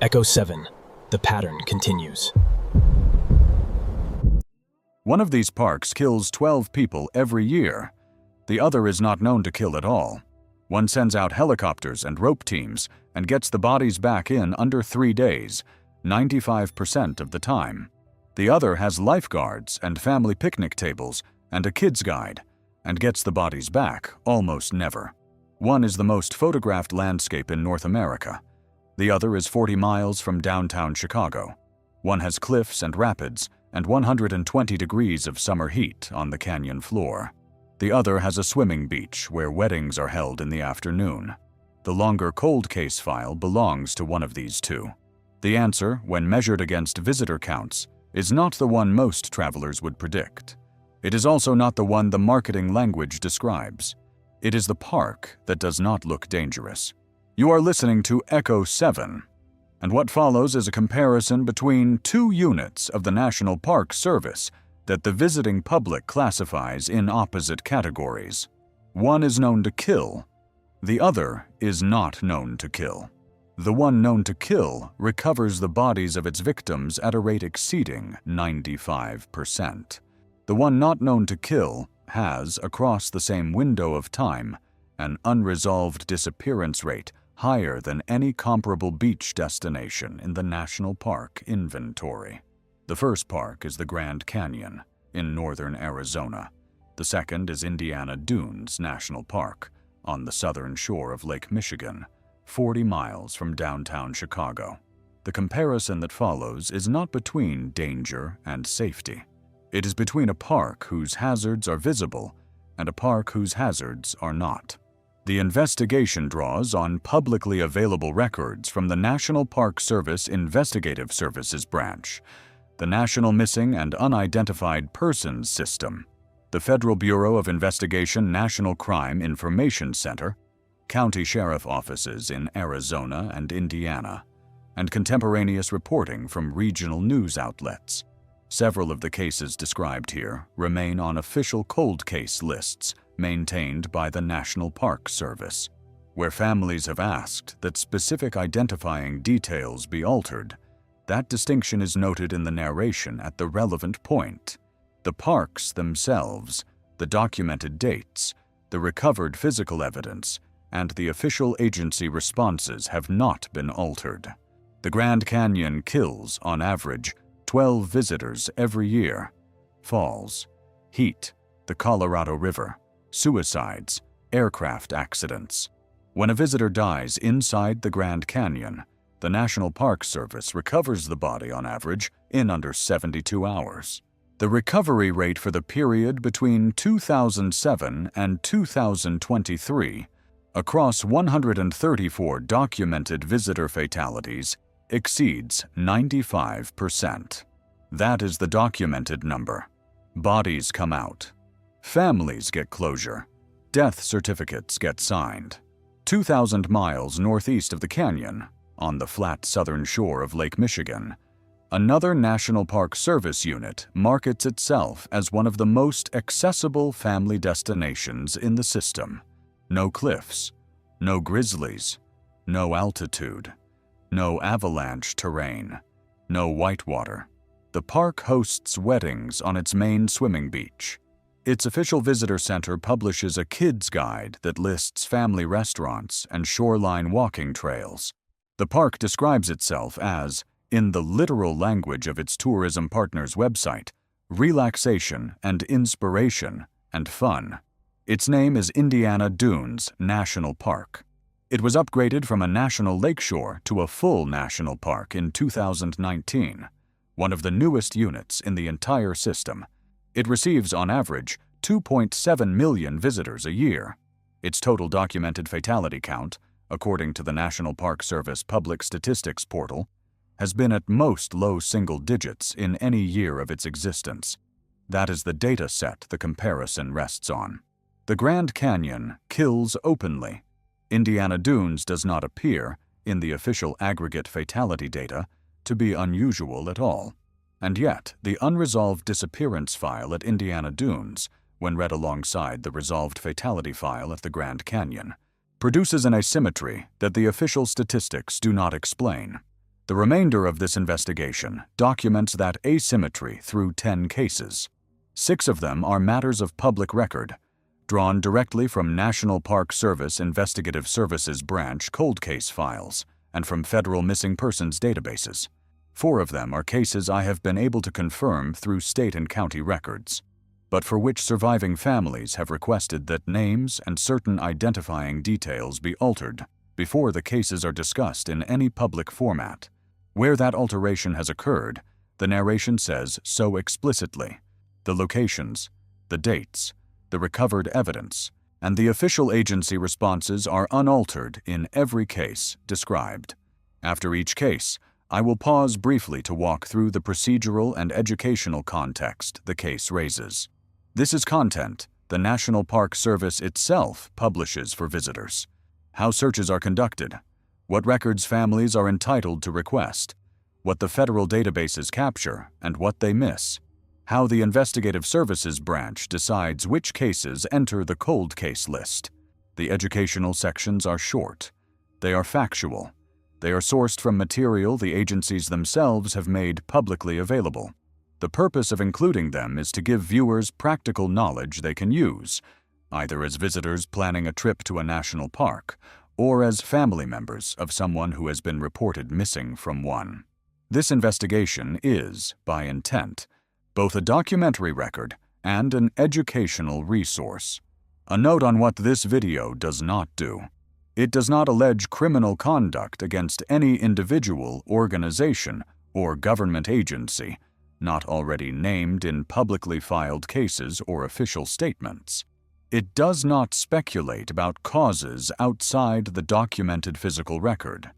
Echo 7. The pattern continues. One of these parks kills 12 people every year. The other is not known to kill at all. One sends out helicopters and rope teams and gets the bodies back in under 3 days, 95% of the time. The other has lifeguards and family picnic tables and a kids guide, and gets the bodies back almost never. One is the most photographed landscape in North America. The other is 40 miles from downtown Chicago. One has cliffs and rapids and 120 degrees of summer heat on the canyon floor. The other has a swimming beach where weddings are held in the afternoon. The longer cold case file belongs to one of these two. The answer, when measured against visitor counts, is not the one most travelers would predict. It is also not the one the marketing language describes. It is the park that does not look dangerous. You are listening to Echo 7, and what follows is a comparison between two units of the National Park Service that the visiting public classifies in opposite categories. One is known to kill. The other is not known to kill. The one known to kill recovers the bodies of its victims at a rate exceeding 95%. The one not known to kill has, across the same window of time, an unresolved disappearance rate higher than any comparable beach destination in the National Park inventory. The first park is the Grand Canyon in northern Arizona. The second is Indiana Dunes National Park on the southern shore of Lake Michigan, 40 miles from downtown Chicago. The comparison that follows is not between danger and safety. It is between a park whose hazards are visible and a park whose hazards are not. The investigation draws on publicly available records from the National Park Service Investigative Services Branch, the National Missing and Unidentified Persons System, the Federal Bureau of Investigation National Crime Information Center, county sheriff offices in Arizona and Indiana, and contemporaneous reporting from regional news outlets. Several of the cases described here remain on official cold case lists maintained by the National Park Service. Where families have asked that specific identifying details be altered, that distinction is noted in the narration at the relevant point. The parks themselves, the documented dates, the recovered physical evidence, and the official agency responses have not been altered. The Grand Canyon kills, on average, 12 visitors every year. Falls, heat, the Colorado River, suicides, aircraft accidents. When a visitor dies inside the Grand Canyon, the National Park Service recovers the body on average in under 72 hours. The recovery rate for the period between 2007 and 2023 across 134 documented visitor fatalities exceeds 95%. That is the documented number. Bodies come out. Families get closure. Death certificates get signed. 2,000 miles northeast of the canyon, on the flat southern shore of Lake Michigan, another National Park Service unit markets itself as one of the most accessible family destinations in the system. No cliffs, no grizzlies, no altitude, no avalanche terrain, no whitewater. The park hosts weddings on its main swimming beach. Its official visitor center publishes a kids guide that lists family restaurants and shoreline walking trails. The park describes itself as, in the literal language of its tourism partner's website, relaxation and inspiration and fun. Its name is Indiana Dunes National Park. It was upgraded from a national lakeshore to a full national park in 2019, one of the newest units in the entire system. It receives, on average, 2.7 million visitors a year. Its total documented fatality count, according to the National Park Service Public Statistics Portal, has been at most low single digits in any year of its existence. That is the data set the comparison rests on. The Grand Canyon kills openly. Indiana Dunes does not appear, in the official aggregate fatality data, to be unusual at all. And yet, the unresolved disappearance file at Indiana Dunes, when read alongside the resolved fatality file at the Grand Canyon, produces an asymmetry that the official statistics do not explain. The remainder of this investigation documents that asymmetry through 10 cases. 6 of them are matters of public record, drawn directly from National Park Service Investigative Services Branch cold case files and from federal missing persons databases. 4 of them are cases I have been able to confirm through state and county records, but for which surviving families have requested that names and certain identifying details be altered before the cases are discussed in any public format. Where that alteration has occurred, the narration says so explicitly. The locations, the dates, the recovered evidence, and the official agency responses are unaltered in every case described. After each case, I will pause briefly to walk through the procedural and educational context the case raises. This is content the National Park Service itself publishes for visitors. How searches are conducted, what records families are entitled to request, what the federal databases capture and what they miss, how the Investigative Services Branch decides which cases enter the cold case list. The educational sections are short. They are factual. They are sourced from material the agencies themselves have made publicly available. The purpose of including them is to give viewers practical knowledge they can use, either as visitors planning a trip to a national park or as family members of someone who has been reported missing from one. This investigation is, by intent, both a documentary record and an educational resource. A note on what this video does not do. It does not allege criminal conduct against any individual, organization, or government agency not already named in publicly filed cases or official statements. It does not speculate about causes outside the documented physical record.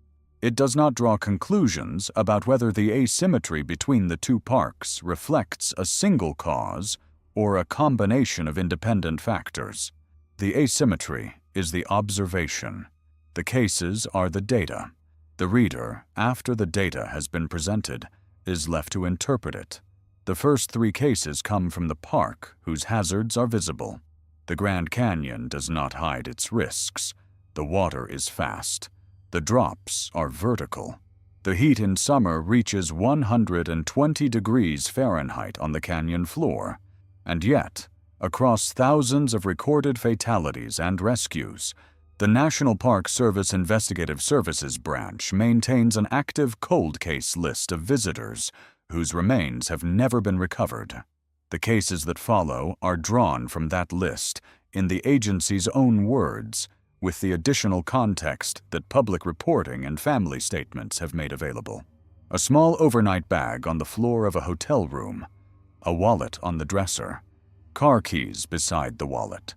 It does not draw conclusions about whether the asymmetry between the two parks reflects a single cause or a combination of independent factors. The asymmetry is the observation. The cases are the data. The reader, after the data has been presented, is left to interpret it. The first 3 cases come from the park, whose hazards are visible. The Grand Canyon does not hide its risks. The water is fast. The drops are vertical. The heat in summer reaches 120 degrees Fahrenheit on the canyon floor. And yet, across thousands of recorded fatalities and rescues, the National Park Service Investigative Services Branch maintains an active cold case list of visitors whose remains have never been recovered. The cases that follow are drawn from that list in the agency's own words, with the additional context that public reporting and family statements have made available. A small overnight bag on the floor of a hotel room, a wallet on the dresser, car keys beside the wallet,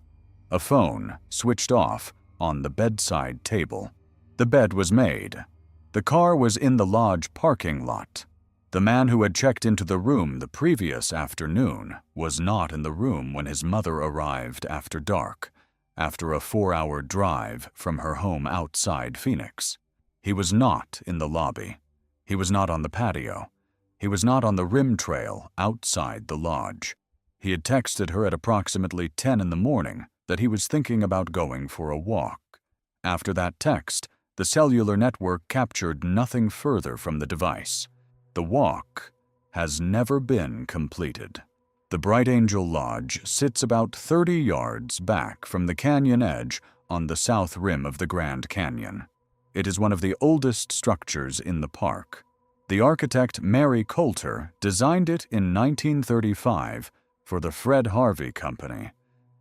a phone switched off on the bedside table. The bed was made. The car was in the lodge parking lot. The man who had checked into the room the previous afternoon was not in the room when his mother arrived after dark, after a 4-hour drive from her home outside Phoenix. He was not in the lobby. He was not on the patio. He was not on the rim trail outside the lodge. He had texted her at approximately 10 in the morning that he was thinking about going for a walk. After that text, the cellular network captured nothing further from the device. The walk has never been completed. The Bright Angel Lodge sits about 30 yards back from the canyon edge on the south rim of the Grand Canyon. It is one of the oldest structures in the park. The architect Mary Coulter designed it in 1935 for the Fred Harvey Company,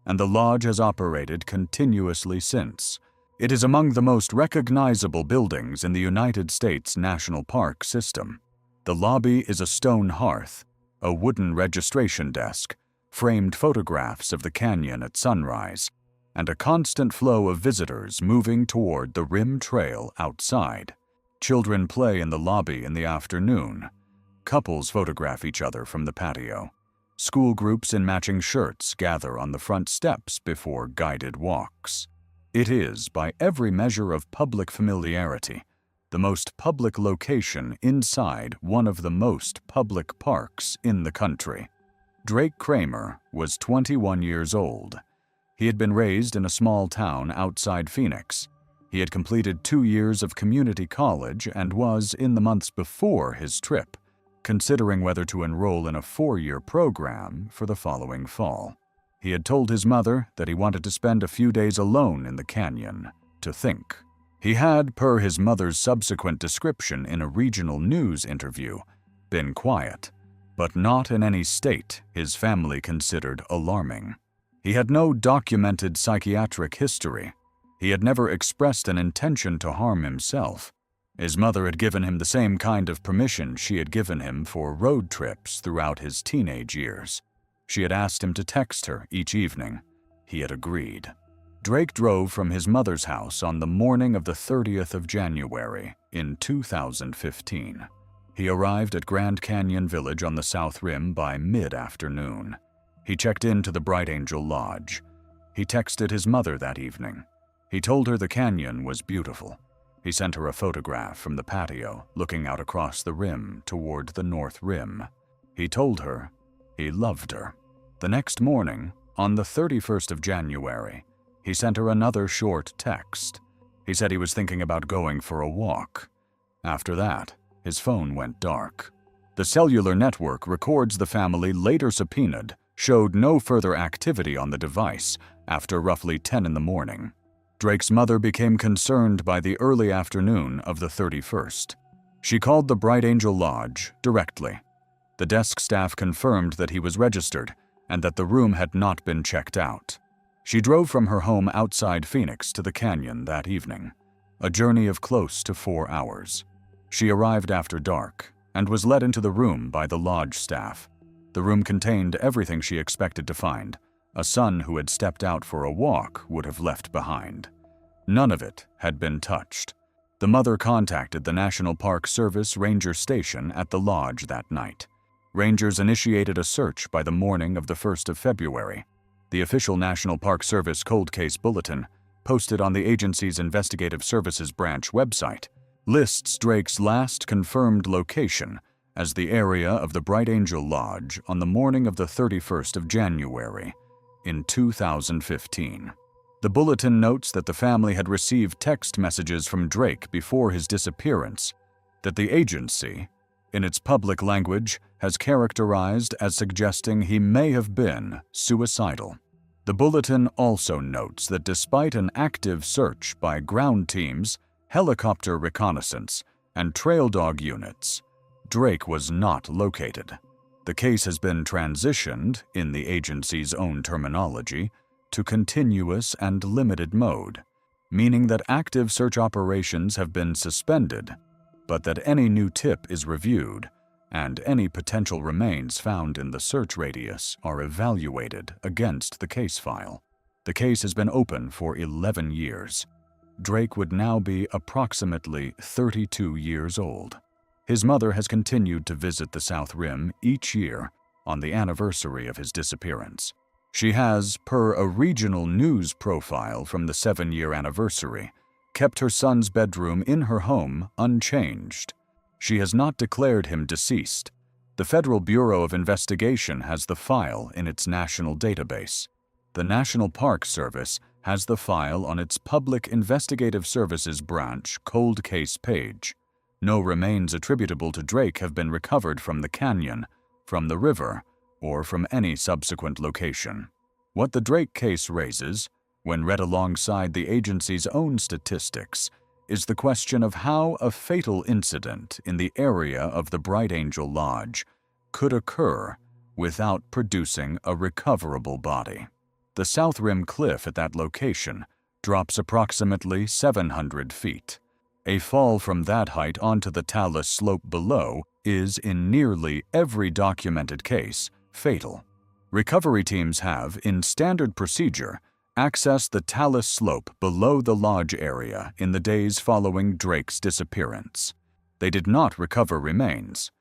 and the lodge has operated continuously since. It is among the most recognizable buildings in the United States National Park system. The lobby is a stone hearth, a wooden registration desk, framed photographs of the canyon at sunrise, and a constant flow of visitors moving toward the rim trail outside. Children play in the lobby in the afternoon. Couples photograph each other from the patio. School groups in matching shirts gather on the front steps before guided walks. It is, by every measure of public familiarity, the most public location inside one of the most public parks in the country. Drake Kramer was 21 years old. He had been raised in a small town outside Phoenix. He had completed 2 years of community college and was, in the months before his trip, considering whether to enroll in a 4-year program for the following fall. He had told his mother that he wanted to spend a few days alone in the canyon, to think. He had, per his mother's subsequent description in a regional news interview, been quiet, but not in any state his family considered alarming. He had no documented psychiatric history. He had never expressed an intention to harm himself. His mother had given him the same kind of permission she had given him for road trips throughout his teenage years. She had asked him to text her each evening. He had agreed. Drake drove from his mother's house on the morning of the 30th of January in 2015. He arrived at Grand Canyon Village on the South Rim by mid-afternoon. He checked into the Bright Angel Lodge. He texted his mother that evening. He told her the canyon was beautiful. He sent her a photograph from the patio looking out across the rim toward the North Rim. He told her he loved her. The next morning, on the 31st of January, he sent her another short text. He said he was thinking about going for a walk. After that, his phone went dark. The cellular network records the family later subpoenaed showed no further activity on the device after roughly 10 in the morning. Drake's mother became concerned by the early afternoon of the 31st. She called the Bright Angel Lodge directly. The desk staff confirmed that he was registered and that the room had not been checked out. She drove from her home outside Phoenix to the canyon that evening, a journey of close to 4 hours. She arrived after dark and was led into the room by the lodge staff. The room contained everything she expected to find. A son who had stepped out for a walk would have left behind. None of it had been touched. The mother contacted the National Park Service Ranger Station at the lodge that night. Rangers initiated a search by the morning of the 1st of February. The official National Park Service Cold Case Bulletin, posted on the agency's Investigative Services Branch website, lists Drake's last confirmed location as the area of the Bright Angel Lodge on the morning of the 31st of January in 2015. The bulletin notes that the family had received text messages from Drake before his disappearance that the agency, in its public language, has characterized as suggesting he may have been suicidal. The bulletin also notes that despite an active search by ground teams, helicopter reconnaissance, and trail dog units, Drake was not located. The case has been transitioned, in the agency's own terminology, to continuous and limited mode, meaning that active search operations have been suspended, but that any new tip is reviewed, and any potential remains found in the search radius are evaluated against the case file. The case has been open for 11 years. Drake would now be approximately 32 years old. His mother has continued to visit the South Rim each year on the anniversary of his disappearance. She has, per a regional news profile from the 7-year anniversary, kept her son's bedroom in her home unchanged. She has not declared him deceased. The Federal Bureau of Investigation has the file in its national database. The National Park Service has the file on its Public Investigative Services Branch Cold Case page. No remains attributable to Drake have been recovered from the canyon, from the river, or from any subsequent location. What the Drake case raises, when read alongside the agency's own statistics, is the question of how a fatal incident in the area of the Bright Angel Lodge could occur without producing a recoverable body. The South Rim cliff at that location drops approximately 700 feet. A fall from that height onto the talus slope below is, in nearly every documented case, fatal. Recovery teams have, in standard procedure, accessed the talus slope below the lodge area in the days following Drake's disappearance. They did not recover remains.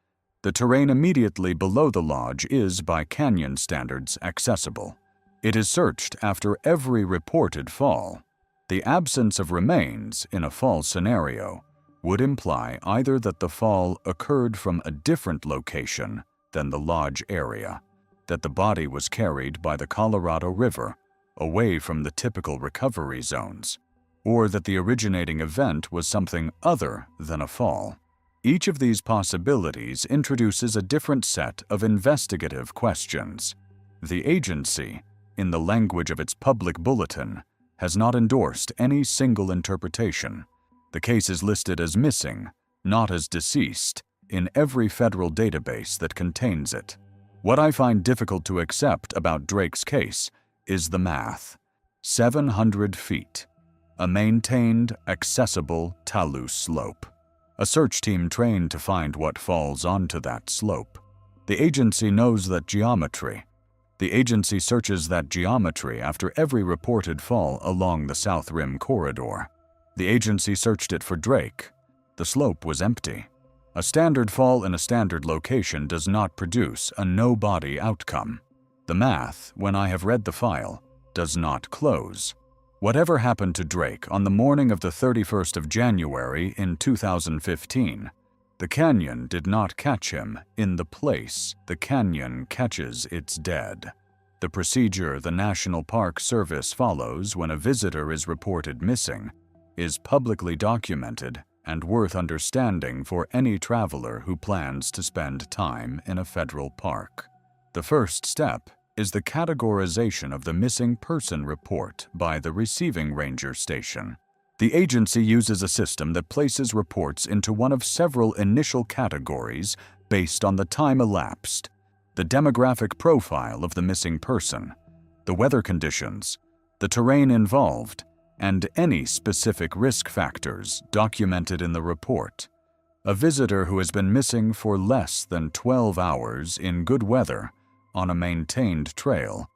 The terrain immediately below the lodge is, by canyon standards, accessible. It is searched after every reported fall. The absence of remains in a fall scenario would imply either that the fall occurred from a different location than the lodge area, that the body was carried by the Colorado River away from the typical recovery zones, or that the originating event was something other than a fall. Each of these possibilities introduces a different set of investigative questions. The agency, in the language of its public bulletin, has not endorsed any single interpretation. The case is listed as missing, not as deceased, in every federal database that contains it. What I find difficult to accept about Drake's case is the math. 700 feet. A maintained, accessible talus slope. A search team trained to find what falls onto that slope. The agency knows that geometry. The agency searches that geometry after every reported fall along the South Rim corridor. The agency searched it for Drake. The slope was empty. A standard fall in a standard location does not produce a no-body outcome. The math, when I have read the file, does not close. Whatever happened to Drake on the morning of the 31st of January in 2015, the canyon did not catch him in the place the canyon catches its dead. The procedure the National Park Service follows when a visitor is reported missing is publicly documented and worth understanding for any traveler who plans to spend time in a federal park. The first step is the categorization of the missing person report by the receiving ranger station. The agency uses a system that places reports into one of several initial categories based on the time elapsed, the demographic profile of the missing person, the weather conditions, the terrain involved, and any specific risk factors documented in the report. A visitor who has been missing for less than 12 hours in good weather on a maintained trail,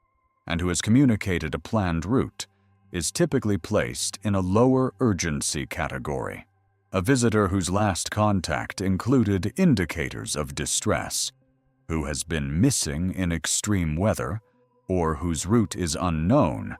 and who has communicated a planned route, is typically placed in a lower urgency category. A visitor whose last contact included indicators of distress, who has been missing in extreme weather, or whose route is unknown,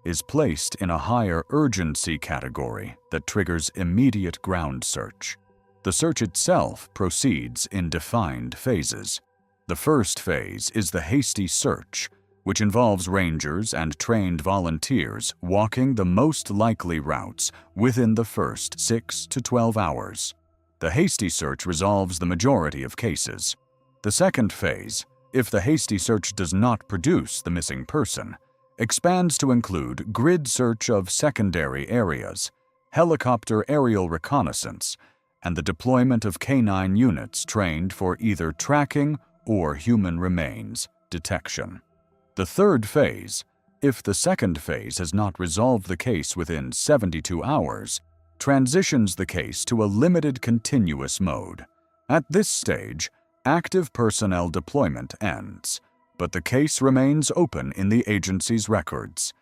is placed in a higher urgency category that triggers immediate ground search. The search itself proceeds in defined phases. The first phase is the hasty search, which involves rangers and trained volunteers walking the most likely routes within the first 6 to 12 hours. The hasty search resolves the majority of cases. The second phase, if the hasty search does not produce the missing person, expands to include grid search of secondary areas, helicopter aerial reconnaissance, and the deployment of canine units trained for either tracking or human remains detection. The third phase, if the second phase has not resolved the case within 72 hours, transitions the case to a limited continuous mode. At this stage, active personnel deployment ends, but the case remains open in the agency's records,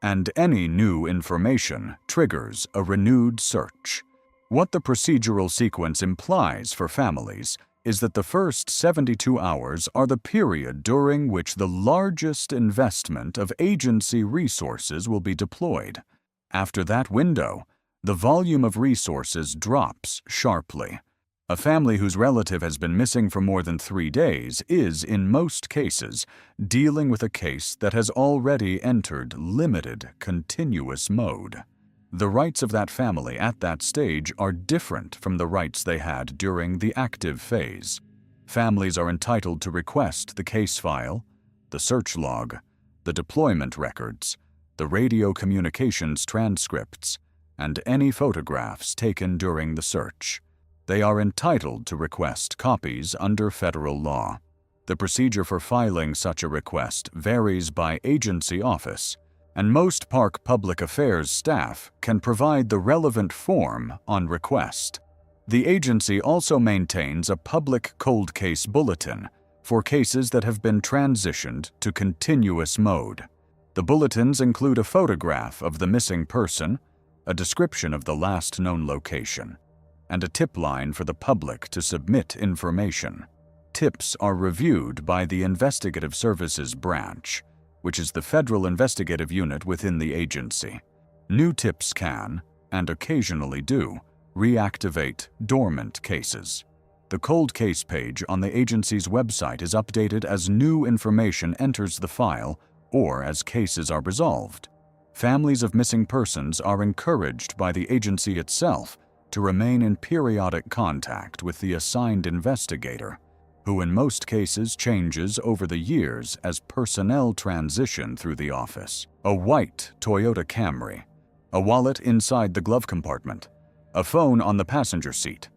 and any new information triggers a renewed search. What the procedural sequence implies for families is that the first 72 hours are the period during which the largest investment of agency resources will be deployed. After that window, the volume of resources drops sharply. A family whose relative has been missing for more than 3 days is, in most cases, dealing with a case that has already entered limited continuous mode. The rights of that family at that stage are different from the rights they had during the active phase. Families are entitled to request the case file, the search log, the deployment records, the radio communications transcripts, and any photographs taken during the search. They are entitled to request copies under federal law. The procedure for filing such a request varies by agency office, and most park public affairs staff can provide the relevant form on request. The agency also maintains a public cold case bulletin for cases that have been transitioned to continuous mode. The bulletins include a photograph of the missing person, a description of the last known location, and a tip line for the public to submit information. Tips are reviewed by the Investigative Services Branch, which is the federal investigative unit within the agency. New tips can, and occasionally do, reactivate dormant cases. The cold case page on the agency's website is updated as new information enters the file or as cases are resolved. Families of missing persons are encouraged by the agency itself to remain in periodic contact with the assigned investigator, who in most cases changes over the years as personnel transition through the office. A white Toyota Camry, a wallet inside the glove compartment, a phone on the passenger seat,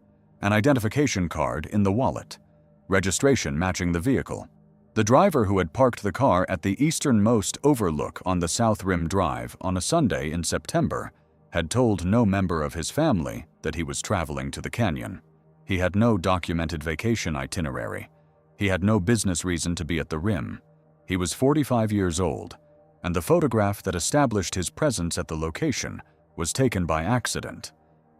an identification card in the wallet, registration matching the vehicle. The driver who had parked the car at the easternmost overlook on the South Rim Drive on a Sunday in September had told no member of his family that he was traveling to the canyon. He had no documented vacation itinerary. He had no business reason to be at the rim. He was 45 years old, and the photograph that established his presence at the location was taken by accident,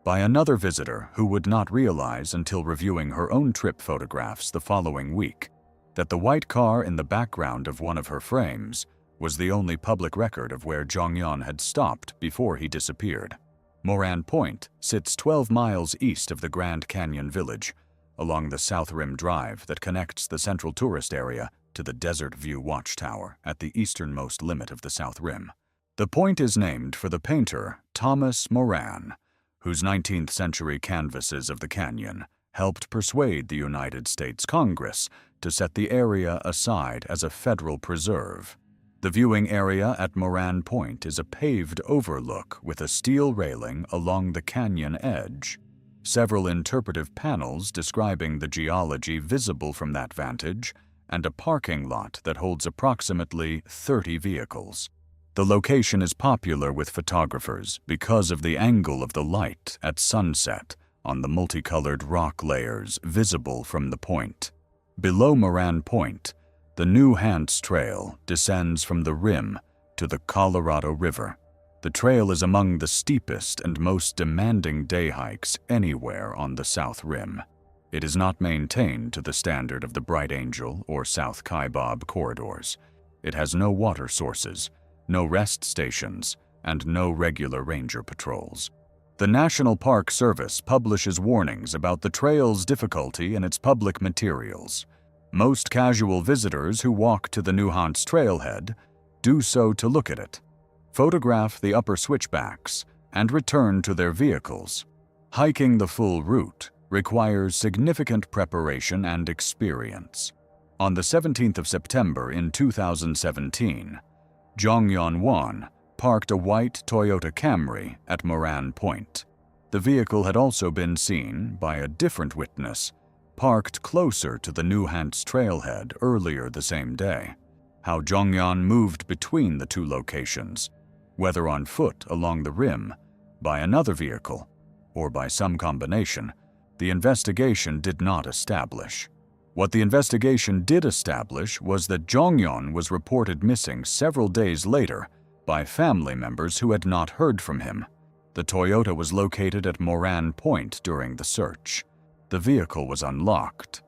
by another visitor who would not realize until reviewing her own trip photographs the following week that the white car in the background of one of her frames was the only public record of where Jong Yan had stopped before he disappeared. Moran Point sits 12 miles east of the Grand Canyon Village, along the South Rim Drive that connects the central tourist area to the Desert View Watchtower at the easternmost limit of the South Rim. The point is named for the painter Thomas Moran, whose 19th century canvases of the canyon helped persuade the United States Congress to set the area aside as a federal preserve. The viewing area at Moran Point is a paved overlook with a steel railing along the canyon edge. Several interpretive panels describing the geology visible from that vantage, and a parking lot that holds approximately 30 vehicles. The location is popular with photographers because of the angle of the light at sunset on the multicolored rock layers visible from the point. Below Moran Point, the New Hants Trail descends from the rim to the Colorado River. The trail is among the steepest and most demanding day hikes anywhere on the South Rim. It is not maintained to the standard of the Bright Angel or South Kaibab corridors. It has no water sources, no rest stations, and no regular ranger patrols. The National Park Service publishes warnings about the trail's difficulty in its public materials. Most casual visitors who walk to the New Hants trailhead do so to look at it, photograph the upper switchbacks, and return to their vehicles. Hiking the full route requires significant preparation and experience. On the 17th of September in 2017, Jong Yan parked a white Toyota Camry at Moran Point. The vehicle had also been seen by a different witness, parked closer to the New Hants trailhead earlier the same day. How Jong Yan moved between the two locations, whether on foot along the rim, by another vehicle, or by some combination, the investigation did not establish. What the investigation did establish was that Jong Yan was reported missing several days later by family members who had not heard from him. The Toyota was located at Moran Point during the search. The vehicle was unlocked.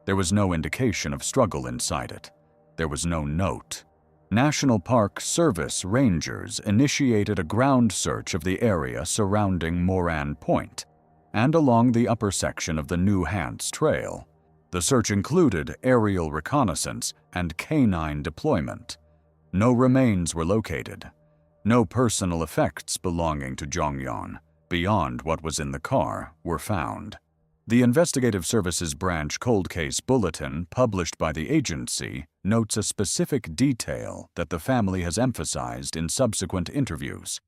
There was no indication of struggle inside it. There was no note. National Park Service rangers initiated a ground search of the area surrounding Moran Point and along the upper section of the New Hants Trail. The search included aerial reconnaissance and canine deployment. No remains were located. No personal effects belonging to Jong Yan, beyond what was in the car, were found. The Investigative Services Branch Cold Case Bulletin published by the agency notes a specific detail that the family has emphasized in subsequent interviews.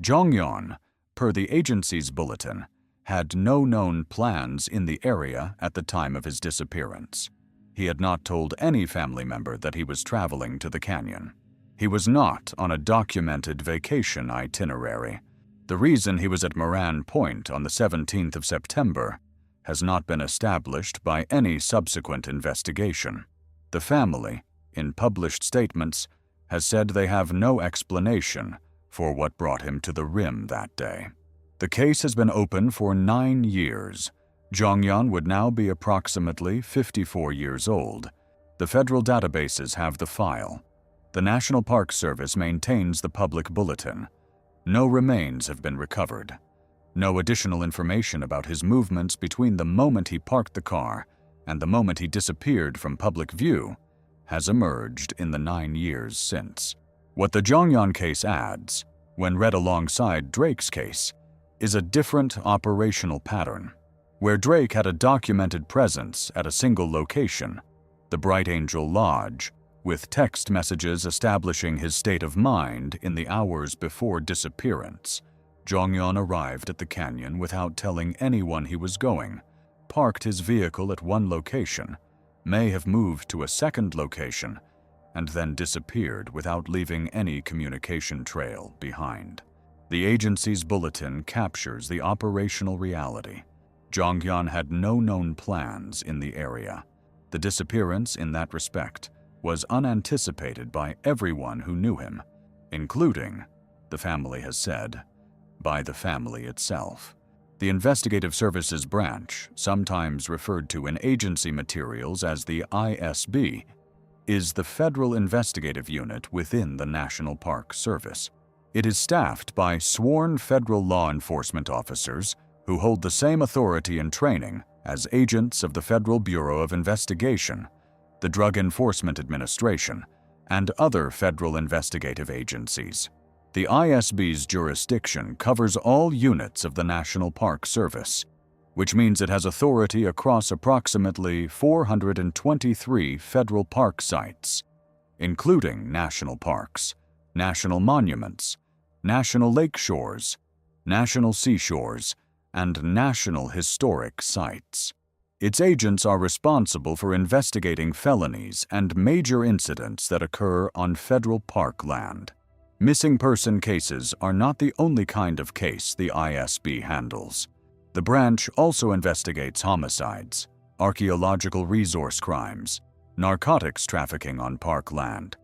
Jong Yan, per the agency's bulletin, had no known plans in the area at the time of his disappearance. He had not told any family member that he was traveling to the canyon. He was not on a documented vacation itinerary. The reason he was at Moran Point on the 17th of September has not been established by any subsequent investigation. The family, in published statements, has said they have no explanation for what brought him to the rim that day. The case has been open for 9 years. Jong Yan would now be approximately 54 years old. The federal databases have the file. The National Park Service maintains the public bulletin. No remains have been recovered. No additional information about his movements between the moment he parked the car and the moment he disappeared from public view has emerged in the 9 years since. What the Jong Yan case adds when read alongside Drake's case, is a different operational pattern. Where Drake had a documented presence at a single location, the Bright Angel Lodge, with text messages establishing his state of mind in the hours before disappearance, Jong Yan arrived at the canyon without telling anyone he was going, parked his vehicle at one location, may have moved to a second location, and then disappeared without leaving any communication trail behind. The agency's bulletin captures the operational reality. Jong Yan had no known plans in the area. The disappearance, in that respect, was unanticipated by everyone who knew him, including, the family has said, by the family itself. The Investigative Services Branch, sometimes referred to in agency materials as the ISB, is the federal investigative unit within the National Park Service. It is staffed by sworn federal law enforcement officers who hold the same authority and training as agents of the Federal Bureau of Investigation, the Drug Enforcement Administration, and other federal investigative agencies. The ISB's jurisdiction covers all units of the National Park Service, which means it has authority across approximately 423 federal park sites, including national parks, national monuments, national lake shores, national seashores, and national historic sites. Its agents are responsible for investigating felonies and major incidents that occur on federal park land. Missing person cases are not the only kind of case the ISB handles. The branch also investigates homicides, archaeological resource crimes, narcotics trafficking on park land,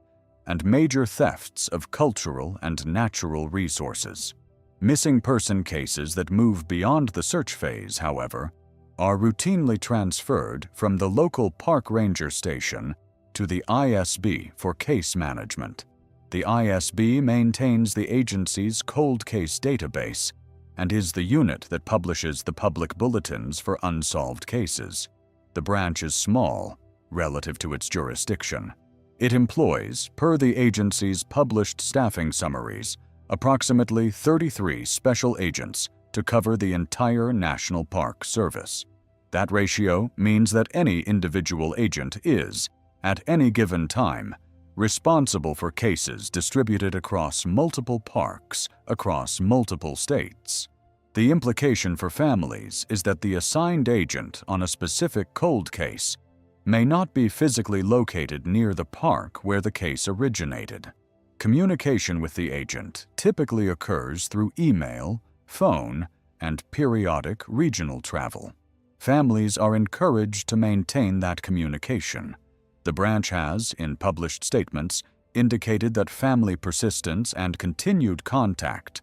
and major thefts of cultural and natural resources. Missing person cases that move beyond the search phase, however, are routinely transferred from the local park ranger station to the ISB for case management. The ISB maintains the agency's cold case database and is the unit that publishes the public bulletins for unsolved cases. The branch is small relative to its jurisdiction. It employs, per the agency's published staffing summaries, approximately 33 special agents to cover the entire National Park Service. That ratio means that any individual agent is, at any given time, responsible for cases distributed across multiple parks across multiple states. The implication for families is that the assigned agent on a specific cold case may not be physically located near the park where the case originated. Communication with the agent typically occurs through email, phone, and periodic regional travel. Families are encouraged to maintain that communication. The branch has, in published statements, indicated that family persistence and continued contact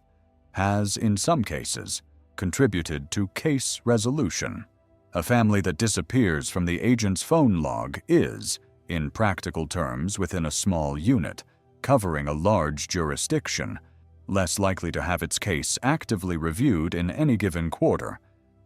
has, in some cases, contributed to case resolution. A family that disappears from the agent's phone log is, in practical terms within a small unit, covering a large jurisdiction, less likely to have its case actively reviewed in any given quarter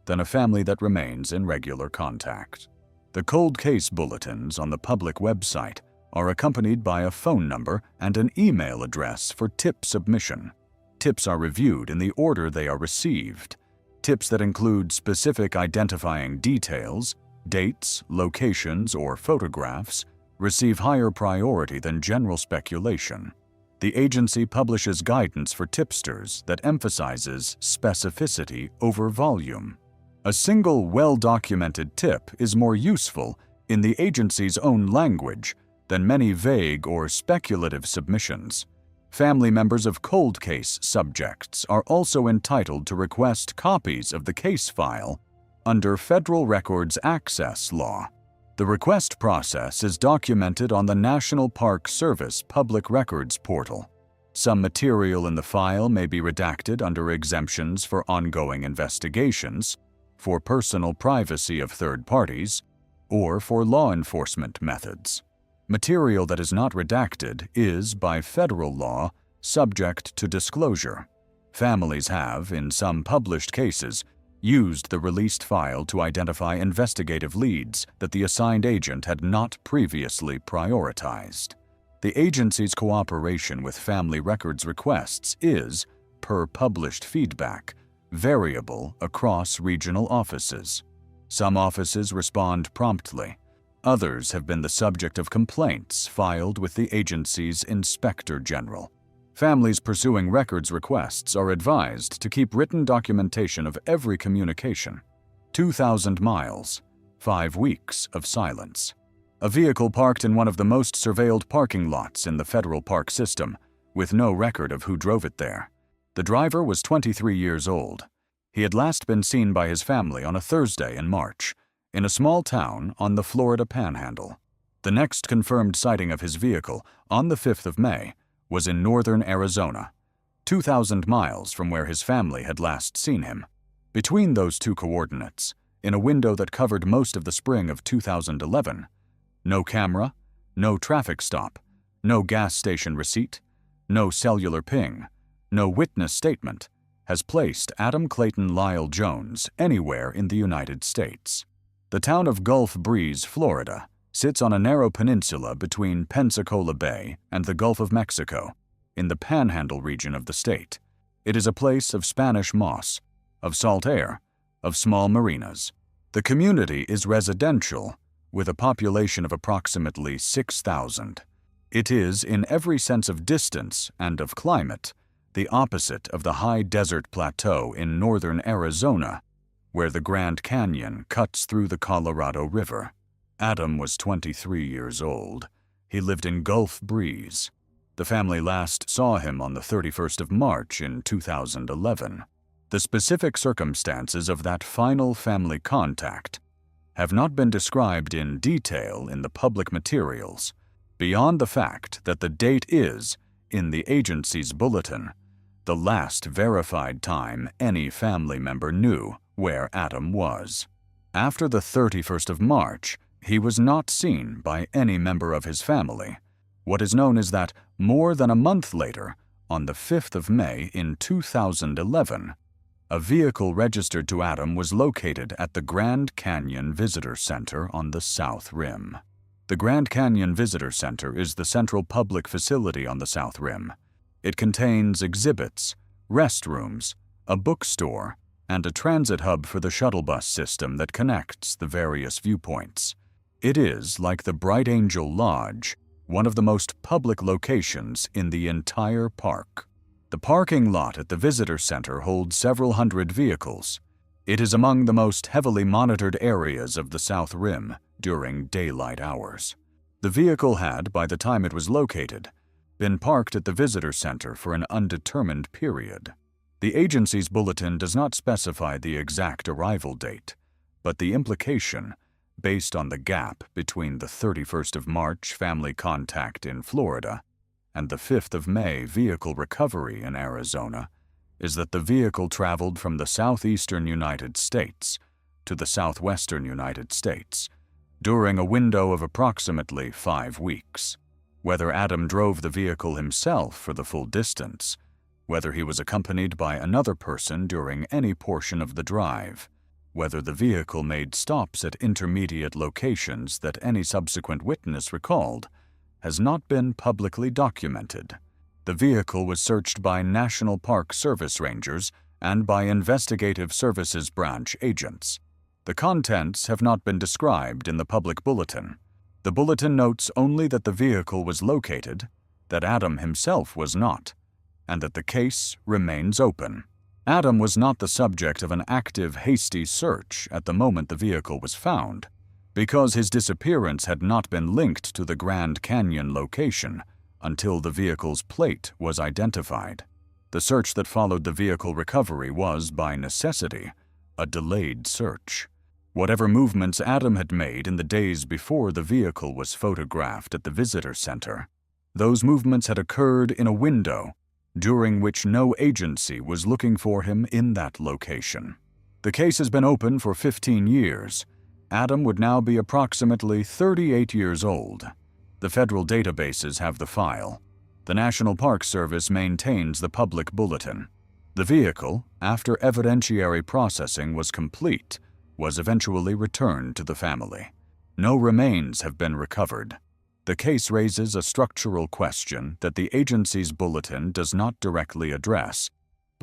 than a family that remains in regular contact. The cold case bulletins on the public website are accompanied by a phone number and an email address for tip submission. Tips are reviewed in the order they are received. Tips that include specific identifying details, dates, locations, or photographs receive higher priority than general speculation. The agency publishes guidance for tipsters that emphasizes specificity over volume. A single well-documented tip is more useful in the agency's own language than many vague or speculative submissions. Family members of cold case subjects are also entitled to request copies of the case file under Federal Records Access Law. The request process is documented on the National Park Service Public Records Portal. Some material in the file may be redacted under exemptions for ongoing investigations, for personal privacy of third parties, or for law enforcement methods. Material that is not redacted is, by federal law, subject to disclosure. Families have, in some published cases, used the released file to identify investigative leads that the assigned agent had not previously prioritized. The agency's cooperation with family records requests is, per published feedback, variable across regional offices. Some offices respond promptly. Others have been the subject of complaints filed with the agency's Inspector General. Families pursuing records requests are advised to keep written documentation of every communication. 2,000 miles, 5 weeks of silence. A vehicle parked in one of the most surveilled parking lots in the federal park system, with no record of who drove it there. The driver was 23 years old. He had last been seen by his family on a Thursday in March, in a small town on the Florida Panhandle. The next confirmed sighting of his vehicle, on the 5th of May, was in northern Arizona, 2,000 miles from where his family had last seen him. Between those two coordinates, in a window that covered most of the spring of 2011, no camera, no traffic stop, no gas station receipt, no cellular ping, no witness statement, has placed Adam Clayton Lyle Jones anywhere in the United States. The town of Gulf Breeze, Florida, sits on a narrow peninsula between Pensacola Bay and the Gulf of Mexico, in the Panhandle region of the state. It is a place of Spanish moss, of salt air, of small marinas. The community is residential, with a population of approximately 6,000. It is, in every sense of distance and of climate, the opposite of the high desert plateau in northern Arizona, where the Grand Canyon cuts through the Colorado River. Adam was 23 years old. He lived in Gulf Breeze. The family last saw him on the 31st of March in 2011. The specific circumstances of that final family contact have not been described in detail in the public materials, beyond the fact that the date is, in the agency's bulletin, the last verified time any family member knew where Adam was. After the 31st of March, he was not seen by any member of his family. What is known is that more than a month later, on the 5th of May in 2011, a vehicle registered to Adam was located at the Grand Canyon Visitor Center on the South Rim. The Grand Canyon Visitor Center is the central public facility on the South Rim. It contains exhibits, restrooms, a bookstore, and a transit hub for the shuttle bus system that connects the various viewpoints. It is, like the Bright Angel Lodge, one of the most public locations in the entire park. The parking lot at the visitor center holds several hundred vehicles. It is among the most heavily monitored areas of the South Rim during daylight hours. The vehicle had, by the time it was located, been parked at the visitor center for an undetermined period. The agency's bulletin does not specify the exact arrival date, but the implication, based on the gap between the 31st of March family contact in Florida and the 5th of May vehicle recovery in Arizona, is that the vehicle traveled from the southeastern United States to the southwestern United States during a window of approximately 5 weeks. Whether Adam drove the vehicle himself for the full distance, whether he was accompanied by another person during any portion of the drive, whether the vehicle made stops at intermediate locations that any subsequent witness recalled, has not been publicly documented. The vehicle was searched by National Park Service rangers and by Investigative Services branch agents. The contents have not been described in the public bulletin. The bulletin notes only that the vehicle was located, that Adam himself was not, and that the case remains open. Adam was not the subject of an active, hasty search at the moment the vehicle was found, because his disappearance had not been linked to the Grand Canyon location until the vehicle's plate was identified. The search that followed the vehicle recovery was, by necessity, a delayed search. Whatever movements Adam had made in the days before the vehicle was photographed at the visitor center, those movements had occurred in a window during which no agency was looking for him in that location. The case has been open for 15 years. Adam would now be approximately 38 years old. The federal databases have the file. The National Park Service maintains the public bulletin. The vehicle, after evidentiary processing was complete, was eventually returned to the family. No remains have been recovered. The case raises a structural question that the agency's bulletin does not directly address,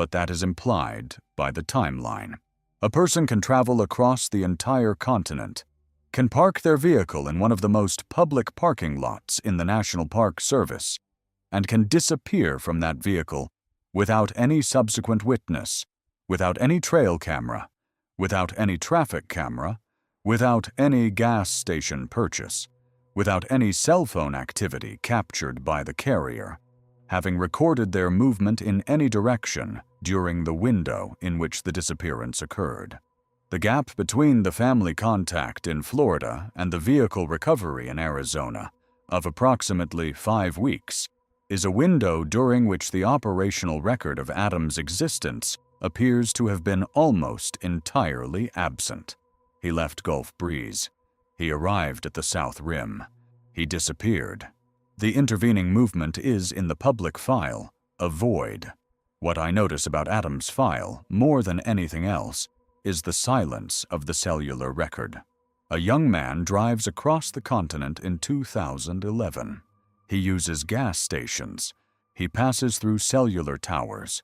but that is implied by the timeline. A person can travel across the entire continent, can park their vehicle in one of the most public parking lots in the National Park Service, and can disappear from that vehicle without any subsequent witness, without any trail camera, without any traffic camera, without any gas station purchase, without any cell phone activity captured by the carrier, having recorded their movement in any direction during the window in which the disappearance occurred. The gap between the family contact in Florida and the vehicle recovery in Arizona, of approximately 5 weeks, is a window during which the operational record of Adam's existence appears to have been almost entirely absent. He left Gulf Breeze. He arrived at the South Rim. He disappeared. The intervening movement is in the public file, a void. What I notice about Adam's file, more than anything else, is the silence of the cellular record. A young man drives across the continent in 2011. He uses gas stations. He passes through cellular towers.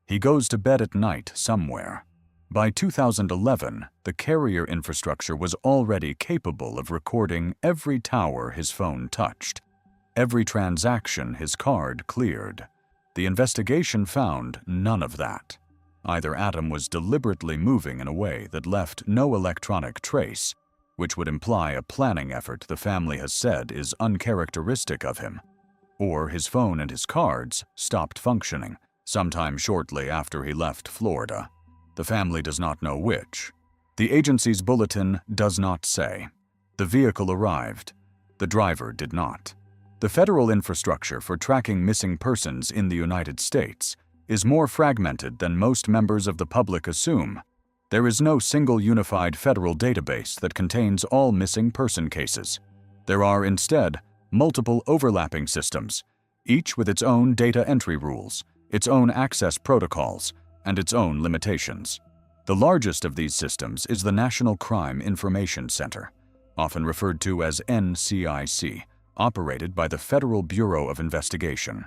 He goes to bed at night somewhere. By 2011, the carrier infrastructure was already capable of recording every tower his phone touched, every transaction his card cleared. The investigation found none of that. Either Adam was deliberately moving in a way that left no electronic trace, which would imply a planning effort the family has said is uncharacteristic of him, or his phone and his cards stopped functioning sometime shortly after he left Florida. The family does not know which. The agency's bulletin does not say. The vehicle arrived. The driver did not. The federal infrastructure for tracking missing persons in the United States is more fragmented than most members of the public assume. There is no single unified federal database that contains all missing person cases. There are instead multiple overlapping systems, each with its own data entry rules, its own access protocols, and its own limitations. The largest of these systems is the National Crime Information Center, often referred to as NCIC, operated by the Federal Bureau of Investigation.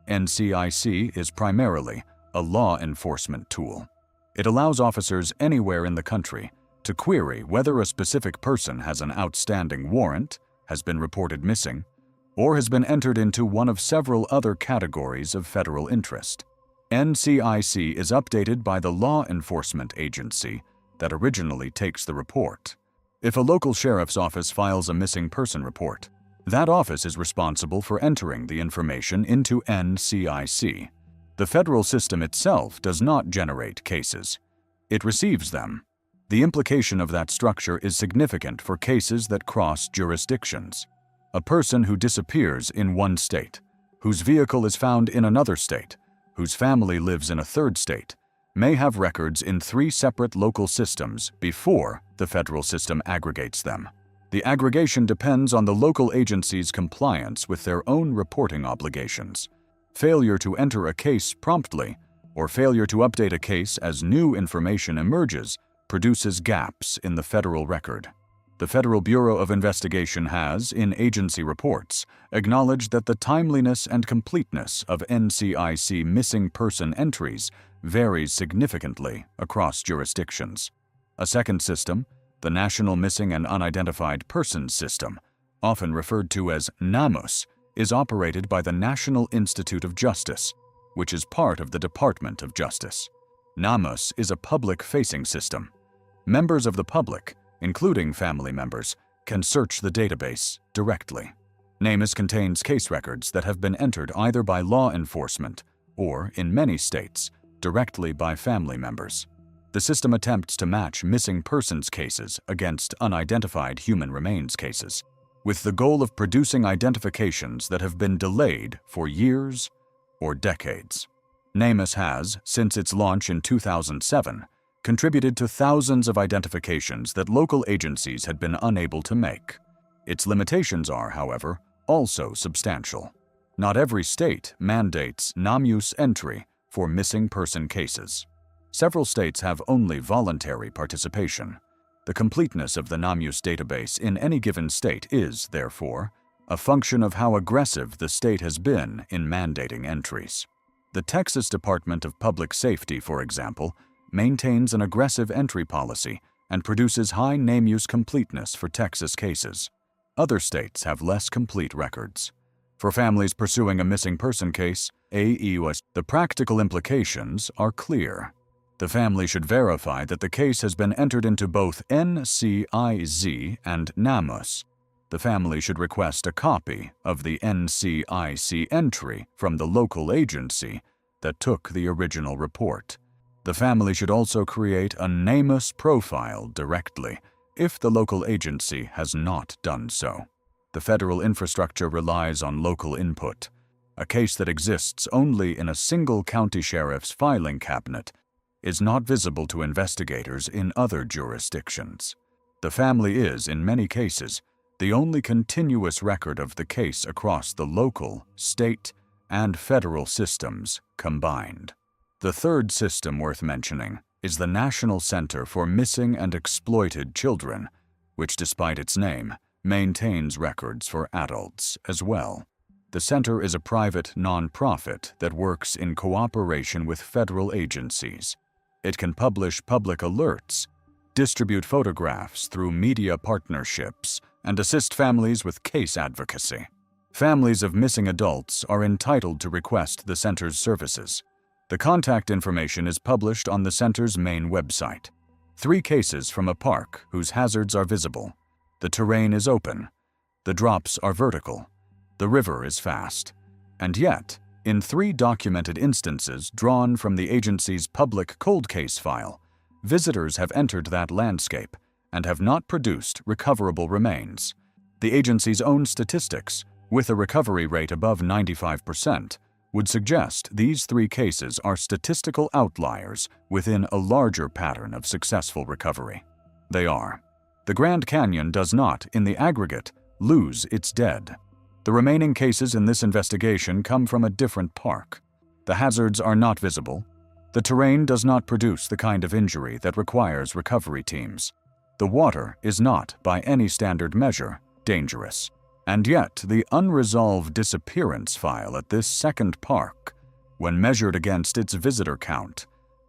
NCIC is primarily a law enforcement tool. It allows officers anywhere in the country to query whether a specific person has an outstanding warrant, has been reported missing, or has been entered into one of several other categories of federal interest. NCIC is updated by the law enforcement agency that originally takes the report. If a local sheriff's office files a missing person report, that office is responsible for entering the information into NCIC. The federal system itself does not generate cases. It receives them. The implication of that structure is significant for cases that cross jurisdictions. A person who disappears in one state, whose vehicle is found in another state, whose family lives in a third state, may have records in 3 separate local systems before the federal system aggregates them. The aggregation depends on the local agency's compliance with their own reporting obligations. Failure to enter a case promptly, or failure to update a case as new information emerges, produces gaps in the federal record. The Federal Bureau of Investigation has, in agency reports, acknowledged that the timeliness and completeness of NCIC missing person entries varies significantly across jurisdictions. A second system, the National Missing and Unidentified Persons System, often referred to as NAMUS, is operated by the National Institute of Justice, which is part of the Department of Justice. NAMUS is a public-facing system. Members of the public, including family members, can search the database directly. NAMUS contains case records that have been entered either by law enforcement or, in many states, directly by family members. The system attempts to match missing persons cases against unidentified human remains cases, with the goal of producing identifications that have been delayed for years or decades. NAMUS has, since its launch in 2007, contributed to thousands of identifications that local agencies had been unable to make. Its limitations are, however, also substantial. Not every state mandates NAMUS entry for missing person cases. Several states have only voluntary participation. The completeness of the NAMUS database in any given state is, therefore, a function of how aggressive the state has been in mandating entries. The Texas Department of Public Safety, for example, maintains an aggressive entry policy and produces high name-use completeness for Texas cases. Other states have less complete records. For families pursuing a missing person case, the practical implications are clear. The family should verify that the case has been entered into both NCIZ and NamUs. The family should request a copy of the NCIC entry from the local agency that took the original report. The family should also create a NamUs profile directly if the local agency has not done so. The federal infrastructure relies on local input. A case that exists only in a single county sheriff's filing cabinet is not visible to investigators in other jurisdictions. The family is, in many cases, the only continuous record of the case across the local, state, and federal systems combined. The third system worth mentioning is the National Center for Missing and Exploited Children, which, despite its name, maintains records for adults as well. The center is a private nonprofit that works in cooperation with federal agencies. It can publish public alerts, distribute photographs through media partnerships, and assist families with case advocacy. Families of missing adults are entitled to request the center's services. The contact information is published on the center's main website. 3 cases from a park whose hazards are visible. The terrain is open. The drops are vertical. The river is fast. And yet, in 3 documented instances drawn from the agency's public cold case file, visitors have entered that landscape and have not produced recoverable remains. The agency's own statistics, with a recovery rate above 95%, would suggest these 3 cases are statistical outliers within a larger pattern of successful recovery. They are: the Grand Canyon does not, in the aggregate, lose its dead. The remaining cases in this investigation come from a different park. The hazards are not visible. The terrain does not produce the kind of injury that requires recovery teams. The water is not, by any standard measure, dangerous. And yet, the unresolved disappearance file at this second park, when measured against its visitor count,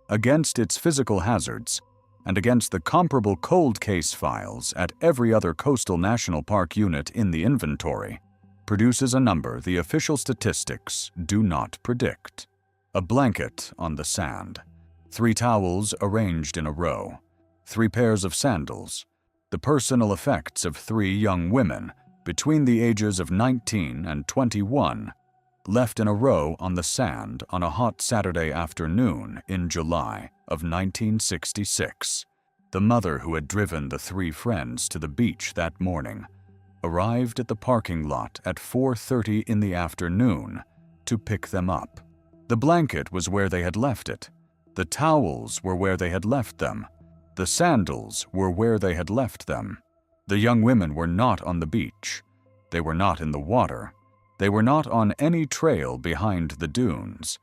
against its physical hazards, and against the comparable cold case files at every other coastal national park unit in the inventory, produces a number the official statistics do not predict. A blanket on the sand, 3 towels arranged in a row, 3 pairs of sandals, the personal effects of 3 young women between the ages of 19 and 21, left in a row on the sand on a hot Saturday afternoon in July of 1966. The mother who had driven the 3 friends to the beach that morning arrived at the parking lot at 4:30 in the afternoon to pick them up. The blanket was where they had left it. The towels were where they had left them. The sandals were where they had left them. The young women were not on the beach. They were not in the water. They were not on any trail behind the dunes.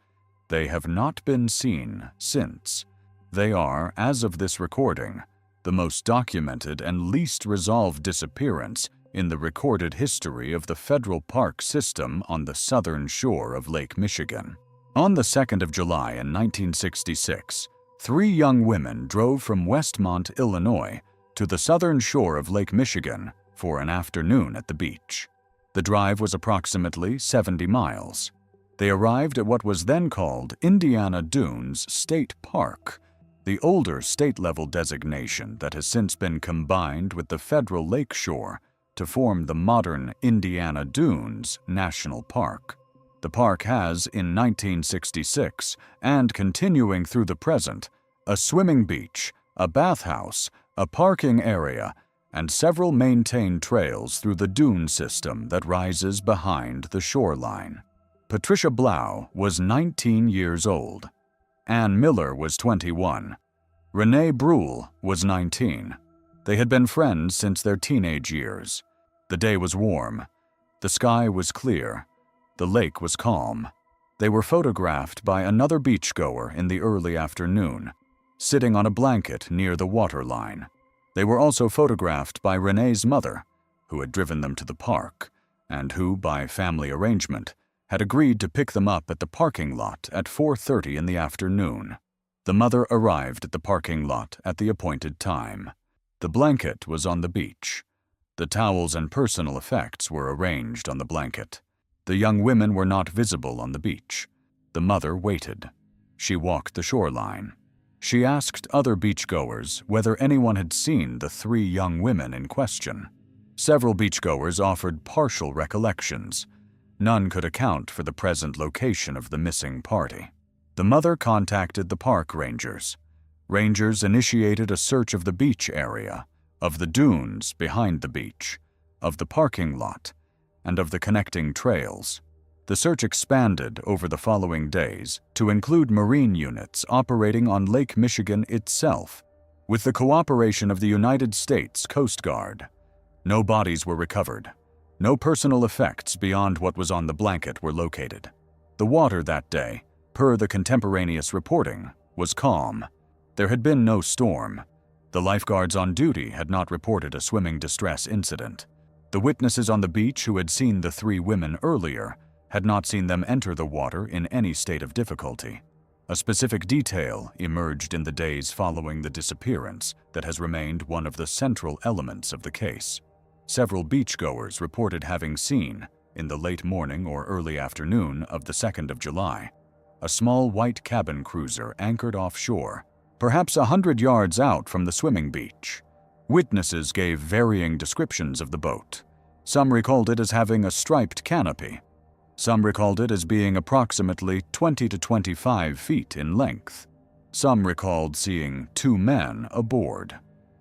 They have not been seen since. They are, as of this recording, the most documented and least resolved disappearance in the recorded history of the federal park system on the southern shore of Lake Michigan. On the 2nd of July in 1966, 3 young women drove from Westmont, Illinois, to the southern shore of Lake Michigan for an afternoon at the beach. The drive was approximately 70 miles. They arrived at what was then called Indiana Dunes State Park, the older state-level designation that has since been combined with the federal lakeshore to form the modern Indiana Dunes National Park. The park has, in 1966, and continuing through the present, a swimming beach, a bathhouse, a parking area, and several maintained trails through the dune system that rises behind the shoreline. Patricia Blau was 19 years old. Ann Miller was 21. Renee Brule was 19. They had been friends since their teenage years. The day was warm. The sky was clear. The lake was calm. They were photographed by another beachgoer in the early afternoon, sitting on a blanket near the waterline. They were also photographed by Renee's mother, who had driven them to the park, and who, by family arrangement, had agreed to pick them up at the parking lot at 4:30 in the afternoon. The mother arrived at the parking lot at the appointed time. The blanket was on the beach. The towels and personal effects were arranged on the blanket. The young women were not visible on the beach. The mother waited. She walked the shoreline. She asked other beachgoers whether anyone had seen the 3 young women in question. Several beachgoers offered partial recollections. None could account for the present location of the missing party. The mother contacted the park rangers. Rangers initiated a search of the beach area, of the dunes behind the beach, of the parking lot, and of the connecting trails. The search expanded over the following days to include Marine units operating on Lake Michigan itself, with the cooperation of the United States Coast Guard. No bodies were recovered. No personal effects beyond what was on the blanket were located. The water that day, per the contemporaneous reporting, was calm. There had been no storm. The lifeguards on duty had not reported a swimming distress incident. The witnesses on the beach who had seen the 3 women earlier had not seen them enter the water in any state of difficulty. A specific detail emerged in the days following the disappearance that has remained one of the central elements of the case. Several beachgoers reported having seen, in the late morning or early afternoon of the 2nd of July, a small white cabin cruiser anchored offshore, perhaps 100 yards out from the swimming beach. Witnesses gave varying descriptions of the boat. Some recalled it as having a striped canopy. Some recalled it as being approximately 20 to 25 feet in length. Some recalled seeing 2 men aboard.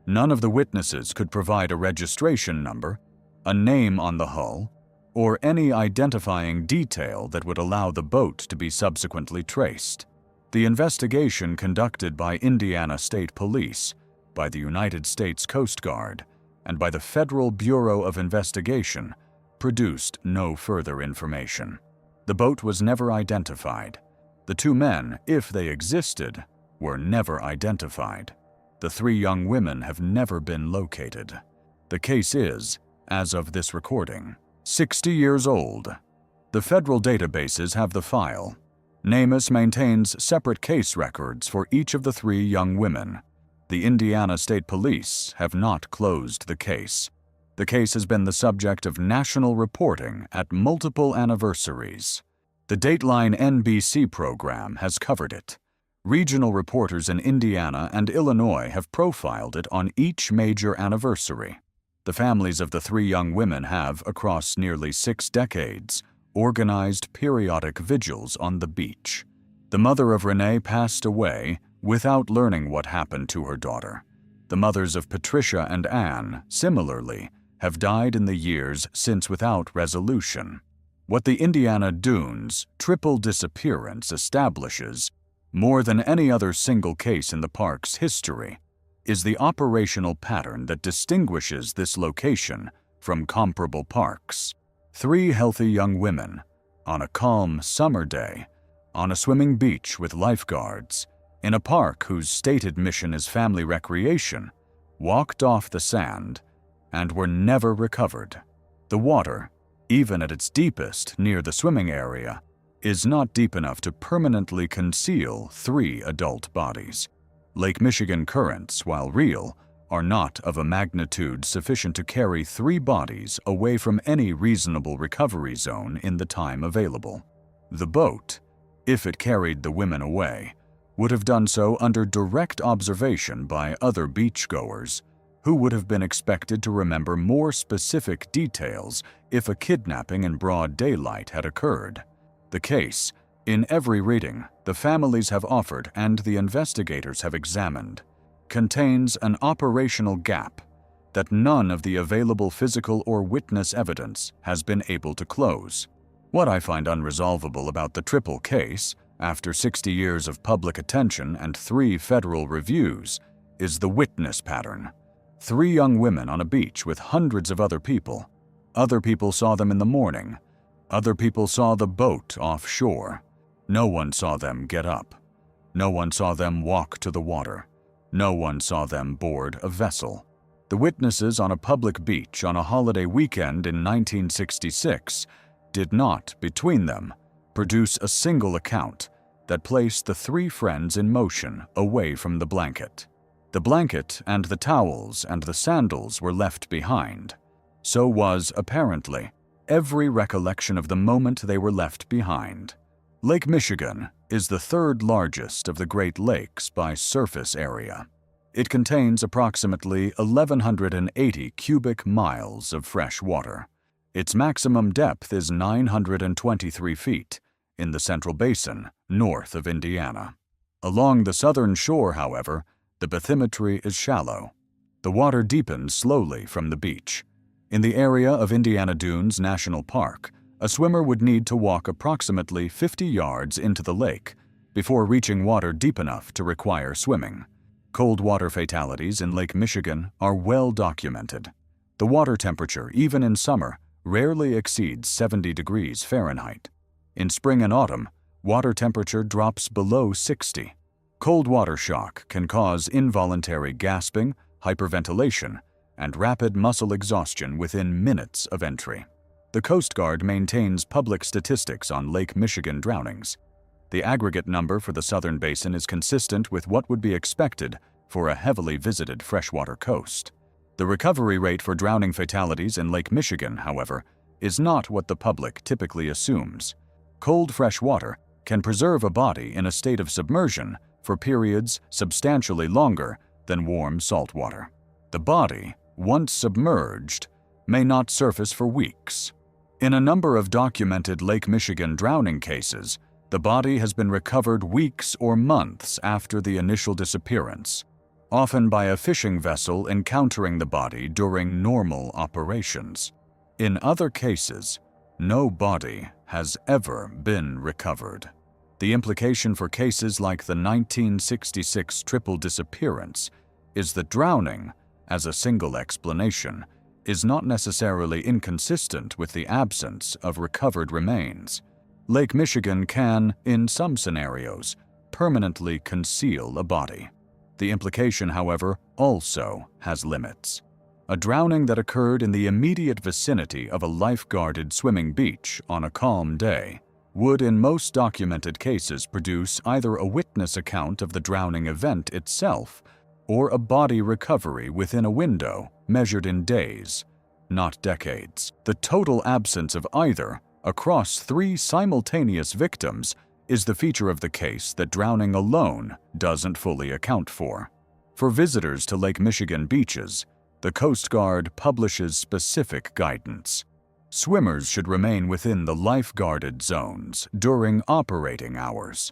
None of the witnesses could provide a registration number, a name on the hull, or any identifying detail that would allow the boat to be subsequently traced. The investigation conducted by Indiana State Police, by the United States Coast Guard, and by the Federal Bureau of Investigation produced no further information. The boat was never identified. The 2 men, if they existed, were never identified. The 3 young women have never been located. The case is, as of this recording, 60 years old. The federal databases have the file. NamUs maintains separate case records for each of the 3 young women. The Indiana State Police have not closed the case. The case has been the subject of national reporting at multiple anniversaries. The Dateline NBC program has covered it. Regional reporters in Indiana and Illinois have profiled it on each major anniversary. The families of the 3 young women have, across nearly 6 decades, organized periodic vigils on the beach. The mother of Renee passed away without learning what happened to her daughter. The mothers of Patricia and Anne, similarly, have died in the years since without resolution. What the Indiana Dunes triple disappearance establishes, more than any other single case in the park's history, is the operational pattern that distinguishes this location from comparable parks. 3 healthy young women, on a calm summer day, on a swimming beach with lifeguards, in a park whose stated mission is family recreation, walked off the sand and were never recovered. The water, even at its deepest near the swimming area, is not deep enough to permanently conceal 3 adult bodies. Lake Michigan currents, while real, are not of a magnitude sufficient to carry 3 bodies away from any reasonable recovery zone in the time available. The boat, if it carried the women away, would have done so under direct observation by other beachgoers, who would have been expected to remember more specific details if a kidnapping in broad daylight had occurred. The case, in every reading the families have offered and the investigators have examined, contains an operational gap that none of the available physical or witness evidence has been able to close. What I find unresolvable about the triple case, after 60 years of public attention and 3 federal reviews, is the witness pattern. 3 young women on a beach with hundreds of other people. Other people saw them in the morning. Other people saw the boat offshore. No one saw them get up. No one saw them walk to the water. No one saw them board a vessel. The witnesses on a public beach on a holiday weekend in 1966 did not, between them, produce a single account that placed the three friends in motion away from the blanket. The blanket and the towels and the sandals were left behind. So was, apparently, every recollection of the moment they were left behind. Lake Michigan is the third largest of the Great Lakes by surface area. It contains approximately 1,180 cubic miles of fresh water. Its maximum depth is 923 feet in the Central Basin, north of Indiana. Along the southern shore, however, the bathymetry is shallow. The water deepens slowly from the beach. In the area of Indiana Dunes National Park, a swimmer would need to walk approximately 50 yards into the lake before reaching water deep enough to require swimming. Cold water fatalities in Lake Michigan are well documented. The water temperature, even in summer, rarely exceeds 70 degrees Fahrenheit. In spring and autumn, water temperature drops below 60. Cold water shock can cause involuntary gasping, hyperventilation, and rapid muscle exhaustion within minutes of entry. The Coast Guard maintains public statistics on Lake Michigan drownings. The aggregate number for the southern basin is consistent with what would be expected for a heavily visited freshwater coast. The recovery rate for drowning fatalities in Lake Michigan, however, is not what the public typically assumes. Cold fresh water can preserve a body in a state of submersion for periods substantially longer than warm salt water. The body, once submerged, may not surface for weeks. In a number of documented Lake Michigan drowning cases, the body has been recovered weeks or months after the initial disappearance, often by a fishing vessel encountering the body during normal operations. In other cases, no body has ever been recovered. The implication for cases like the 1966 triple disappearance is that drowning, as a single explanation, is not necessarily inconsistent with the absence of recovered remains. Lake Michigan can, in some scenarios, permanently conceal a body. The implication, however, also has limits. A drowning that occurred in the immediate vicinity of a life-guarded swimming beach on a calm day would in most documented cases produce either a witness account of the drowning event itself or a body recovery within a window measured in days, not decades. The total absence of either across three simultaneous victims is the feature of the case that drowning alone doesn't fully account for. For visitors to Lake Michigan beaches, the Coast Guard publishes specific guidance. Swimmers should remain within the life-guarded zones during operating hours.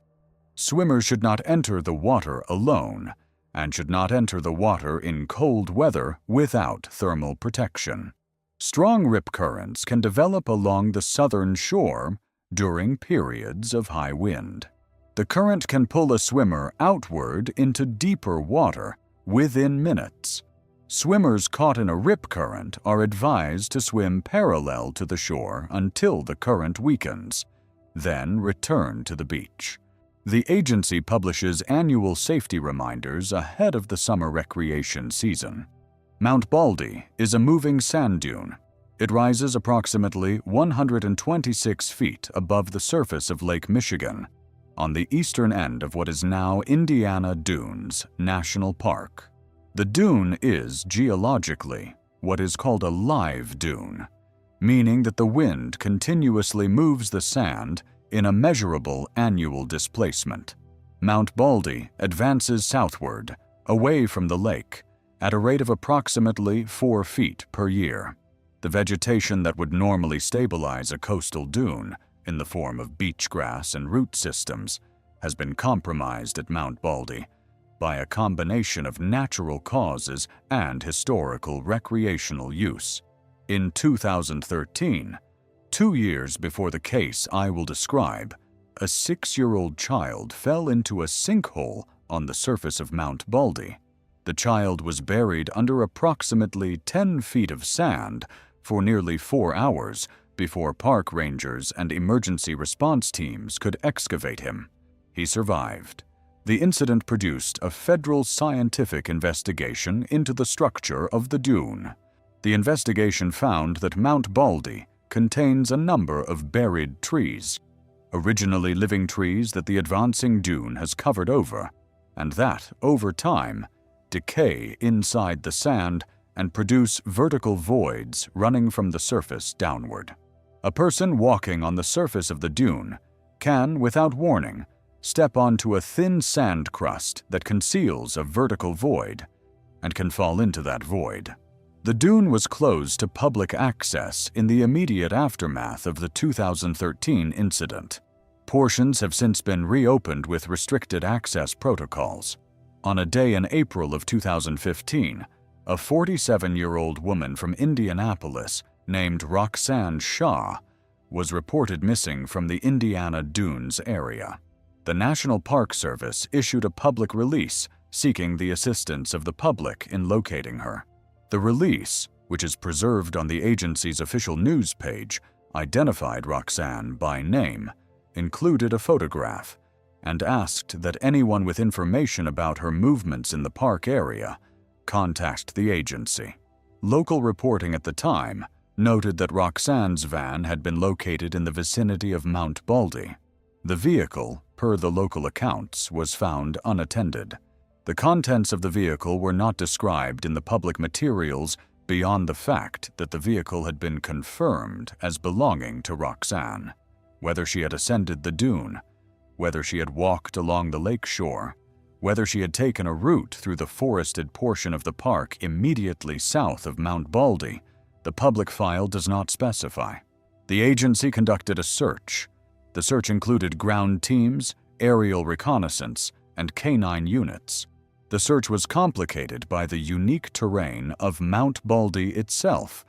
Swimmers should not enter the water alone and should not enter the water in cold weather without thermal protection. Strong rip currents can develop along the southern shore during periods of high wind. The current can pull a swimmer outward into deeper water within minutes. Swimmers caught in a rip current are advised to swim parallel to the shore until the current weakens, then return to the beach. The agency publishes annual safety reminders ahead of the summer recreation season. Mount Baldy is a moving sand dune. It rises approximately 126 feet above the surface of Lake Michigan, on the eastern end of what is now Indiana Dunes National Park. The dune is, geologically, what is called a live dune, meaning that the wind continuously moves the sand in a measurable annual displacement. Mount Baldy advances southward, away from the lake, at a rate of approximately 4 feet per year. The vegetation that would normally stabilize a coastal dune, in the form of beach grass and root systems, has been compromised at Mount Baldy by a combination of natural causes and historical recreational use. In 2013, 2 years before the case I will describe, a 6-year-old child fell into a sinkhole on the surface of Mount Baldy. The child was buried under approximately 10 feet of sand for nearly 4 hours before park rangers and emergency response teams could excavate him. He survived. The incident produced a federal scientific investigation into the structure of the dune. The investigation found that Mount Baldy contains a number of buried trees. originally living trees that the advancing dune has covered over, and that, over time, decay inside the sand and produce vertical voids running from the surface downward. A person walking on the surface of the dune can, without warning, step onto a thin sand crust that conceals a vertical void and can fall into that void. The dune was closed to public access in the immediate aftermath of the 2013 incident. Portions have since been reopened with restricted access protocols. On a day in April of 2015, a 47-year-old woman from Indianapolis named Roxanne Shaw was reported missing from the Indiana Dunes area. The National Park Service issued a public release seeking the assistance of the public in locating her. The release, which is preserved on the agency's official news page, identified Roxanne by name, included a photograph, and asked that anyone with information about her movements in the park area contact the agency. Local reporting at the time noted that Roxanne's van had been located in the vicinity of Mount Baldy. The vehicle, per the local accounts, was found unattended. The contents of the vehicle were not described in the public materials beyond the fact that the vehicle had been confirmed as belonging to Roxanne. Whether she had ascended the dune, whether she had walked along the lake shore, whether she had taken a route through the forested portion of the park immediately south of Mount Baldy, the public file does not specify. The agency conducted a search. The search included ground teams, aerial reconnaissance, and canine units. The search was complicated by the unique terrain of Mount Baldy itself,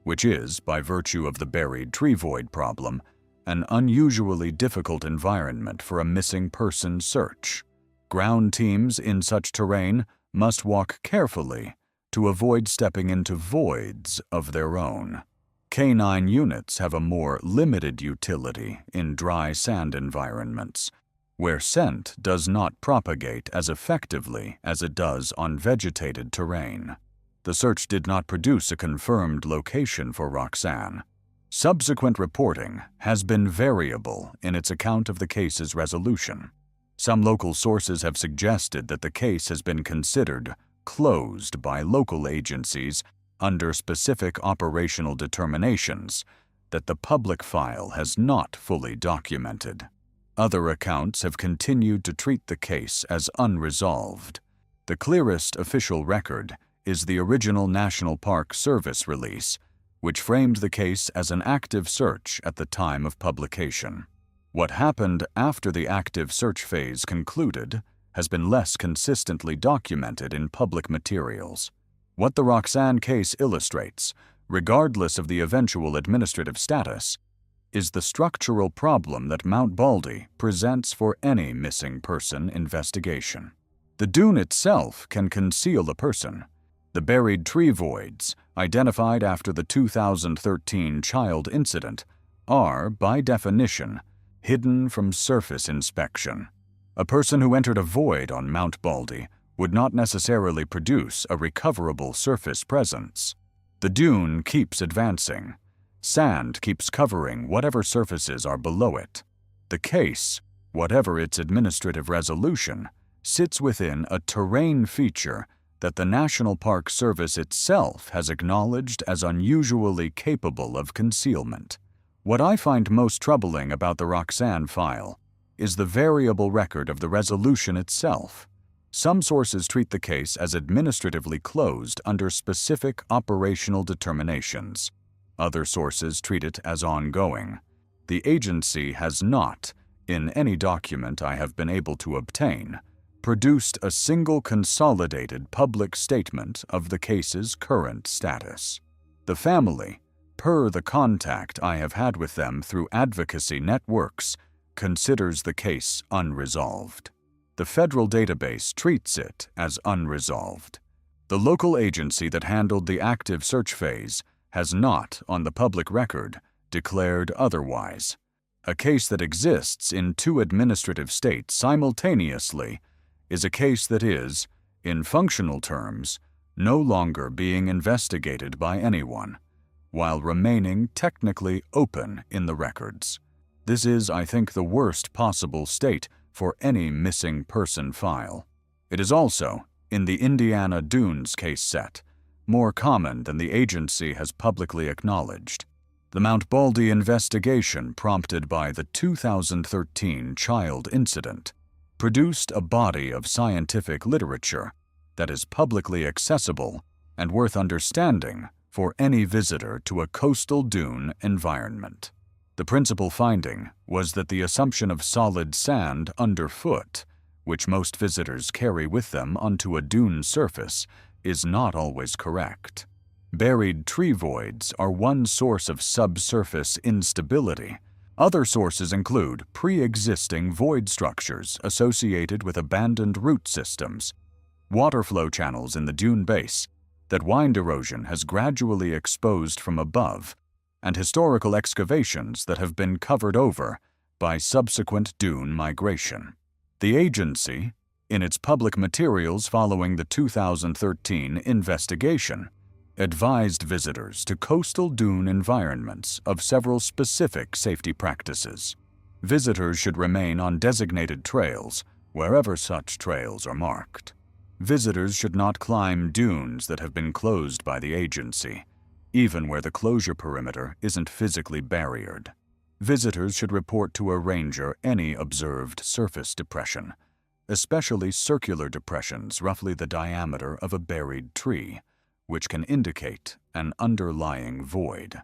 which is, by virtue of the buried tree void problem, an unusually difficult environment for a missing person search. Ground teams in such terrain must walk carefully to avoid stepping into voids of their own. Canine units have a more limited utility in dry sand environments, where scent does not propagate as effectively as it does on vegetated terrain. The search did not produce a confirmed location for Roxanne. Subsequent reporting has been variable in its account of the case's resolution. Some local sources have suggested that the case has been considered closed by local agencies under specific operational determinations that the public file has not fully documented. Other accounts have continued to treat the case as unresolved. The clearest official record is the original National Park Service release, which framed the case as an active search at the time of publication. What happened after the active search phase concluded has been less consistently documented in public materials. What the Roxanne case illustrates, regardless of the eventual administrative status, is the structural problem that Mount Baldy presents for any missing person investigation. The dune itself can conceal a person. The buried tree voids, identified after the 2013 child incident, are, by definition, hidden from surface inspection. A person who entered a void on Mount Baldy would not necessarily produce a recoverable surface presence. The dune keeps advancing. Sand keeps covering whatever surfaces are below it. The case, whatever its administrative resolution, sits within a terrain feature that the National Park Service itself has acknowledged as unusually capable of concealment. What I find most troubling about the Roxanne file is the variable record of the resolution itself. Some sources treat the case as administratively closed under specific operational determinations. Other sources treat it as ongoing. The agency has not, in any document I have been able to obtain, produced a single consolidated public statement of the case's current status. The family, per the contact I have had with them through advocacy networks, considers the case unresolved. The federal database treats it as unresolved. The local agency that handled the active search phase has not, on the public record, declared otherwise. A case that exists in two administrative states simultaneously is a case that is, in functional terms, no longer being investigated by anyone, while remaining technically open in the records. This is, I think, the worst possible state for any missing person file. It is also, in the Indiana Dunes case set, more common than the agency has publicly acknowledged. The Mount Baldy investigation, prompted by the 2013 child incident, produced a body of scientific literature that is publicly accessible and worth understanding for any visitor to a coastal dune environment. The principal finding was that the assumption of solid sand underfoot, which most visitors carry with them onto a dune surface, is not always correct. Buried tree voids are one source of subsurface instability. Other sources include pre-existing void structures associated with abandoned root systems, water flow channels in the dune base that wind erosion has gradually exposed from above, and historical excavations that have been covered over by subsequent dune migration. The agency, in its public materials following the 2013 investigation, advised visitors to coastal dune environments of several specific safety practices. Visitors should remain on designated trails wherever such trails are marked. Visitors should not climb dunes that have been closed by the agency, even where the closure perimeter isn't physically barriered. Visitors should report to a ranger any observed surface depression, especially circular depressions roughly the diameter of a buried tree, which can indicate an underlying void.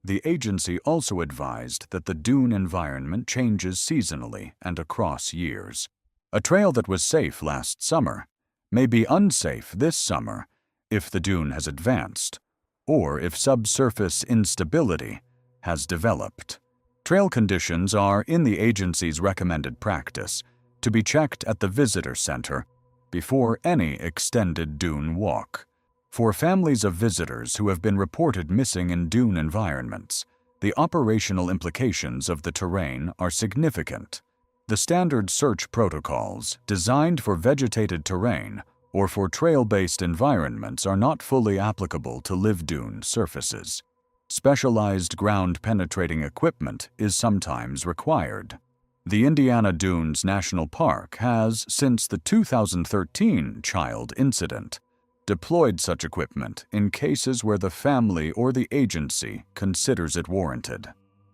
The agency also advised that the dune environment changes seasonally and across years. A trail that was safe last summer may be unsafe this summer if the dune has advanced, or if subsurface instability has developed. Trail conditions are, in the agency's recommended practice, to be checked at the visitor center before any extended dune walk. For families of visitors who have been reported missing in dune environments, the operational implications of the terrain are significant. The standard search protocols designed for vegetated terrain or for trail-based environments are not fully applicable to live dune surfaces. Specialized ground-penetrating equipment is sometimes required. The Indiana Dunes National Park has, since the 2013 child incident, deployed such equipment in cases where the family or the agency considers it warranted.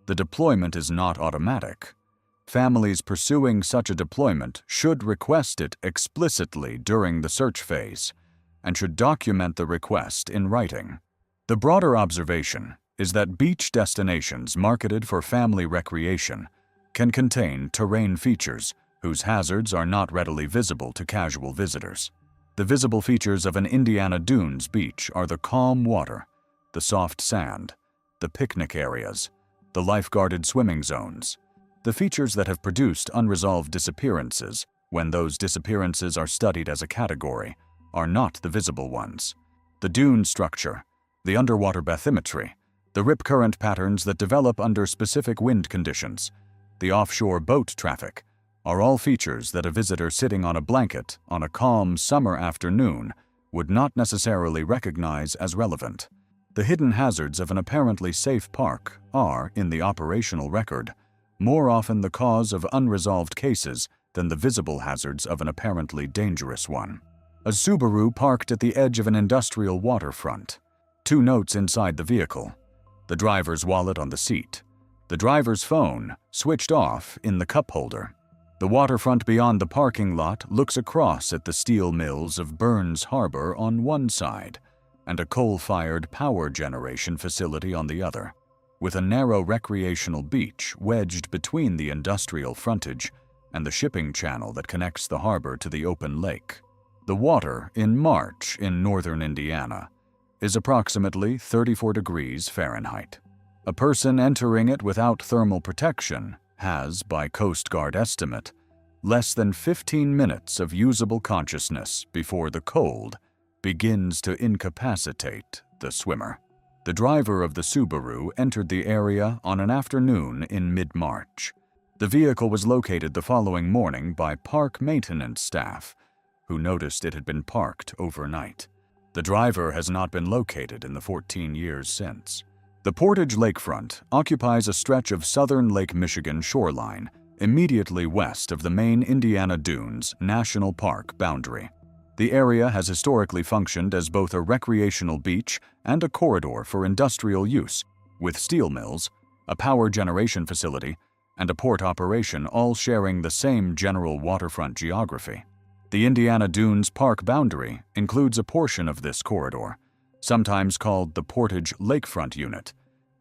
The deployment is not automatic. Families pursuing such a deployment should request it explicitly during the search phase and should document the request in writing. The broader observation is that beach destinations marketed for family recreation can contain terrain features whose hazards are not readily visible to casual visitors. The visible features of an Indiana Dunes beach are the calm water, the soft sand, the picnic areas, the lifeguarded swimming zones. The features that have produced unresolved disappearances, when those disappearances are studied as a category, are not the visible ones. The dune structure, the underwater bathymetry, the rip current patterns that develop under specific wind conditions, the offshore boat traffic, are all features that a visitor sitting on a blanket on a calm summer afternoon would not necessarily recognize as relevant. The hidden hazards of an apparently safe park are, in the operational record, more often the cause of unresolved cases than the visible hazards of an apparently dangerous one. A Subaru parked at the edge of an industrial waterfront. 2 notes inside the vehicle. The driver's wallet on the seat. The driver's phone, switched off, in the cup holder. The waterfront beyond the parking lot looks across at the steel mills of Burns Harbor on one side and a coal-fired power generation facility on the other, with a narrow recreational beach wedged between the industrial frontage and the shipping channel that connects the harbor to the open lake. The water in March in northern Indiana is approximately 34 degrees Fahrenheit. A person entering it without thermal protection has, by Coast Guard estimate, less than 15 minutes of usable consciousness before the cold begins to incapacitate the swimmer. The driver of the Subaru entered the area on an afternoon in mid-March. The vehicle was located the following morning by park maintenance staff, who noticed it had been parked overnight. The driver has not been located in the 14 years since. The Portage lakefront occupies a stretch of southern Lake Michigan shoreline, immediately west of the main Indiana Dunes National Park boundary. The area has historically functioned as both a recreational beach and a corridor for industrial use, with steel mills, a power generation facility, and a port operation all sharing the same general waterfront geography. The Indiana Dunes Park boundary includes a portion of this corridor, sometimes called the Portage Lakefront Unit,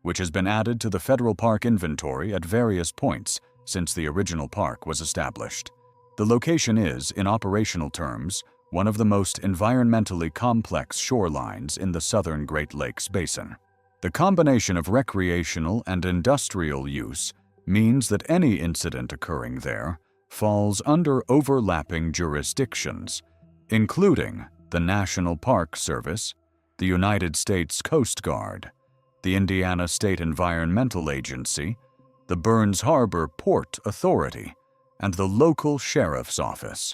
which has been added to the federal park inventory at various points since the original park was established. The location is, in operational terms, one of the most environmentally complex shorelines in the southern Great Lakes Basin. The combination of recreational and industrial use means that any incident occurring there falls under overlapping jurisdictions, including the National Park Service, the United States Coast Guard, the Indiana State Environmental Agency, the Burns Harbor Port Authority, and the local sheriff's office.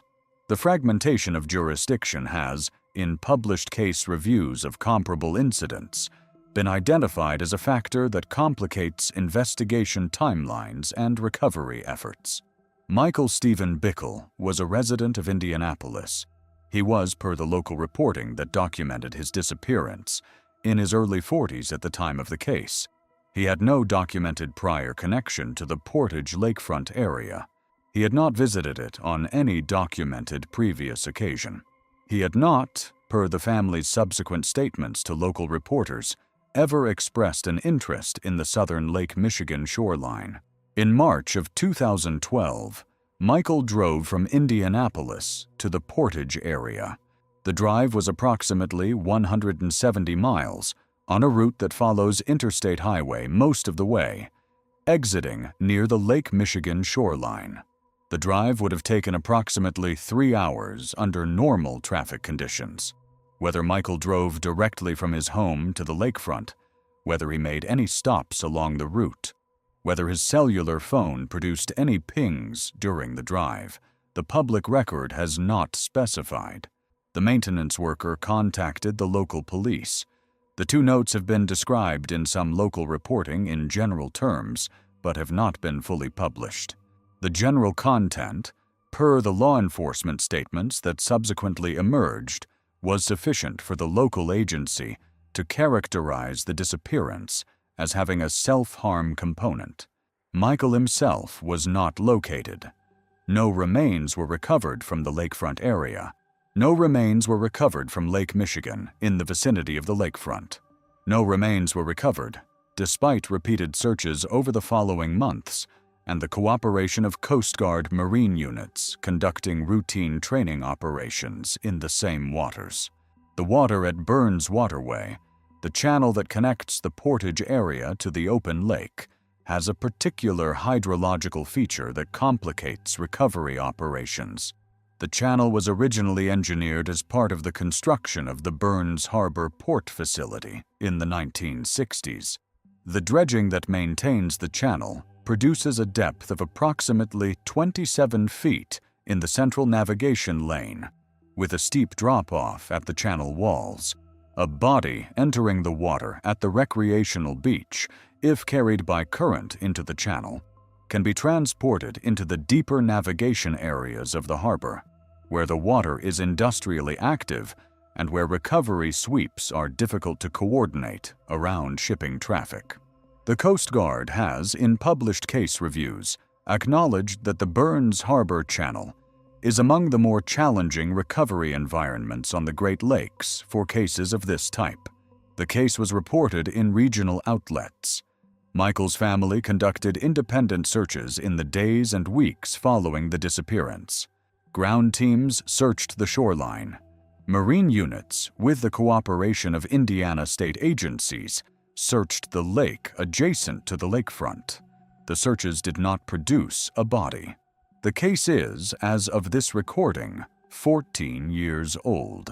The fragmentation of jurisdiction has, in published case reviews of comparable incidents, been identified as a factor that complicates investigation timelines and recovery efforts. Michael Stephen Bickl was a resident of Indianapolis. He was, per the local reporting that documented his disappearance, in his early 40s at the time of the case. He had no documented prior connection to the Portage lakefront area. He had not visited it on any documented previous occasion. He had not, per the family's subsequent statements to local reporters, ever expressed an interest in the southern Lake Michigan shoreline. In March of 2012, Michael drove from Indianapolis to the Portage area. The drive was approximately 170 miles on a route that follows Interstate Highway most of the way, exiting near the Lake Michigan shoreline. The drive would have taken approximately 3 hours under normal traffic conditions. Whether Michael drove directly from his home to the lakefront, whether he made any stops along the route, whether his cellular phone produced any pings during the drive, the public record has not specified. The maintenance worker contacted the local police. The two notes have been described in some local reporting in general terms, but have not been fully published. The general content, per the law enforcement statements that subsequently emerged, was sufficient for the local agency to characterize the disappearance as having a self-harm component. Michael himself was not located. No remains were recovered from the lakefront area. No remains were recovered from Lake Michigan in the vicinity of the lakefront. No remains were recovered, despite repeated searches over the following months and the cooperation of Coast Guard Marine units conducting routine training operations in the same waters. The water at Burns Waterway, the channel that connects the Portage area to the open lake, has a particular hydrological feature that complicates recovery operations. The channel was originally engineered as part of the construction of the Burns Harbor Port facility in the 1960s. The dredging that maintains the channel produces a depth of approximately 27 feet in the central navigation lane, with a steep drop-off at the channel walls. A body entering the water at the recreational beach, if carried by current into the channel, can be transported into the deeper navigation areas of the harbor, where the water is industrially active and where recovery sweeps are difficult to coordinate around shipping traffic. The Coast Guard has, in published case reviews, acknowledged that the Burns Harbor Channel is among the more challenging recovery environments on the Great Lakes for cases of this type. The case was reported in regional outlets. Michael's family conducted independent searches in the days and weeks following the disappearance. Ground teams searched the shoreline. Marine units, with the cooperation of Indiana state agencies, searched the lake adjacent to the lakefront. The searches did not produce a body. The case is, as of this recording, 14 years old.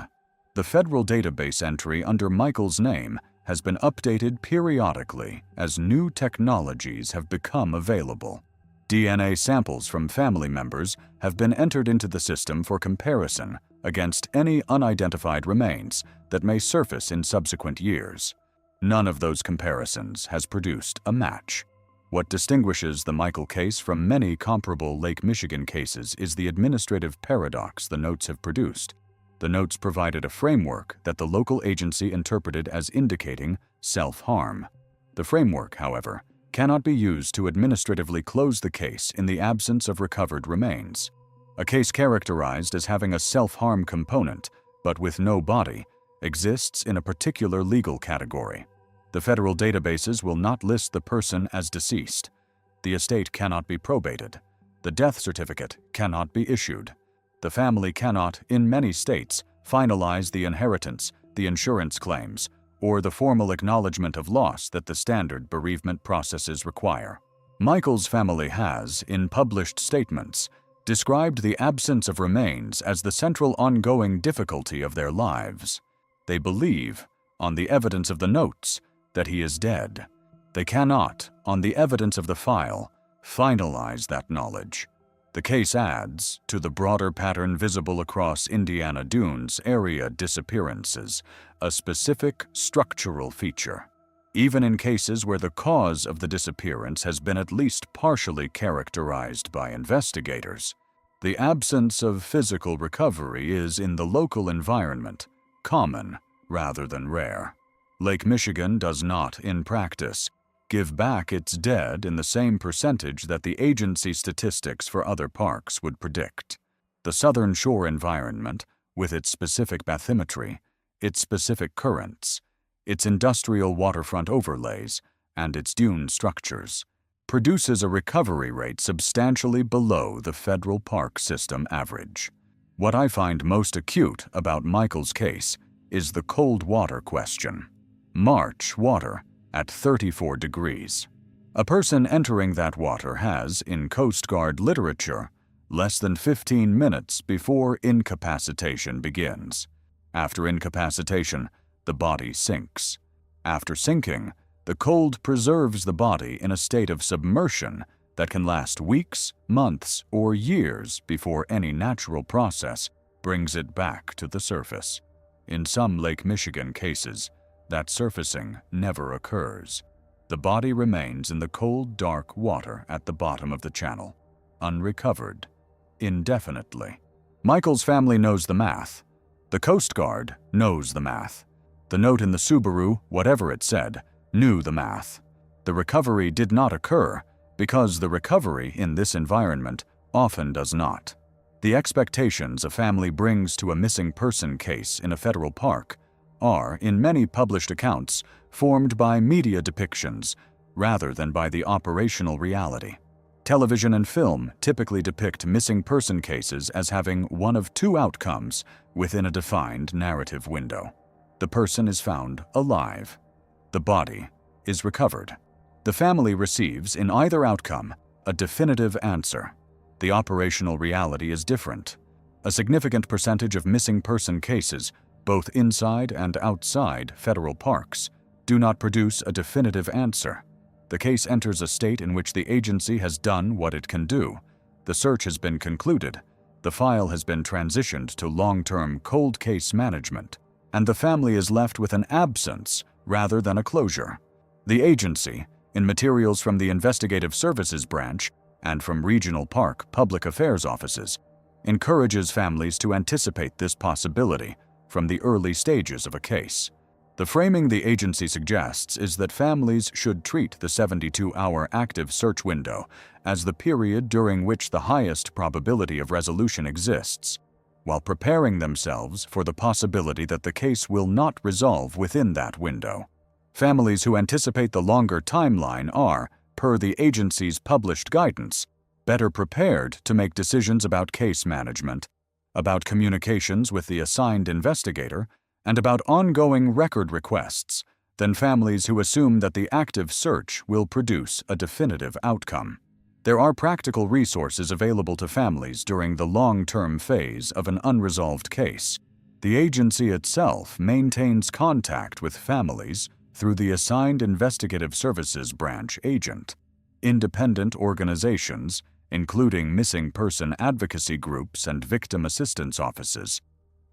The federal database entry under Michael's name has been updated periodically as new technologies have become available. DNA samples from family members have been entered into the system for comparison against any unidentified remains that may surface in subsequent years. None of those comparisons has produced a match. What distinguishes the Michael case from many comparable Lake Michigan cases is the administrative paradox the notes have produced. The notes provided a framework that the local agency interpreted as indicating self-harm. The framework, however, cannot be used to administratively close the case in the absence of recovered remains. A case characterized as having a self-harm component, but with no body, exists in a particular legal category. The federal databases will not list the person as deceased. The estate cannot be probated. The death certificate cannot be issued. The family cannot, in many states, finalize the inheritance, the insurance claims, or the formal acknowledgement of loss that the standard bereavement processes require. Michael's family has, in published statements, described the absence of remains as the central ongoing difficulty of their lives. They believe, on the evidence of the notes, that he is dead. They cannot, on the evidence of the file, finalize that knowledge. The case adds, to the broader pattern visible across Indiana Dunes area disappearances, a specific structural feature. Even in cases where the cause of the disappearance has been at least partially characterized by investigators, the absence of physical recovery is, in the local environment, common rather than rare. Lake Michigan does not, in practice, give back its dead in the same percentage that the agency statistics for other parks would predict. The southern shore environment, with its specific bathymetry, its specific currents, its industrial waterfront overlays, and its dune structures, produces a recovery rate substantially below the federal park system average. What I find most acute about Michael's case is the cold water question. March water at 34 degrees. A person entering that water has, in Coast Guard literature, less than 15 minutes before incapacitation begins. After incapacitation, the body sinks. After sinking, the cold preserves the body in a state of submersion that can last weeks, months, or years before any natural process brings it back to the surface. In some Lake Michigan cases, that surfacing never occurs. The body remains in the cold, dark water at the bottom of the channel, unrecovered, indefinitely. Michael's family knows the math. The Coast Guard knows the math. The note in the Subaru, whatever it said, knew the math. The recovery did not occur because the recovery in this environment often does not. The expectations a family brings to a missing person case in a federal park are, in many published accounts, formed by media depictions rather than by the operational reality. Television and film typically depict missing person cases as having one of two outcomes within a defined narrative window. The person is found alive. The body is recovered. The family receives, in either outcome, a definitive answer. The operational reality is different. A significant percentage of missing person cases, both inside and outside federal parks, do not produce a definitive answer. The case enters a state in which the agency has done what it can do. The search has been concluded. The file has been transitioned to long-term cold case management, and the family is left with an absence rather than a closure. The agency, in materials from the Investigative Services Branch and from regional park public affairs offices, encourages families to anticipate this possibility from the early stages of a case. The framing the agency suggests is that families should treat the 72-hour active search window as the period during which the highest probability of resolution exists, while preparing themselves for the possibility that the case will not resolve within that window. Families who anticipate the longer timeline are, per the agency's published guidance, better prepared to make decisions about case management, about communications with the assigned investigator, and about ongoing record requests than families who assume that the active search will produce a definitive outcome. There are practical resources available to families during the long-term phase of an unresolved case. The agency itself maintains contact with families through the assigned Investigative Services Branch agent. Independent organizations, including missing person advocacy groups and victim assistance offices,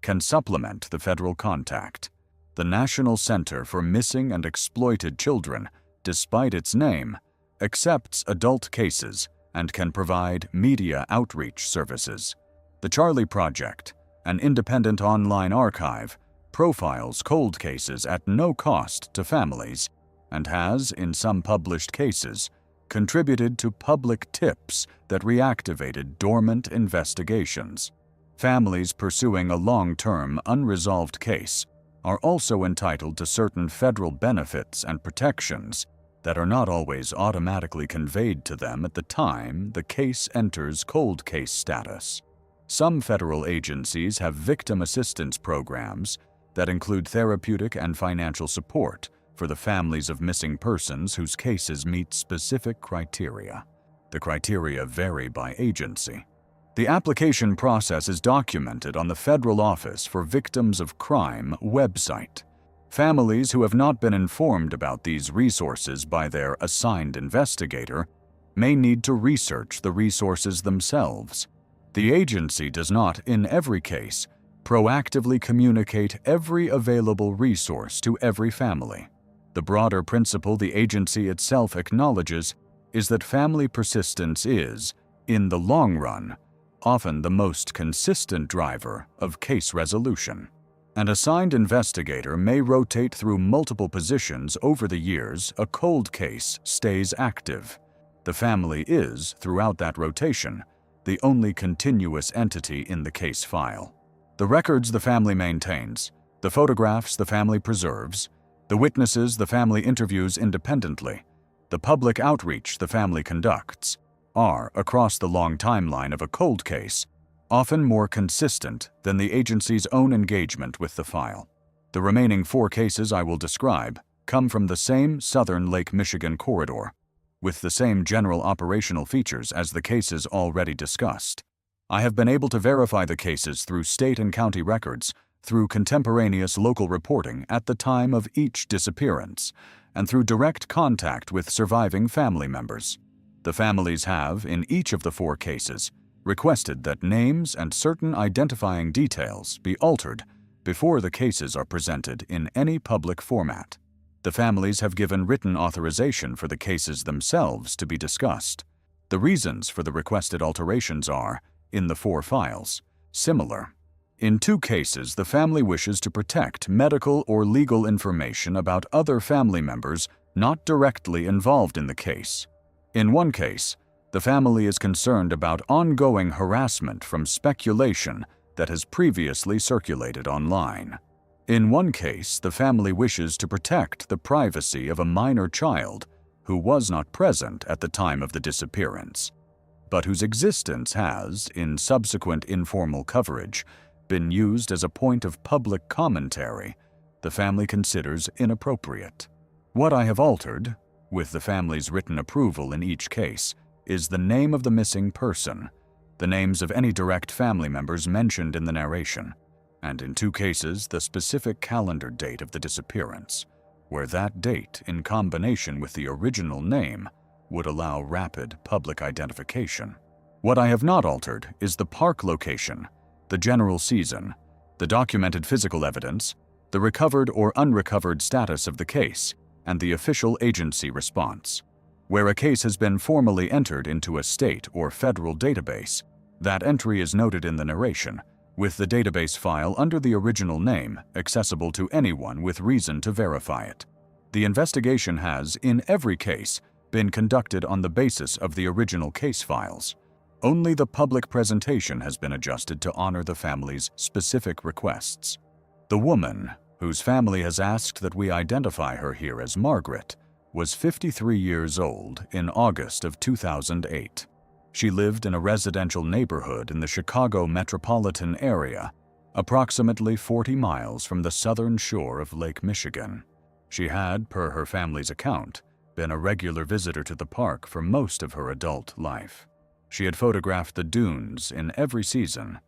can supplement the federal contact. the National Center for Missing and Exploited Children, despite its name, accepts adult cases and can provide media outreach services. The Charlie Project, an independent online archive, profiles cold cases at no cost to families and has, in some published cases, contributed to public tips that reactivated dormant investigations. Families pursuing a long-term, unresolved case are also entitled to certain federal benefits and protections that are not always automatically conveyed to them at the time the case enters cold case status. Some federal agencies have victim assistance programs that include therapeutic and financial support for the families of missing persons whose cases meet specific criteria. The criteria vary by agency. The application process is documented on the Federal Office for Victims of Crime website. Families who have not been informed about these resources by their assigned investigator may need to research the resources themselves. The agency does not, in every case, proactively communicate every available resource to every family. The broader principle the agency itself acknowledges is that family persistence is, in the long run, often the most consistent driver of case resolution. An assigned investigator may rotate through multiple positions over the years a cold case stays active. The family is, throughout that rotation, the only continuous entity in the case file. The records the family maintains, the photographs the family preserves, the witnesses the family interviews independently, the public outreach the family conducts, are, across the long timeline of a cold case, often more consistent than the agency's own engagement with the file. The remaining 4 cases I will describe come from the same southern Lake Michigan corridor, with the same general operational features as the cases already discussed. I have been able to verify the cases through state and county records, through contemporaneous local reporting at the time of each disappearance, and through direct contact with surviving family members. The families have, in each of the 4 cases, requested that names and certain identifying details be altered before the cases are presented in any public format. The families have given written authorization for the cases themselves to be discussed. The reasons for the requested alterations are, in the 4 files, similar. In 2 cases, the family wishes to protect medical or legal information about other family members not directly involved in the case. In 1 case, the family is concerned about ongoing harassment from speculation that has previously circulated online. In 1 case, the family wishes to protect the privacy of a minor child who was not present at the time of the disappearance, but whose existence has, in subsequent informal coverage, been used as a point of public commentary the family considers inappropriate. What I have altered, with the family's written approval in each case, is the name of the missing person, the names of any direct family members mentioned in the narration, and in 2 cases the specific calendar date of the disappearance, where that date, in combination with the original name, would allow rapid public identification. What I have not altered is the park location, the general season, the documented physical evidence, the recovered or unrecovered status of the case, and the official agency response. Where a case has been formally entered into a state or federal database, that entry is noted in the narration, with the database file under the original name accessible to anyone with reason to verify it. The investigation has, in every case, been conducted on the basis of the original case files. Only the public presentation has been adjusted to honor the family's specific requests. The woman, whose family has asked that we identify her here as Margaret, was 53 years old in August of 2008. She lived in a residential neighborhood in the Chicago metropolitan area, approximately 40 miles from the southern shore of Lake Michigan. She had, per her family's account, been a regular visitor to the park for most of her adult life. She had photographed the dunes in every season.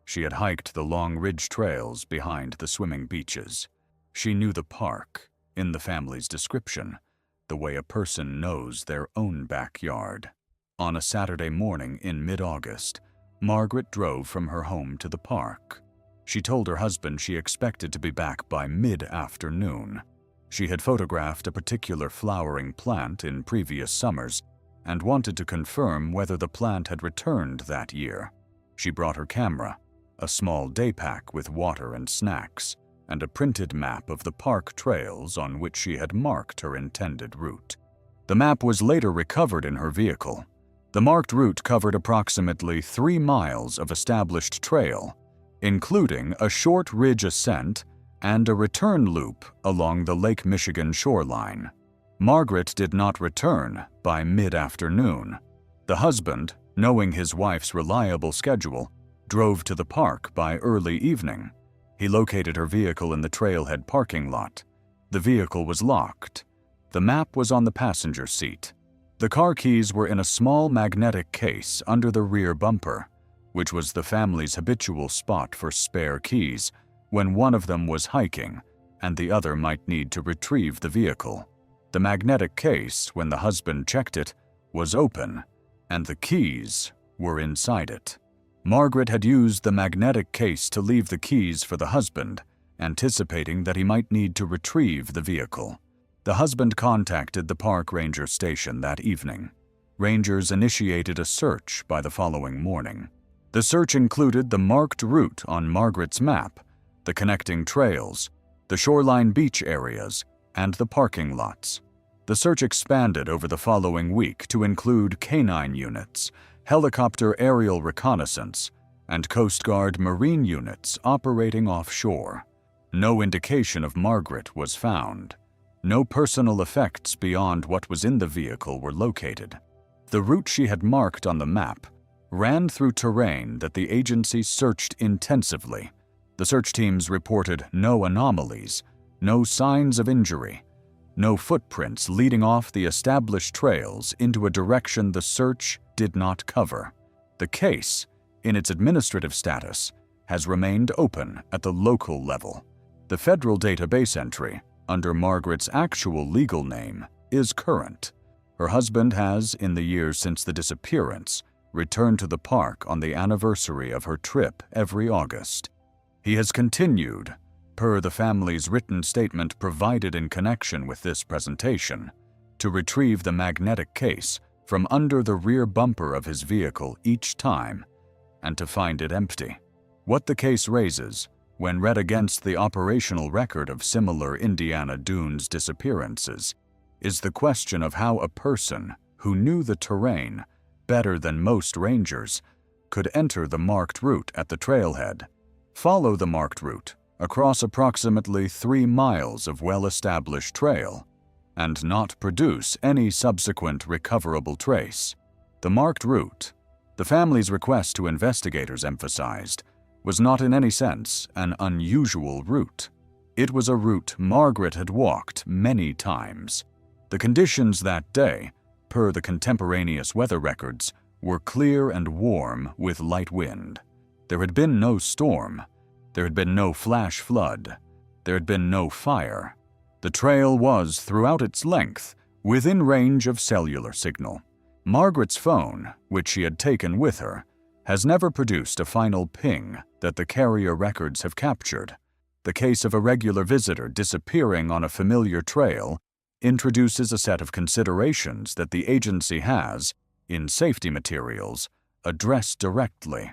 She had hiked the long ridge trails behind the swimming beaches. She knew the park, in the family's description, the way a person knows their own backyard. On a Saturday morning in mid-August, Margaret drove from her home to the park. She told her husband she expected to be back by mid-afternoon. She had photographed a particular flowering plant in previous summers and wanted to confirm whether the plant had returned that year. She brought her camera, a small day pack with water and snacks, and a printed map of the park trails on which she had marked her intended route. The map was later recovered in her vehicle. The marked route covered approximately 3 miles of established trail, including a short ridge ascent and a return loop along the Lake Michigan shoreline. Margaret did not return by mid-afternoon. The husband, knowing his wife's reliable schedule, drove to the park by early evening. He located her vehicle in the trailhead parking lot. The vehicle was locked. The map was on the passenger seat. The car keys were in a small magnetic case under the rear bumper, which was the family's habitual spot for spare keys when one of them was hiking and the other might need to retrieve the vehicle. The magnetic case, when the husband checked it, was open, and the keys were inside it. Margaret had used the magnetic case to leave the keys for the husband, anticipating that he might need to retrieve the vehicle. The husband contacted the park ranger station that evening. Rangers initiated a search by the following morning. The search included the marked route on Margaret's map, the connecting trails, the shoreline beach areas, and the parking lots. The search expanded over the following week to include canine units, helicopter aerial reconnaissance, and Coast Guard Marine units operating offshore. No indication of Margaret was found. No personal effects beyond what was in the vehicle were located. The route she had marked on the map ran through terrain that the agency searched intensively. The search teams reported no anomalies, no signs of injury, no footprints leading off the established trails into a direction the search did not cover. The case, in its administrative status, has remained open at the local level. The federal database entry, under Margaret's actual legal name, is current. Her husband has, in the years since the disappearance, returned to the park on the anniversary of her trip every August. He has continued, per the family's written statement provided in connection with this presentation, to retrieve the magnetic case from under the rear bumper of his vehicle each time, and to find it empty. What the case raises, when read against the operational record of similar Indiana Dunes disappearances, is the question of how a person who knew the terrain better than most rangers could enter the marked route at the trailhead, follow the marked route across approximately 3 miles of well-established trail, and not produce any subsequent recoverable trace. The marked route, the family's request to investigators emphasized, was not in any sense an unusual route. It was a route Margaret had walked many times. The conditions that day, per the contemporaneous weather records, were clear and warm with light wind. There had been no storm. There had been no flash flood. There had been no fire. The trail was, throughout its length, within range of cellular signal. Margaret's phone, which she had taken with her, has never produced a final ping that the carrier records have captured. The case of a regular visitor disappearing on a familiar trail introduces a set of considerations that the agency has, in safety materials, addressed directly.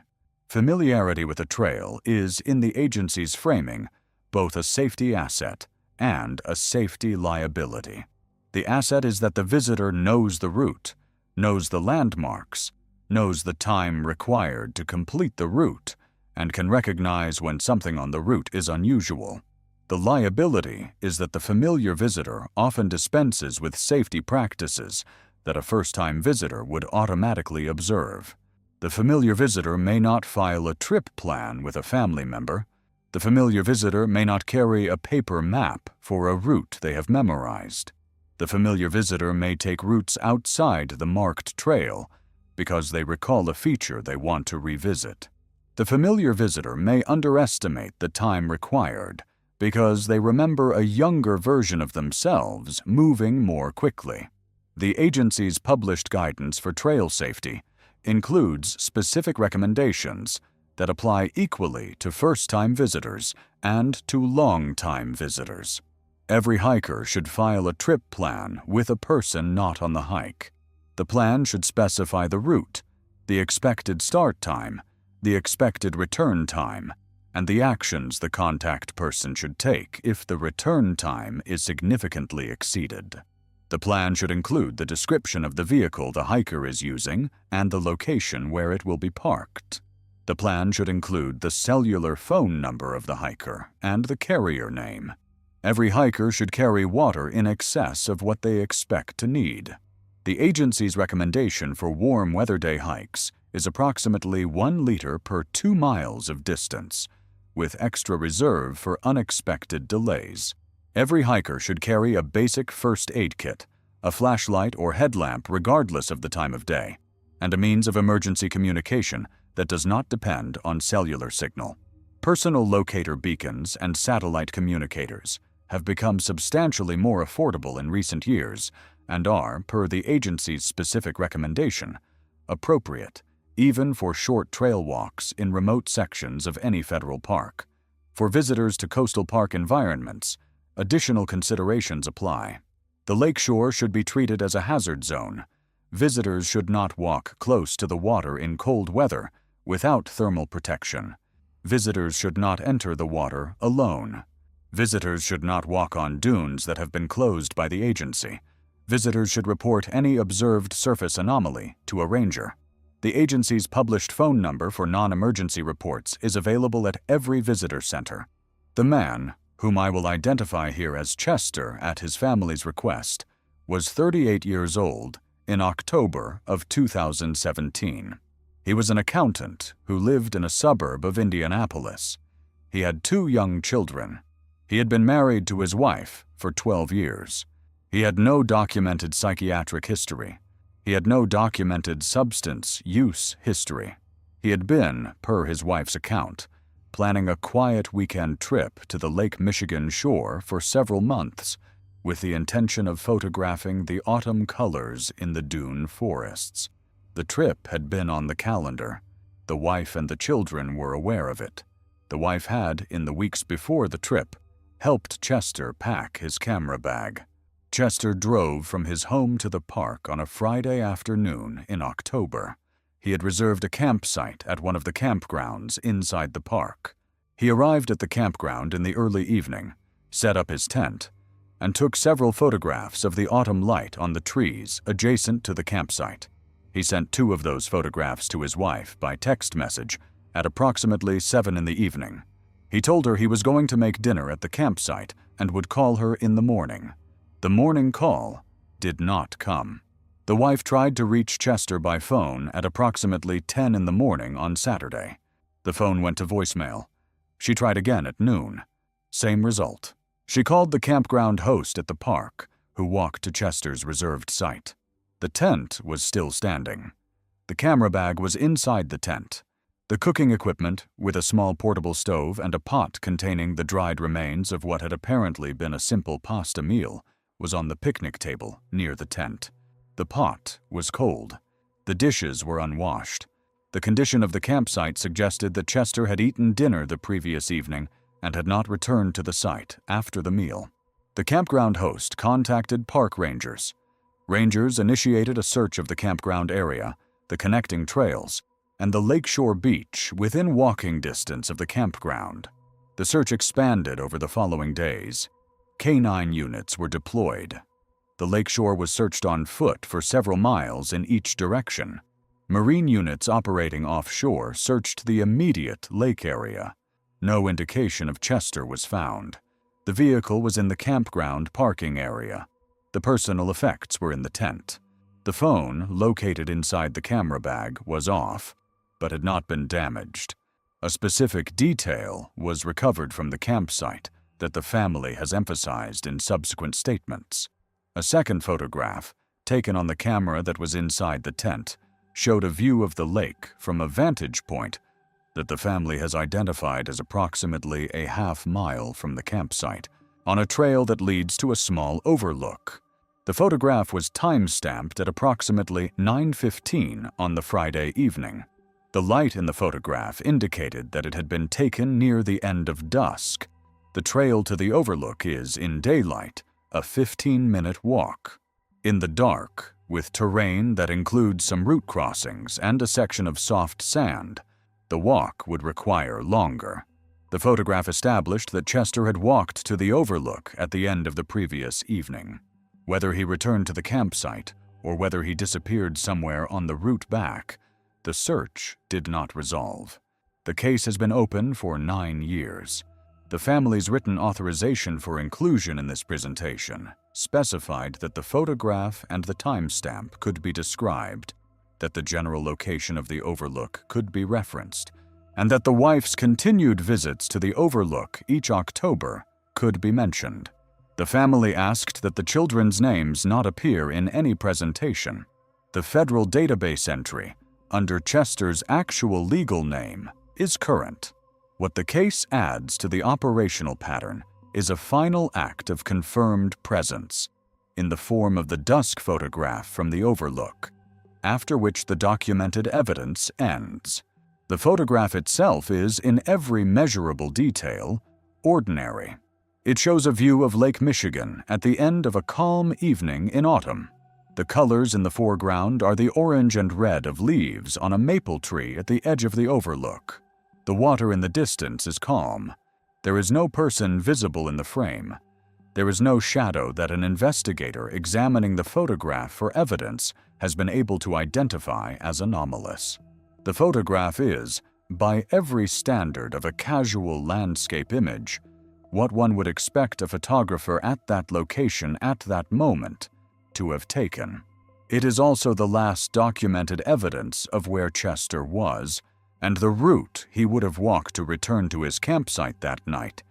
Familiarity with a trail is, in the agency's framing, both a safety asset and a safety liability. The asset is that the visitor knows the route, knows the landmarks, knows the time required to complete the route, and can recognize when something on the route is unusual. The liability is that the familiar visitor often dispenses with safety practices that a first-time visitor would automatically observe. The familiar visitor may not file a trip plan with a family member. The familiar visitor may not carry a paper map for a route they have memorized. The familiar visitor may take routes outside the marked trail because they recall a feature they want to revisit. The familiar visitor may underestimate the time required because they remember a younger version of themselves moving more quickly. The agency's published guidance for trail safety includes specific recommendations that apply equally to first-time visitors and to long-time visitors. Every hiker should file a trip plan with a person not on the hike. The plan should specify the route, the expected start time, the expected return time, and the actions the contact person should take if the return time is significantly exceeded. The plan should include the description of the vehicle the hiker is using and the location where it will be parked. The plan should include the cellular phone number of the hiker and the carrier name. Every hiker should carry water in excess of what they expect to need. The agency's recommendation for warm weather day hikes is approximately 1 liter per 2 miles of distance, with extra reserve for unexpected delays. Every hiker should carry a basic first aid kit, a flashlight or headlamp regardless of the time of day, and a means of emergency communication that does not depend on cellular signal. Personal locator beacons and satellite communicators have become substantially more affordable in recent years and are, per the agency's specific recommendation, appropriate even for short trail walks in remote sections of any federal park. For visitors to coastal park environments, additional considerations apply. The lakeshore should be treated as a hazard zone. Visitors should not walk close to the water in cold weather without thermal protection. Visitors should not enter the water alone. Visitors should not walk on dunes that have been closed by the agency. Visitors should report any observed surface anomaly to a ranger. The agency's published phone number for non-emergency reports is available at every visitor center. The man, whom I will identify here as Chester at his family's request, was 38 years old in October of 2017. He was an accountant who lived in a suburb of Indianapolis. He had 2 young children. He had been married to his wife for 12 years. He had no documented psychiatric history. He had no documented substance use history. He had been, per his wife's account, planning a quiet weekend trip to the Lake Michigan shore for several months with the intention of photographing the autumn colors in the dune forests. The trip had been on the calendar. The wife and the children were aware of it. The wife had, in the weeks before the trip, helped Chester pack his camera bag. Chester drove from his home to the park on a Friday afternoon in October. He had reserved a campsite at one of the campgrounds inside the park. He arrived at the campground in the early evening, set up his tent, and took several photographs of the autumn light on the trees adjacent to the campsite. He sent 2 of those photographs to his wife by text message at approximately 7 in the evening. He told her he was going to make dinner at the campsite and would call her in the morning. The morning call did not come. The wife tried to reach Chester by phone at approximately 10 in the morning on Saturday. The phone went to voicemail. She tried again at noon. Same result. She called the campground host at the park, who walked to Chester's reserved site. The tent was still standing. The camera bag was inside the tent. The cooking equipment, with a small portable stove and a pot containing the dried remains of what had apparently been a simple pasta meal, was on the picnic table near the tent. The pot was cold. The dishes were unwashed. The condition of the campsite suggested that Chester had eaten dinner the previous evening and had not returned to the site after the meal. The campground host contacted park rangers. Rangers initiated a search of the campground area, the connecting trails, and the lakeshore beach within walking distance of the campground. The search expanded over the following days. Canine units were deployed. The lakeshore was searched on foot for several miles in each direction. Marine units operating offshore searched the immediate lake area. No indication of Chester was found. The vehicle was in the campground parking area. The personal effects were in the tent. The phone, located inside the camera bag, was off, but had not been damaged. A specific detail was recovered from the campsite that the family has emphasized in subsequent statements. A second photograph, taken on the camera that was inside the tent, showed a view of the lake from a vantage point that the family has identified as approximately a half-mile from the campsite, on a trail that leads to a small overlook. The photograph was time-stamped at approximately 9:15 on the Friday evening. The light in the photograph indicated that it had been taken near the end of dusk. The trail to the overlook is, in daylight, a 15-minute walk. In the dark, with terrain that includes some route crossings and a section of soft sand, the walk would require longer. The photograph established that Chester had walked to the overlook at the end of the previous evening. Whether he returned to the campsite or whether he disappeared somewhere on the route back, the search did not resolve. The case has been open for 9 years. The family's written authorization for inclusion in this presentation specified that the photograph and the timestamp could be described, that the general location of the overlook could be referenced, and that the wife's continued visits to the overlook each October could be mentioned. The family asked that the children's names not appear in any presentation. The federal database entry under Chester's actual legal name is current. What the case adds to the operational pattern is a final act of confirmed presence in the form of the dusk photograph from the overlook, after which the documented evidence ends. The photograph itself is, in every measurable detail, ordinary. It shows a view of Lake Michigan at the end of a calm evening in autumn. The colors in the foreground are the orange and red of leaves on a maple tree at the edge of the overlook. The water in the distance is calm. There is no person visible in the frame. There is no shadow that an investigator examining the photograph for evidence has been able to identify as anomalous. The photograph is, by every standard of a casual landscape image, what one would expect a photographer at that location at that moment to have taken. It is also the last documented evidence of where Chester was, and the route he would have walked to return to his campsite that night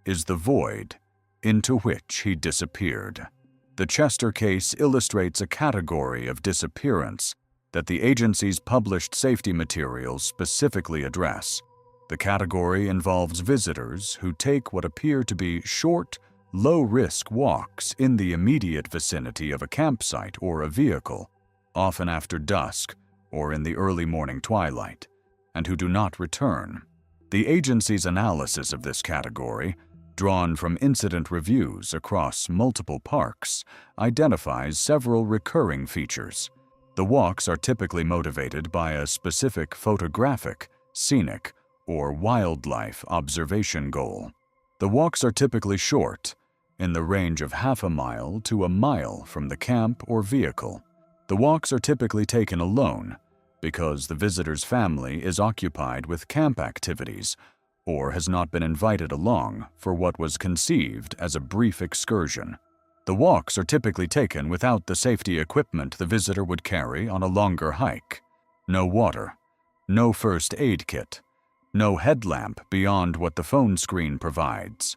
is the void into which he disappeared. The Chester case illustrates a category of disappearance that the agency's published safety materials specifically address. The category involves visitors who take what appear to be short, low-risk walks in the immediate vicinity of a campsite or a vehicle, often after dusk or in the early morning twilight, and who do not return. The agency's analysis of this category, drawn from incident reviews across multiple parks, identifies several recurring features. The walks are typically motivated by a specific photographic, scenic, or wildlife observation goal. The walks are typically short, in the range of half a mile to a mile from the camp or vehicle. The walks are typically taken alone because the visitor's family is occupied with camp activities or has not been invited along for what was conceived as a brief excursion. The walks are typically taken without the safety equipment the visitor would carry on a longer hike. No water, no first aid kit, no headlamp beyond what the phone screen provides,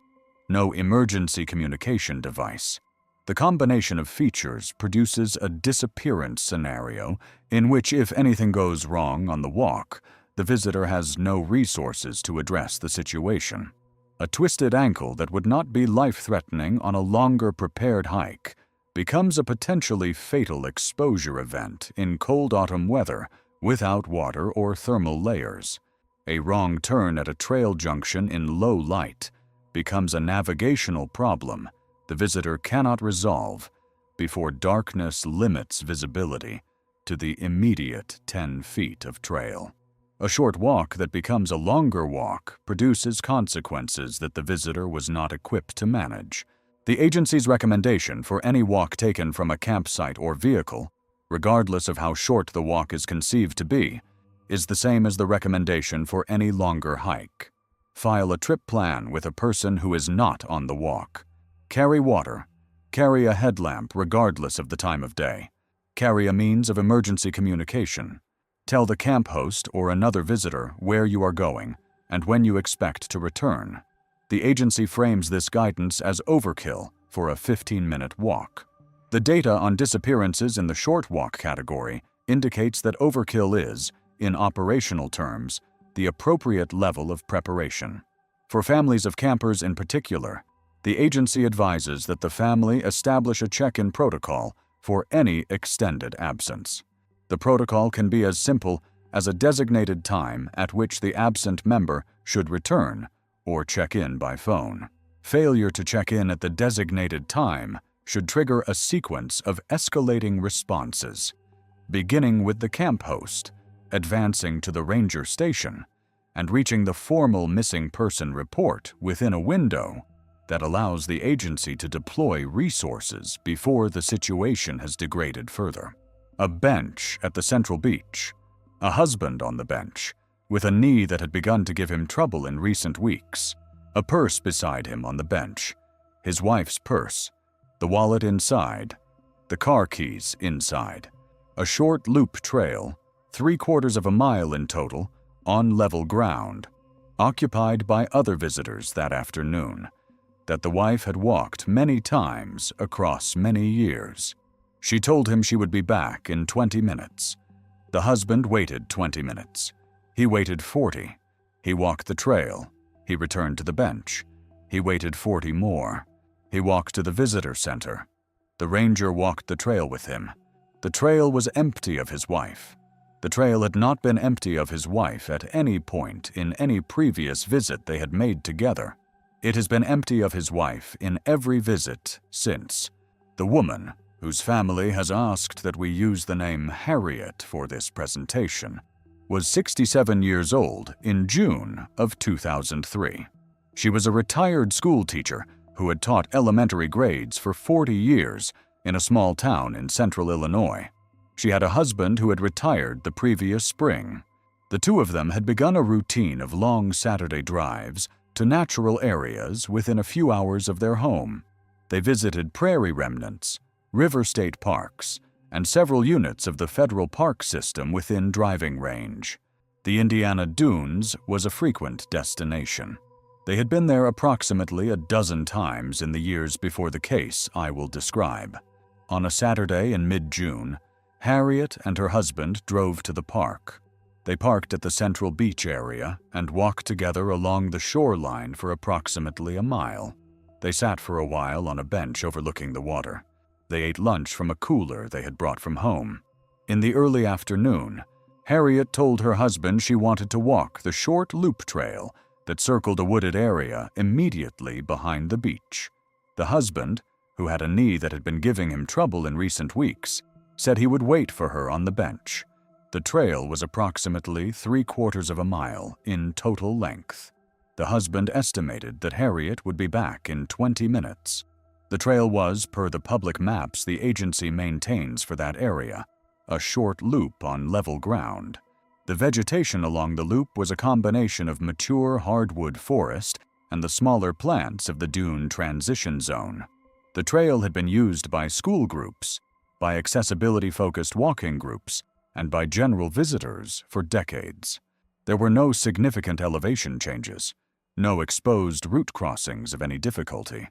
no emergency communication device. The combination of features produces a disappearance scenario in which, if anything goes wrong on the walk, the visitor has no resources to address the situation. A twisted ankle that would not be life-threatening on a longer prepared hike becomes a potentially fatal exposure event in cold autumn weather without water or thermal layers. A wrong turn at a trail junction in low light becomes a navigational problem the visitor cannot resolve before darkness limits visibility to the immediate 10 feet of trail. A short walk that becomes a longer walk produces consequences that the visitor was not equipped to manage. The agency's recommendation for any walk taken from a campsite or vehicle, regardless of how short the walk is conceived to be, is the same as the recommendation for any longer hike. File a trip plan with a person who is not on the walk. Carry water. Carry a headlamp regardless of the time of day. Carry a means of emergency communication. Tell the camp host or another visitor where you are going and when you expect to return. The agency frames this guidance as overkill for a 15-minute walk. The data on disappearances in the short walk category indicates that overkill is, in operational terms, the appropriate level of preparation. For families of campers in particular, the agency advises that the family establish a check-in protocol for any extended absence. The protocol can be as simple as a designated time at which the absent member should return or check in by phone. Failure to check in at the designated time should trigger a sequence of escalating responses, beginning with the camp host, advancing to the ranger station, and reaching the formal missing person report within a window that allows the agency to deploy resources before the situation has degraded further. A bench at the central beach, a husband on the bench, with a knee that had begun to give him trouble in recent weeks, a purse beside him on the bench, his wife's purse, the wallet inside, the car keys inside, a short loop trail, 3/4 of a mile in total, on level ground, occupied by other visitors that afternoon, that the wife had walked many times across many years. She told him she would be back in 20 minutes. The husband waited 20 minutes. He waited 40. He walked the trail. He returned to the bench. He waited 40 more. He walked to the visitor center. The ranger walked the trail with him. The trail was empty of his wife. The trail had not been empty of his wife at any point in any previous visit they had made together. It has been empty of his wife in every visit since. The woman, whose family has asked that we use the name Harriet for this presentation, was 67 years old in June of 2003. She was a retired school teacher who had taught elementary grades for 40 years in a small town in central Illinois. She had a husband who had retired the previous spring. The two of them had begun a routine of long Saturday drives to natural areas within a few hours of their home. They visited prairie remnants, river state parks, and several units of the federal park system within driving range. The Indiana Dunes was a frequent destination. They had been there approximately a dozen times in the years before the case I will describe. On a Saturday in mid-June, Harriet and her husband drove to the park. They parked at the central beach area and walked together along the shoreline for approximately a mile. They sat for a while on a bench overlooking the water. They ate lunch from a cooler they had brought from home. In the early afternoon, Harriet told her husband she wanted to walk the short loop trail that circled a wooded area immediately behind the beach. The husband, who had a knee that had been giving him trouble in recent weeks, said he would wait for her on the bench. The trail was approximately 3/4 of a mile in total length. The husband estimated that Harriet would be back in 20 minutes. The trail was, per the public maps the agency maintains for that area, a short loop on level ground. The vegetation along the loop was a combination of mature hardwood forest and the smaller plants of the dune transition zone. The trail had been used by school groups, by accessibility-focused walking groups, and by general visitors for decades. There were no significant elevation changes, no exposed route crossings of any difficulty,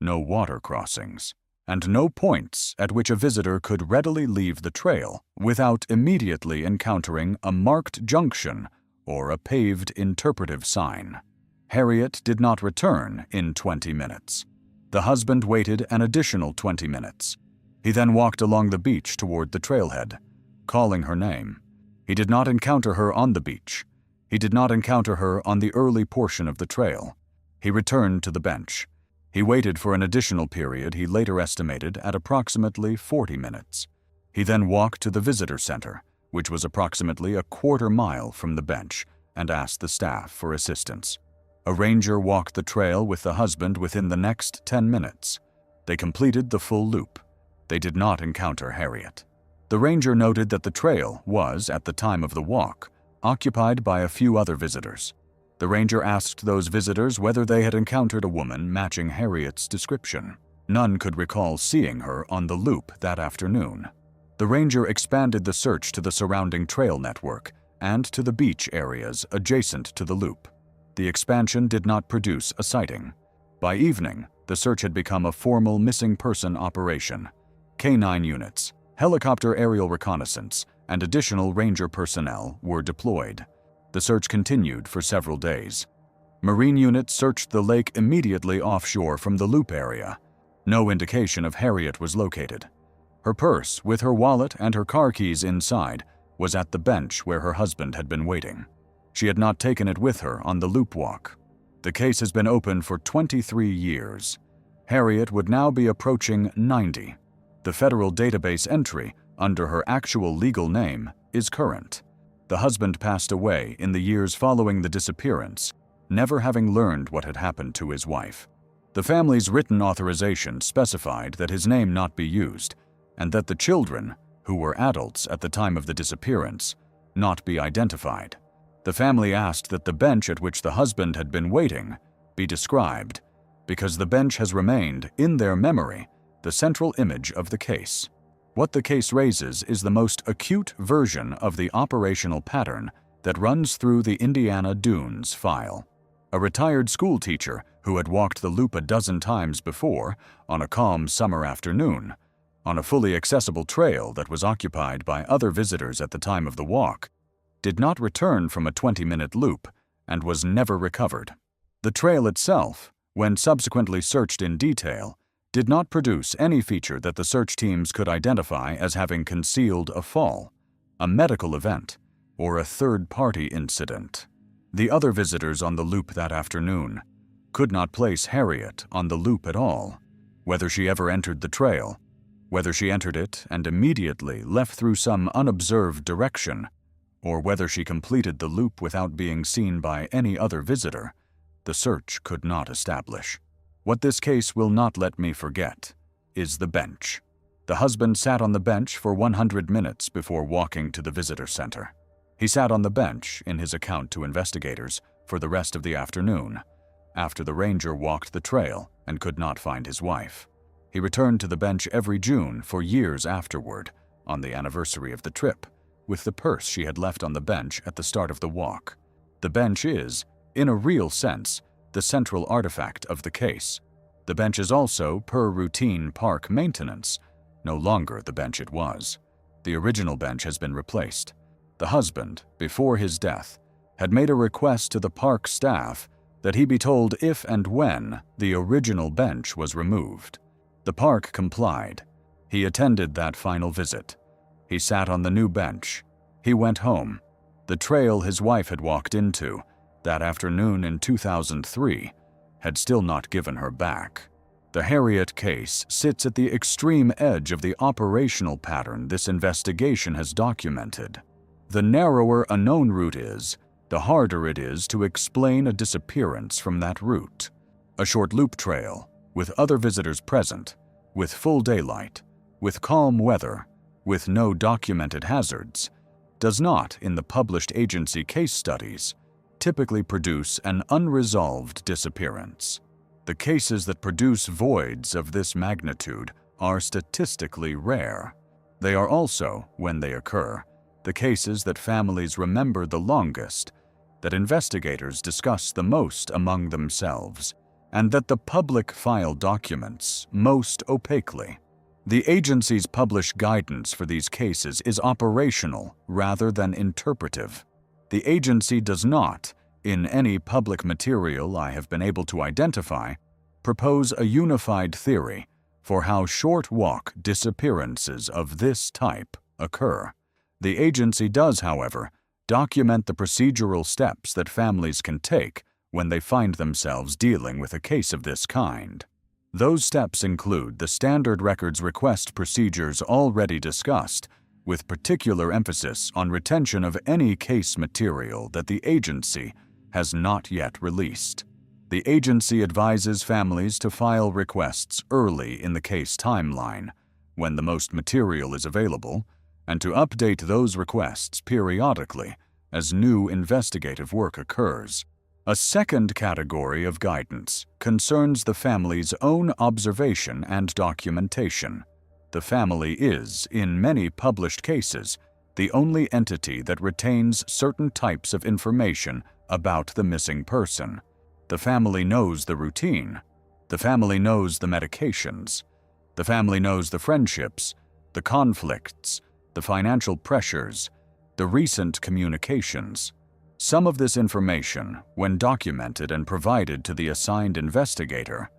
no water crossings, and no points at which a visitor could readily leave the trail without immediately encountering a marked junction or a paved interpretive sign. Harriet did not return in 20 minutes. The husband waited an additional 20 minutes. He then walked along the beach toward the trailhead, calling her name. He did not encounter her on the beach. He did not encounter her on the early portion of the trail. He returned to the bench. He waited for an additional period he later estimated at approximately 40 minutes. He then walked to the visitor center, which was approximately a 1/4 mile from the bench, and asked the staff for assistance. A ranger walked the trail with the husband within the next 10 minutes. They completed the full loop. They did not encounter Harriet. The ranger noted that the trail was, at the time of the walk, occupied by a few other visitors. The ranger asked those visitors whether they had encountered a woman matching Harriet's description. None could recall seeing her on the loop that afternoon. The ranger expanded the search to the surrounding trail network and to the beach areas adjacent to the loop. The expansion did not produce a sighting. By evening, the search had become a formal missing person operation. K-9 units, helicopter aerial reconnaissance, and additional ranger personnel were deployed. The search continued for several days. Marine units searched the lake immediately offshore from the loop area. No indication of Harriet was located. Her purse, with her wallet and her car keys inside, was at the bench where her husband had been waiting. She had not taken it with her on the loop walk. The case has been open for 23 years. Harriet would now be approaching 90. The federal database entry under her actual legal name is current. The husband passed away in the years following the disappearance, never having learned what had happened to his wife. The family's written authorization specified that his name not be used, and that the children, who were adults at the time of the disappearance, not be identified. The family asked that the bench at which the husband had been waiting be described, because the bench has remained, in their memory, the central image of the case. What the case raises is the most acute version of the operational pattern that runs through the Indiana Dunes file. A retired school teacher who had walked the loop a dozen times before, on a calm summer afternoon, on a fully accessible trail that was occupied by other visitors at the time of the walk, did not return from a 20-minute loop and was never recovered. The trail itself, when subsequently searched in detail, did not produce any feature that the search teams could identify as having concealed a fall, a medical event, or a third-party incident. The other visitors on the loop that afternoon could not place Harriet on the loop at all, whether she ever entered the trail, whether she entered it and immediately left through some unobserved direction, or whether she completed the loop without being seen by any other visitor, the search could not establish. What this case will not let me forget is the bench. The husband sat on the bench for 100 minutes before walking to the visitor center. He sat on the bench, in his account to investigators, for the rest of the afternoon, after the ranger walked the trail and could not find his wife. He returned to the bench every June for years afterward, on the anniversary of the trip, with the purse she had left on the bench at the start of the walk. The bench is, in a real sense, the central artifact of the case. The bench is also, per routine park maintenance, no longer the bench it was. The original bench has been replaced. The husband, before his death, had made a request to the park staff that he be told if and when the original bench was removed. The park complied. He attended that final visit. He sat on the new bench. He went home. The trail his wife had walked into that afternoon in 2003 had still not given her back. The Harriet case sits at the extreme edge of the operational pattern this investigation has documented. The narrower a known route is, the harder it is to explain a disappearance from that route. A short loop trail, with other visitors present, with full daylight, with calm weather, with no documented hazards, does not, in the published agency case studies, typically produce an unresolved disappearance. The cases that produce voids of this magnitude are statistically rare. They are also, when they occur, the cases that families remember the longest, that investigators discuss the most among themselves, and that the public file documents most opaquely. The agency's published guidance for these cases is operational rather than interpretive. The agency does not, in any public material I have been able to identify, propose a unified theory for how short walk disappearances of this type occur. The agency does, however, document the procedural steps that families can take when they find themselves dealing with a case of this kind. Those steps include the standard records request procedures already discussed, with particular emphasis on retention of any case material that the agency has not yet released. The agency advises families to file requests early in the case timeline, when the most material is available, and to update those requests periodically as new investigative work occurs. A second category of guidance concerns the family's own observation and documentation. The family is, in many published cases, the only entity that retains certain types of information about the missing person. The family knows the routine. The family knows the medications. The family knows the friendships, the conflicts, the financial pressures, the recent communications. Some of this information, when documented and provided to the assigned investigator,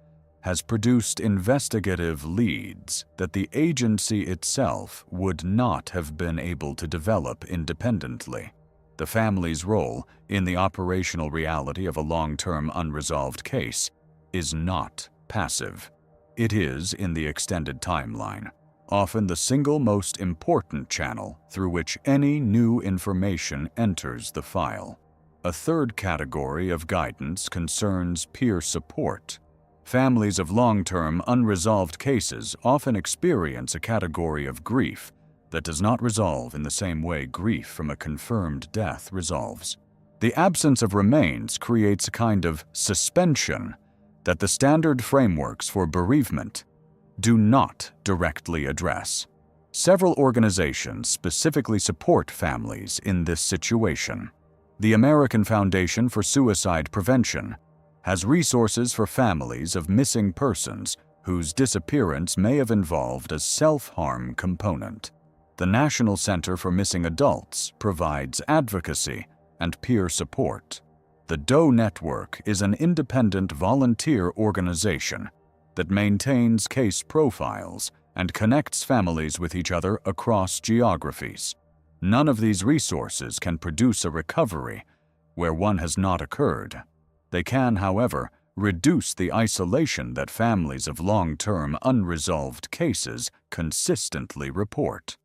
has produced investigative leads that the agency itself would not have been able to develop independently. The family's role in the operational reality of a long-term unresolved case is not passive. It is, in the extended timeline, often the single most important channel through which any new information enters the file. A third category of guidance concerns peer support. Families of long-term unresolved cases often experience a category of grief that does not resolve in the same way grief from a confirmed death resolves. The absence of remains creates a kind of suspension that the standard frameworks for bereavement do not directly address. Several organizations specifically support families in this situation. The American Foundation for Suicide Prevention has resources for families of missing persons whose disappearance may have involved a self-harm component. The National Center for Missing Adults provides advocacy and peer support. The DOE Network is an independent volunteer organization that maintains case profiles and connects families with each other across geographies. None of these resources can produce a recovery where one has not occurred. They can, however, reduce the isolation that families of long-term unresolved cases consistently report.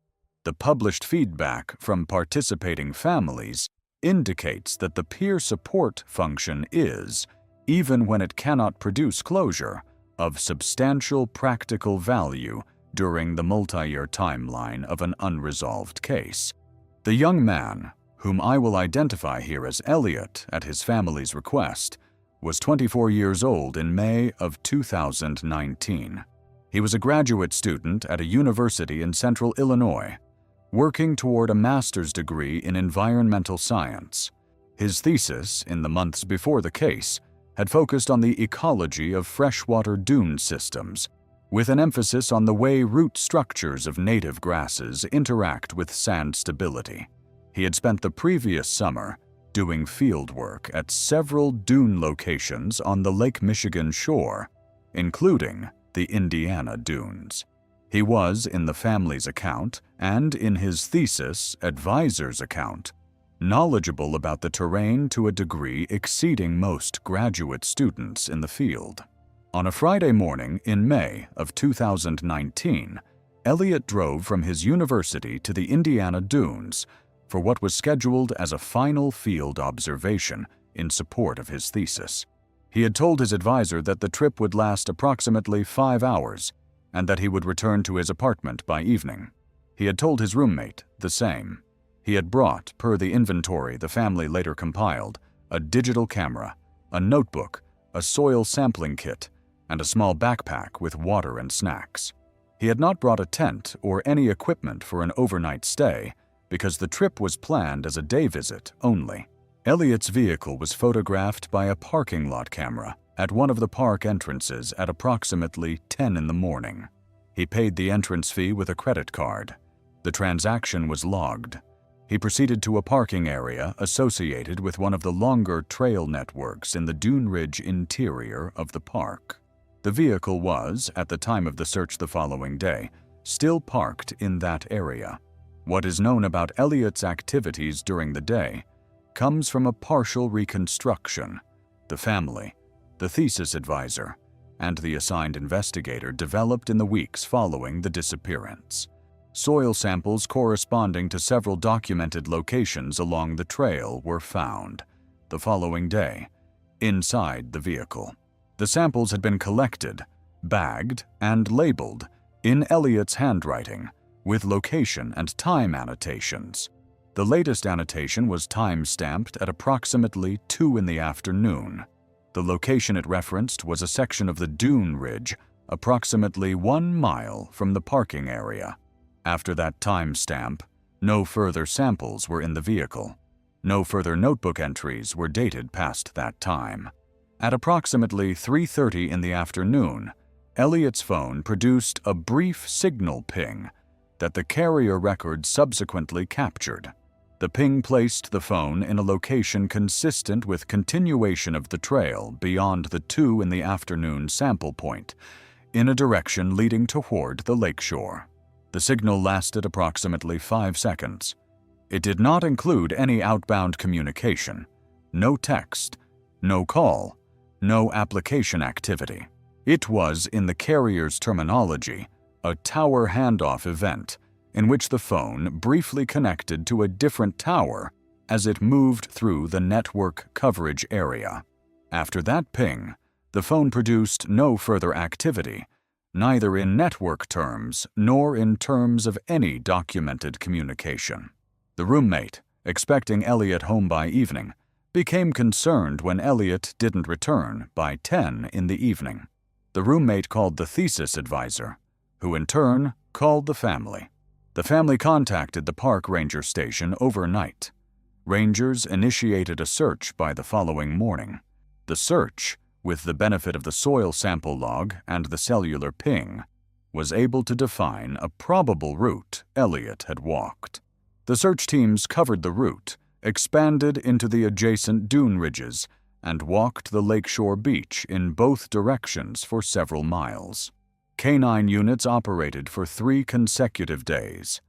The published feedback from participating families indicates that the peer support function is, even when it cannot produce closure, of substantial practical value during the multi-year timeline of an unresolved case. The young man, whom I will identify here as Elliot at his family's request, was 24 years old in May of 2019. He was a graduate student at a university in central Illinois, working toward a master's degree in environmental science. His thesis, in the months before the case, had focused on the ecology of freshwater dune systems, with an emphasis on the way root structures of native grasses interact with sand stability. He had spent the previous summer doing field work at several dune locations on the Lake Michigan shore, including the Indiana dunes. He was, in the family's account and in his thesis advisor's account, knowledgeable about the terrain to a degree exceeding most graduate students in the field. On a Friday morning in May of 2019, Elliot drove from his university to the Indiana dunes for what was scheduled as a final field observation in support of his thesis. He had told his advisor that the trip would last approximately 5 hours and that he would return to his apartment by evening. He had told his roommate the same. He had brought, per the inventory the family later compiled, a digital camera, a notebook, a soil sampling kit, and a small backpack with water and snacks. He had not brought a tent or any equipment for an overnight stay because the trip was planned as a day visit only. Elliot's vehicle was photographed by a parking lot camera at one of the park entrances at approximately 10 in the morning. He paid the entrance fee with a credit card. The transaction was logged. He proceeded to a parking area associated with one of the longer trail networks in the Dune Ridge interior of the park. The vehicle was, at the time of the search the following day, still parked in that area. What is known about Elliot's activities during the day comes from a partial reconstruction. The family, the thesis advisor, and the assigned investigator developed in the weeks following the disappearance. Soil samples corresponding to several documented locations along the trail were found the following day, inside the vehicle. The samples had been collected, bagged, and labeled in Elliot's handwriting with location and time annotations. The latest annotation was time-stamped at approximately 2 in the afternoon. The location it referenced was a section of the Dune Ridge, approximately 1 mile from the parking area. After that time-stamp, no further samples were in the vehicle. No further notebook entries were dated past that time. At approximately 3:30 in the afternoon, Elliot's phone produced a brief signal ping that the carrier record subsequently captured. The ping placed the phone in a location consistent with continuation of the trail beyond the 2 in the afternoon sample point, in a direction leading toward the lakeshore. The signal lasted approximately 5 seconds. It did not include any outbound communication, no text, no call, no application activity. It was, in the carrier's terminology, a tower handoff event in which the phone briefly connected to a different tower as it moved through the network coverage area. After that ping, the phone produced no further activity, neither in network terms nor in terms of any documented communication. The roommate, expecting Elliot home by evening, became concerned when Elliot didn't return by 10 in the evening. The roommate called the thesis advisor, who in turn called the family. The family contacted the park ranger station overnight. Rangers initiated a search by the following morning. The search, with the benefit of the soil sample log and the cellular ping, was able to define a probable route Elliot had walked. The search teams covered the route, expanded into the adjacent dune ridges, and walked the lakeshore beach in both directions for several miles. Canine units operated for 3 consecutive days.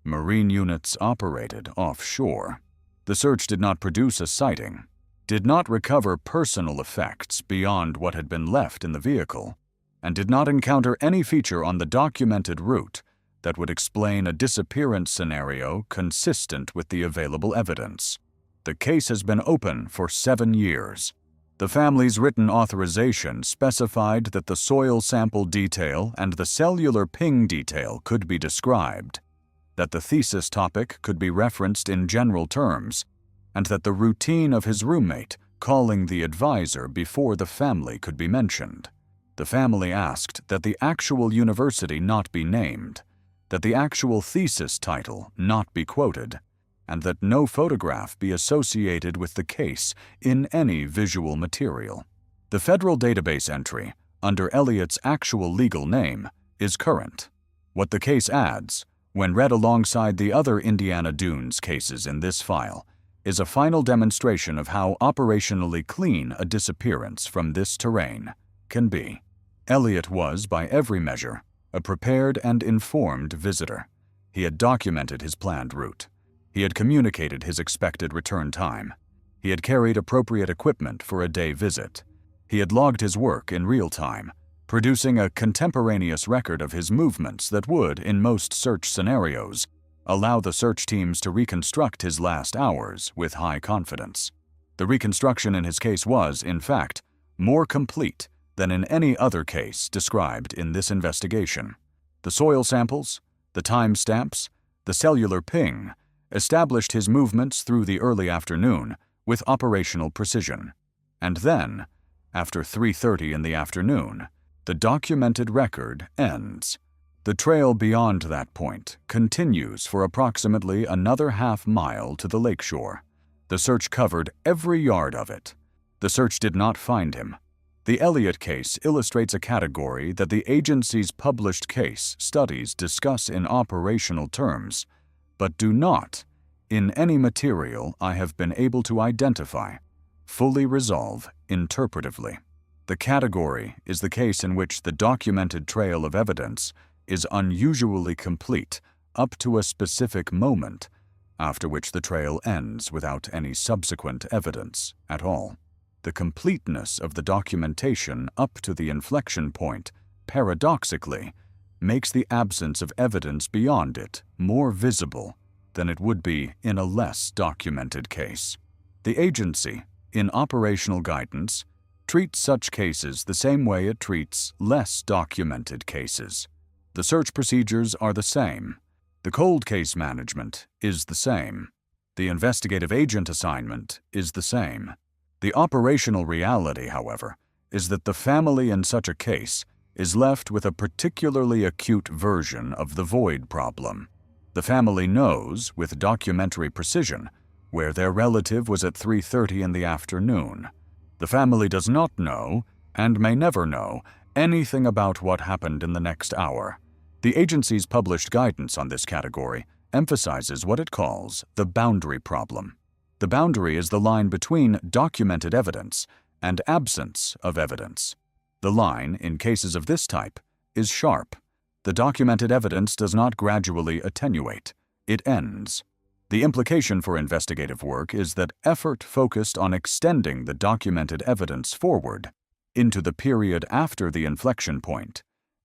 Marine units operated offshore. The search did not produce a sighting, did not recover personal effects beyond what had been left in the vehicle, and did not encounter any feature on the documented route that would explain a disappearance scenario consistent with the available evidence. The case has been open for 7 years. The family's written authorization specified that the soil sample detail and the cellular ping detail could be described, that the thesis topic could be referenced in general terms, and that the routine of his roommate calling the advisor before the family could be mentioned. The family asked that the actual university not be named, that the actual thesis title not be quoted, and that no photograph be associated with the case in any visual material. The federal database entry, under Elliot's actual legal name, is current. What the case adds, when read alongside the other Indiana Dunes cases in this file, is a final demonstration of how operationally clean a disappearance from this terrain can be. Elliot was, by every measure, a prepared and informed visitor. He had documented his planned route. He had communicated his expected return time. He had carried appropriate equipment for a day visit. He had logged his work in real time, producing a contemporaneous record of his movements that would, in most search scenarios, allow the search teams to reconstruct his last hours with high confidence. The reconstruction in his case was, in fact, more complete than in any other case described in this investigation. The soil samples, the time stamps, the cellular ping established his movements through the early afternoon with operational precision. And then, after 3:30 in the afternoon, the documented record ends. The trail beyond that point continues for approximately another half-mile to the lakeshore. The search covered every yard of it. The search did not find him. The Elliot case illustrates a category that the agency's published case studies discuss in operational terms, but do not, in any material I have been able to identify, fully resolve interpretively. The category is the case in which the documented trail of evidence is unusually complete up to a specific moment, after which the trail ends without any subsequent evidence at all. The completeness of the documentation up to the inflection point, paradoxically, makes the absence of evidence beyond it more visible than it would be in a less documented case. The agency, in operational guidance, treats such cases the same way it treats less documented cases. The search procedures are the same. The cold case management is the same. The investigative agent assignment is the same. The operational reality, however, is that the family in such a case is left with a particularly acute version of the void problem. The family knows, with documentary precision, where their relative was at 3:30 in the afternoon. The family does not know, and may never know, anything about what happened in the next hour. The agency's published guidance on this category emphasizes what it calls the boundary problem. The boundary is the line between documented evidence and absence of evidence. The line, in cases of this type, is sharp. The documented evidence does not gradually attenuate. It ends. The implication for investigative work is that effort focused on extending the documented evidence forward into the period after the inflection point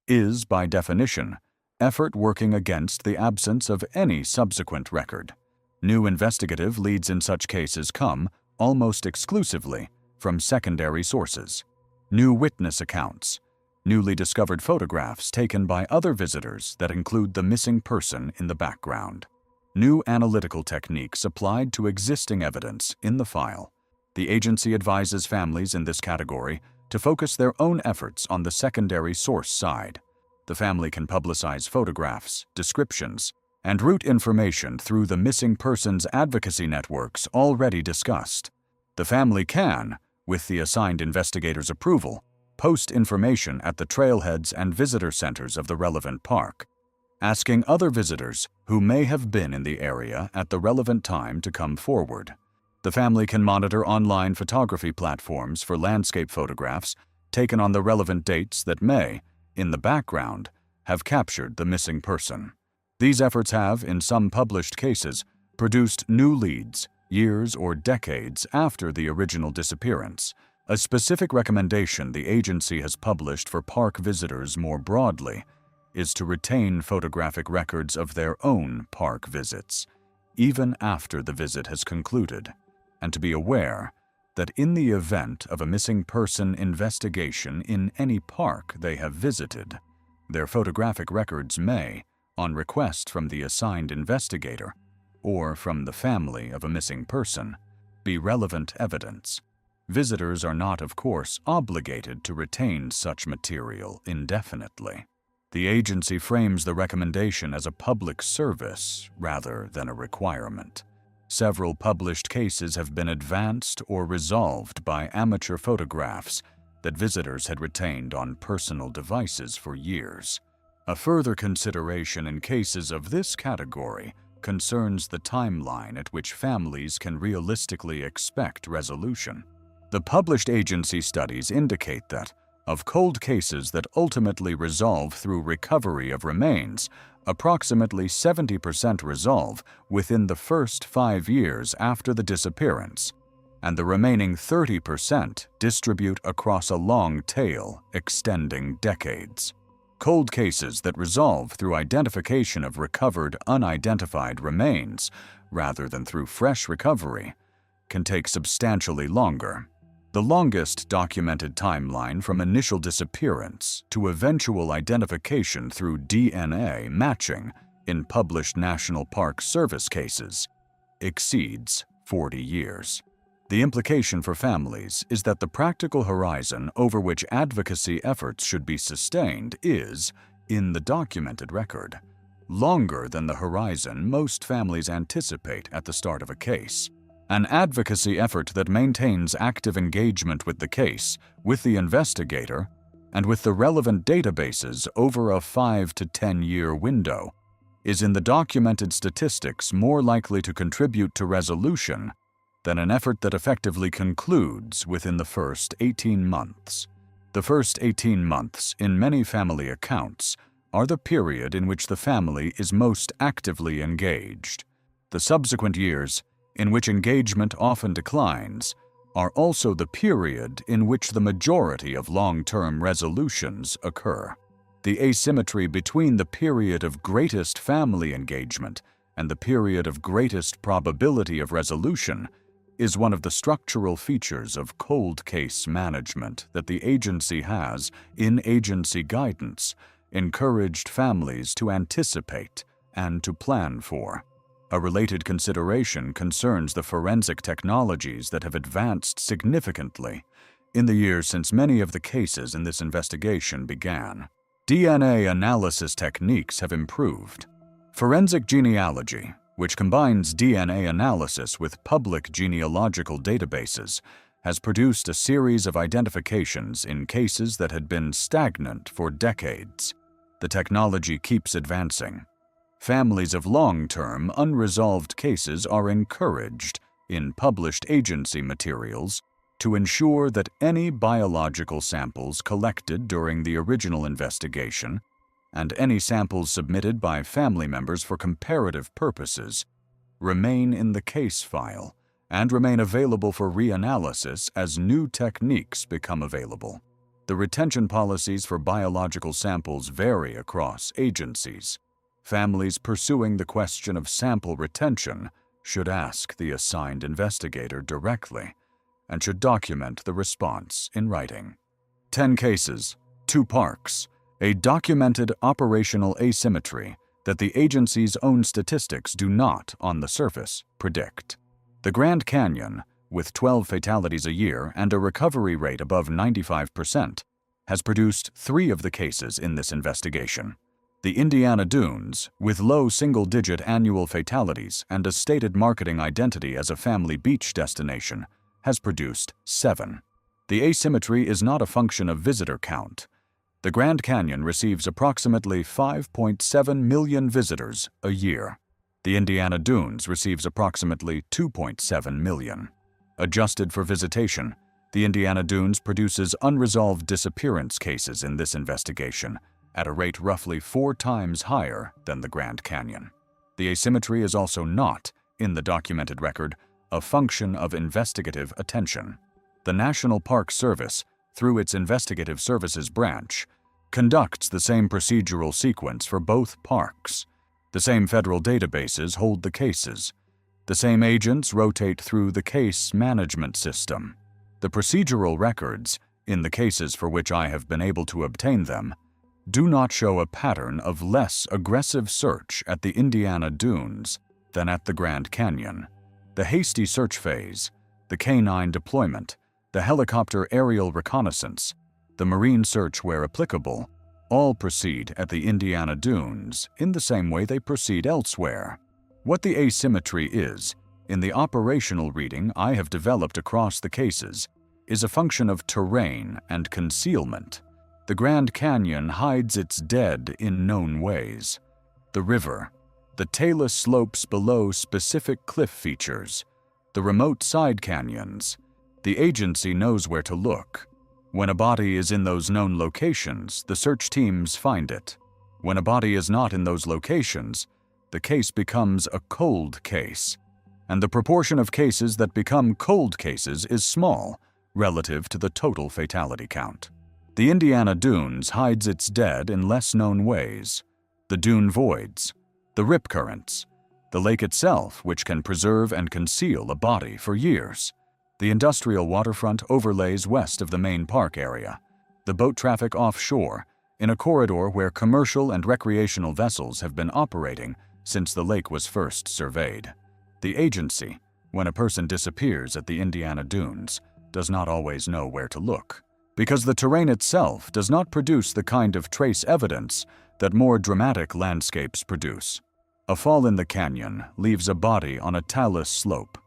is, by definition, effort working against the absence of any subsequent record. New investigative leads in such cases come, almost exclusively, from secondary sources. New witness accounts, newly discovered photographs taken by other visitors that include the missing person in the background. New analytical techniques applied to existing evidence in the file. The agency advises families in this category to focus their own efforts on the secondary source side. The family can publicize photographs, descriptions, and route information through the missing persons advocacy networks already discussed. The family can, with the assigned investigator's approval, post information at the trailheads and visitor centers of the relevant park, asking other visitors who may have been in the area at the relevant time to come forward. The family can monitor online photography platforms for landscape photographs taken on the relevant dates that may, in the background, have captured the missing person. These efforts have, in some published cases, produced new leads years or decades after the original disappearance. A specific recommendation the agency has published for park visitors more broadly is to retain photographic records of their own park visits, even after the visit has concluded, and to be aware that in the event of a missing person investigation in any park they have visited, their photographic records may, on request from the assigned investigator or from the family of a missing person, be relevant evidence. Visitors are not, of course, obligated to retain such material indefinitely. The agency frames the recommendation as a public service rather than a requirement. Several published cases have been advanced or resolved by amateur photographs that visitors had retained on personal devices for years. A further consideration in cases of this category concerns the timeline at which families can realistically expect resolution. The published agency studies indicate that, of cold cases that ultimately resolve through recovery of remains, approximately 70% resolve within the first 5 years after the disappearance, and the remaining 30% distribute across a long tail extending decades. Cold cases that resolve through identification of recovered unidentified remains, rather than through fresh recovery, can take substantially longer. The longest documented timeline from initial disappearance to eventual identification through DNA matching in published National Park Service cases exceeds 40 years. The implication for families is that the practical horizon over which advocacy efforts should be sustained is, in the documented record, longer than the horizon most families anticipate at the start of a case. An advocacy effort that maintains active engagement with the case, with the investigator, and with the relevant databases over a 5 to 10 year window is in the documented statistics more likely to contribute to resolution than an effort that effectively concludes within the first 18 months. The first 18 months, in many family accounts, are the period in which the family is most actively engaged. The subsequent years, in which engagement often declines, are also the period in which the majority of long-term resolutions occur. The asymmetry between the period of greatest family engagement and the period of greatest probability of resolution is one of the structural features of cold case management that the agency has, in agency guidance, encouraged families to anticipate and to plan for. A related consideration concerns the forensic technologies that have advanced significantly in the years since many of the cases in this investigation began. DNA analysis techniques have improved. Forensic genealogy, which combines DNA analysis with public genealogical databases, has produced a series of identifications in cases that had been stagnant for decades. The technology keeps advancing. Families of long-term, unresolved cases are encouraged, in published agency materials, to ensure that any biological samples collected during the original investigation and any samples submitted by family members for comparative purposes remain in the case file and remain available for reanalysis as new techniques become available. The retention policies for biological samples vary across agencies. Families pursuing the question of sample retention should ask the assigned investigator directly and should document the response in writing. 10 cases, 2 parks, a documented operational asymmetry that the agency's own statistics do not, on the surface, predict. The Grand Canyon, with 12 fatalities a year and a recovery rate above 95%, has produced 3 of the cases in this investigation. The Indiana Dunes, with low single-digit annual fatalities and a stated marketing identity as a family beach destination, has produced 7. The asymmetry is not a function of visitor count. The Grand Canyon receives approximately 5.7 million visitors a year. The Indiana Dunes receives approximately 2.7 million. Adjusted for visitation, the Indiana Dunes produces unresolved disappearance cases in this investigation at a rate roughly 4 times higher than the Grand Canyon. The asymmetry is also not, in the documented record, a function of investigative attention. The National Park Service, through its Investigative Services branch, conducts the same procedural sequence for both parks. The same federal databases hold the cases. The same agents rotate through the case management system. The procedural records, in the cases for which I have been able to obtain them, do not show a pattern of less aggressive search at the Indiana Dunes than at the Grand Canyon. The hasty search phase, the canine deployment, the helicopter aerial reconnaissance, the marine search where applicable, all proceed at the Indiana Dunes in the same way they proceed elsewhere. What the asymmetry is, in the operational reading I have developed across the cases, is a function of terrain and concealment. The Grand Canyon hides its dead in known ways. The river, the talus slopes below specific cliff features, the remote side canyons. The agency knows where to look. When a body is in those known locations, the search teams find it. When a body is not in those locations, the case becomes a cold case, and the proportion of cases that become cold cases is small relative to the total fatality count. The Indiana Dunes hides its dead in less known ways. The dune voids, the rip currents, the lake itself, which can preserve and conceal a body for years, the industrial waterfront overlays west of the main park area, the boat traffic offshore, in a corridor where commercial and recreational vessels have been operating since the lake was first surveyed. The agency, when a person disappears at the Indiana Dunes, does not always know where to look, because the terrain itself does not produce the kind of trace evidence that more dramatic landscapes produce. A fall in the canyon leaves a body on a talus slope.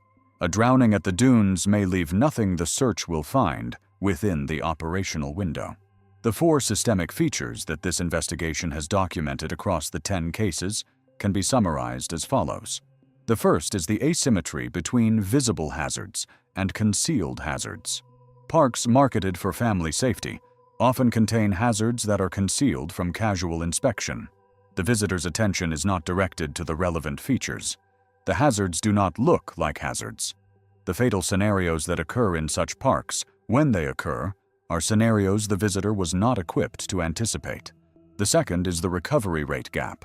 A drowning at the dunes may leave nothing the search will find within the operational window. The 4 systemic features that this investigation has documented across the 10 cases can be summarized as follows. The first is the asymmetry between visible hazards and concealed hazards. Parks marketed for family safety often contain hazards that are concealed from casual inspection. The visitor's attention is not directed to the relevant features. The hazards do not look like hazards. The fatal scenarios that occur in such parks, when they occur, are scenarios the visitor was not equipped to anticipate. The second is the recovery rate gap.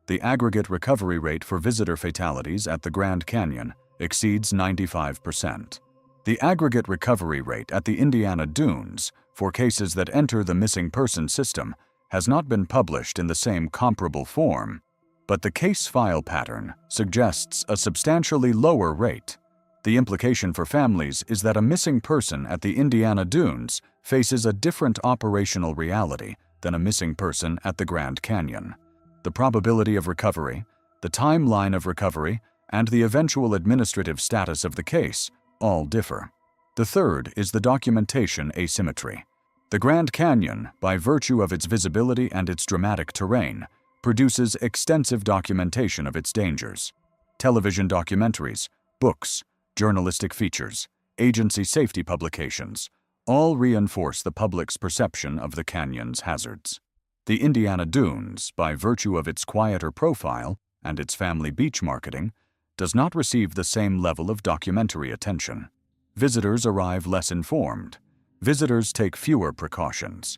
The aggregate recovery rate for visitor fatalities at the Grand Canyon exceeds 95%. The aggregate recovery rate at the Indiana Dunes for cases that enter the missing person system has not been published in the same comparable form, but the case file pattern suggests a substantially lower rate. The implication for families is that a missing person at the Indiana Dunes faces a different operational reality than a missing person at the Grand Canyon. The probability of recovery, the timeline of recovery, and the eventual administrative status of the case all differ. The third is the documentation asymmetry. The Grand Canyon, by virtue of its visibility and its dramatic terrain, produces extensive documentation of its dangers. Television documentaries, books, journalistic features, agency safety publications, all reinforce the public's perception of the canyon's hazards. The Indiana Dunes, by virtue of its quieter profile and its family beach marketing, does not receive the same level of documentary attention. Visitors arrive less informed. Visitors take fewer precautions.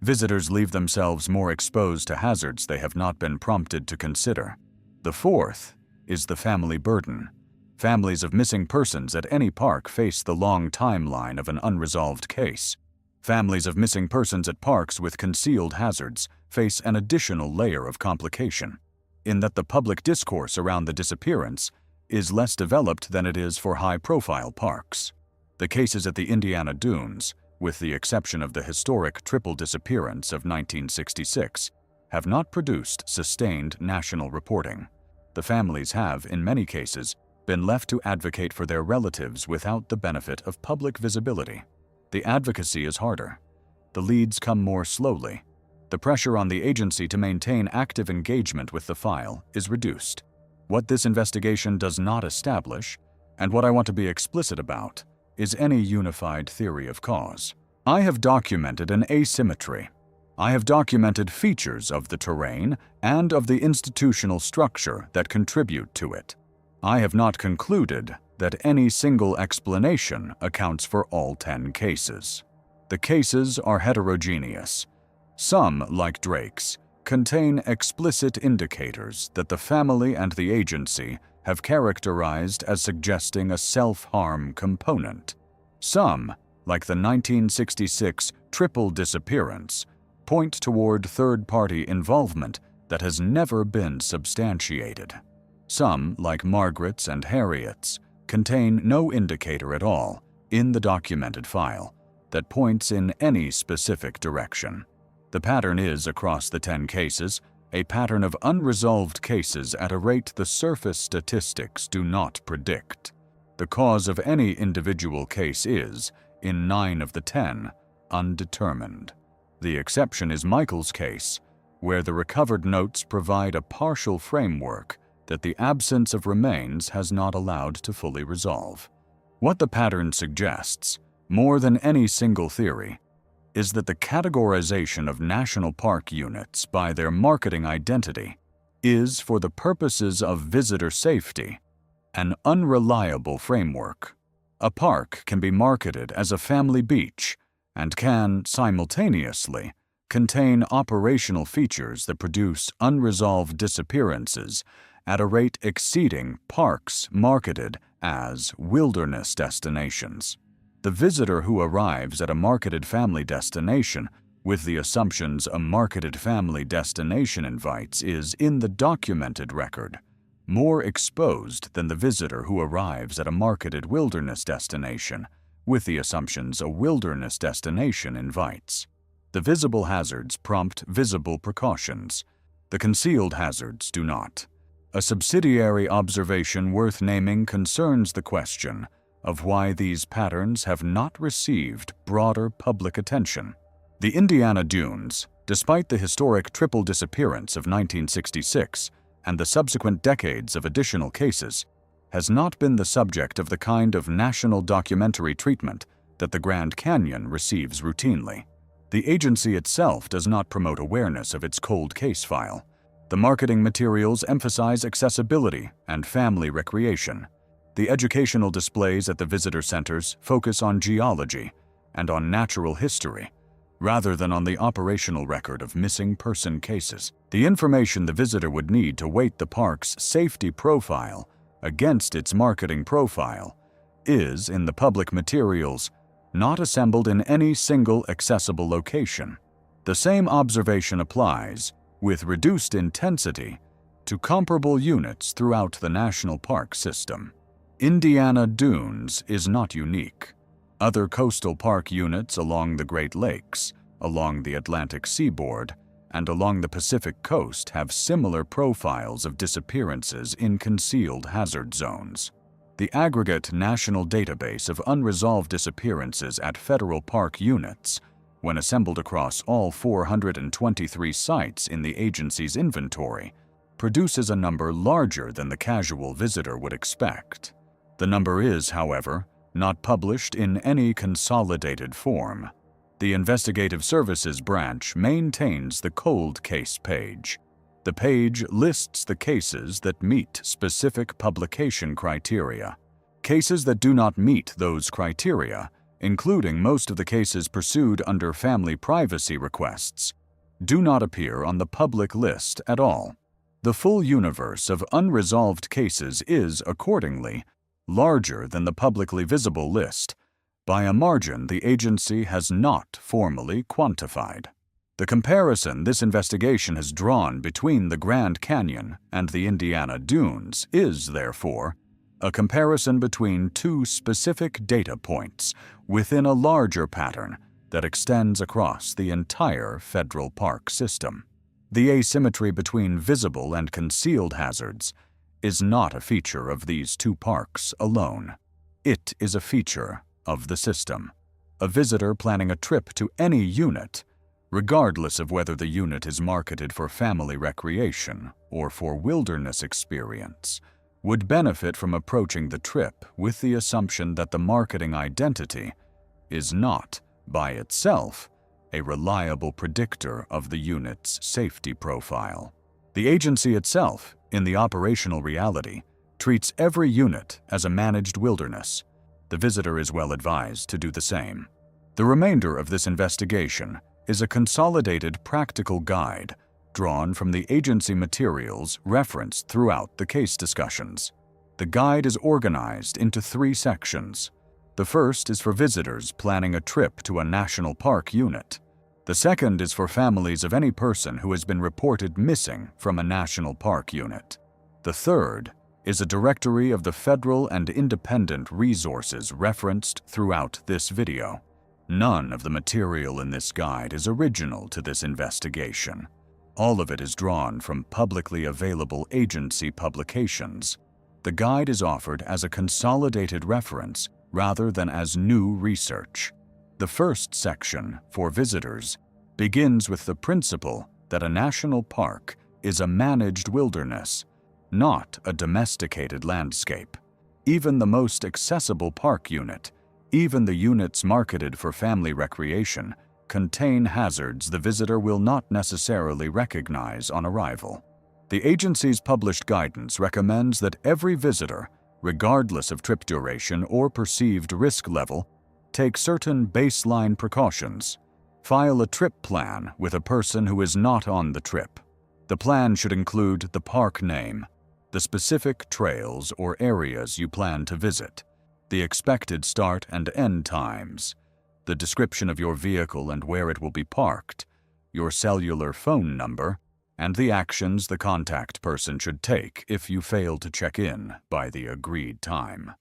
Visitors leave themselves more exposed to hazards they have not been prompted to consider. The fourth is the family burden. Families of missing persons at any park face the long timeline of an unresolved case. Families of missing persons at parks with concealed hazards face an additional layer of complication, in that the public discourse around the disappearance is less developed than it is for high-profile parks. The cases at the Indiana Dunes, with the exception of the historic triple disappearance of 1966, have not produced sustained national reporting. The families have, in many cases, been left to advocate for their relatives without the benefit of public visibility. The advocacy is harder. The leads come more slowly. The pressure on the agency to maintain active engagement with the file is reduced. What this investigation does not establish, and what I want to be explicit about, is any unified theory of cause. I have documented an asymmetry. I have documented features of the terrain and of the institutional structure that contribute to it. I have not concluded that any single explanation accounts for all 10 cases. The cases are heterogeneous. Some, like Drake's, contain explicit indicators that the family and the agency have characterized as suggesting a self-harm component. Some, like the 1966 triple disappearance, point toward third-party involvement that has never been substantiated. Some, like Margaret's and Harriet's, contain no indicator at all in the documented file that points in any specific direction. The pattern is, across the 10 cases, a pattern of unresolved cases at a rate the surface statistics do not predict. The cause of any individual case is, in 9 of the 10, undetermined. The exception is Michael's case, where the recovered notes provide a partial framework that the absence of remains has not allowed to fully resolve. What the pattern suggests, more than any single theory, is that the categorization of national park units by their marketing identity is, for the purposes of visitor safety, an unreliable framework. A park can be marketed as a family beach and can, simultaneously, contain operational features that produce unresolved disappearances at a rate exceeding parks marketed as wilderness destinations. The visitor who arrives at a marketed family destination with the assumptions a marketed family destination invites is, in the documented record, more exposed than the visitor who arrives at a marketed wilderness destination with the assumptions a wilderness destination invites. The visible hazards prompt visible precautions. The concealed hazards do not. A subsidiary observation worth naming concerns the question of why these patterns have not received broader public attention. The Indiana Dunes, despite the historic triple disappearance of 1966 and the subsequent decades of additional cases, has not been the subject of the kind of national documentary treatment that the Grand Canyon receives routinely. The agency itself does not promote awareness of its cold case file. The marketing materials emphasize accessibility and family recreation. The educational displays at the visitor centers focus on geology and on natural history, rather than on the operational record of missing person cases. The information the visitor would need to weight the park's safety profile against its marketing profile is, in the public materials, not assembled in any single accessible location. The same observation applies, with reduced intensity, to comparable units throughout the national park system. Indiana Dunes is not unique. Other coastal park units along the Great Lakes, along the Atlantic seaboard, and along the Pacific coast have similar profiles of disappearances in concealed hazard zones. The aggregate national database of unresolved disappearances at federal park units, when assembled across all 423 sites in the agency's inventory, produces a number larger than the casual visitor would expect. The number is, however, not published in any consolidated form. The Investigative Services branch maintains the cold case page. The page lists the cases that meet specific publication criteria. Cases that do not meet those criteria, including most of the cases pursued under family privacy requests, do not appear on the public list at all. The full universe of unresolved cases is, accordingly, larger than the publicly visible list, by a margin the agency has not formally quantified. The comparison this investigation has drawn between the Grand Canyon and the Indiana dunes is, therefore, a comparison between two specific data points within a larger pattern that extends across the entire federal park system. The asymmetry between visible and concealed hazards is not a feature of these two parks alone. It is a feature of the system. A visitor planning a trip to any unit, regardless of whether the unit is marketed for family recreation or for wilderness experience, would benefit from approaching the trip with the assumption that the marketing identity is not, by itself, a reliable predictor of the unit's safety profile. The agency itself, in the operational reality, treats every unit as a managed wilderness. The visitor is well advised to do the same. The remainder of this investigation is a consolidated practical guide drawn from the agency materials referenced throughout the case discussions. The guide is organized into 3 sections. The first is for visitors planning a trip to a national park unit. The second is for families of any person who has been reported missing from a national park unit. The third is a directory of the federal and independent resources referenced throughout this video. None of the material in this guide is original to this investigation. All of it is drawn from publicly available agency publications. The guide is offered as a consolidated reference rather than as new research. The first section, for visitors, begins with the principle that a national park is a managed wilderness, not a domesticated landscape. Even the most accessible park unit, even the units marketed for family recreation, contain hazards the visitor will not necessarily recognize on arrival. The agency's published guidance recommends that every visitor, regardless of trip duration or perceived risk level, take certain baseline precautions. File a trip plan with a person who is not on the trip. The plan should include the park name, the specific trails or areas you plan to visit, the expected start and end times, the description of your vehicle and where it will be parked, your cellular phone number, and the actions the contact person should take if you fail to check in by the agreed time.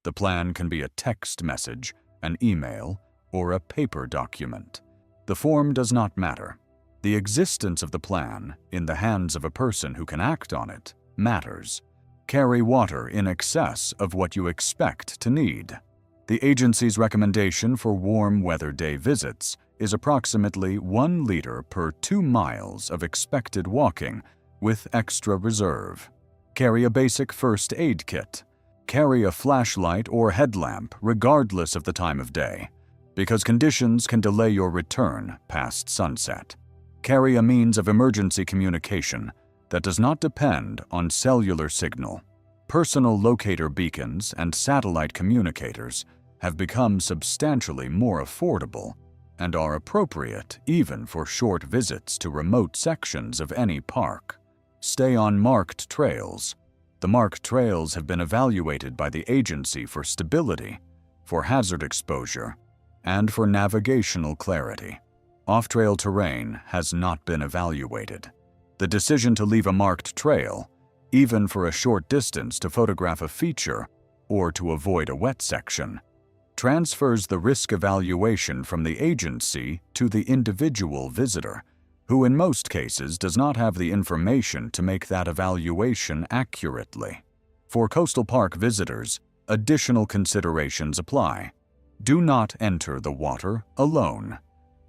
The plan can be a text message, an email, or a paper document. The form does not matter. The existence of the plan, in the hands of a person who can act on it, matters. Carry water in excess of what you expect to need. The agency's recommendation for warm weather day visits is approximately 1 liter per 2 miles of expected walking with extra reserve. Carry a basic first aid kit. Carry a flashlight or headlamp regardless of the time of day, because conditions can delay your return past sunset. Carry a means of emergency communication that does not depend on cellular signal. Personal locator beacons and satellite communicators have become substantially more affordable and are appropriate even for short visits to remote sections of any park. Stay on marked trails. The marked trails have been evaluated by the agency for stability, for hazard exposure, and for navigational clarity. Off-trail terrain has not been evaluated. The decision to leave a marked trail, even for a short distance to photograph a feature or to avoid a wet section, transfers the risk evaluation from the agency to the individual visitor, who in most cases does not have the information to make that evaluation accurately. For coastal park visitors, additional considerations apply. Do not enter the water alone.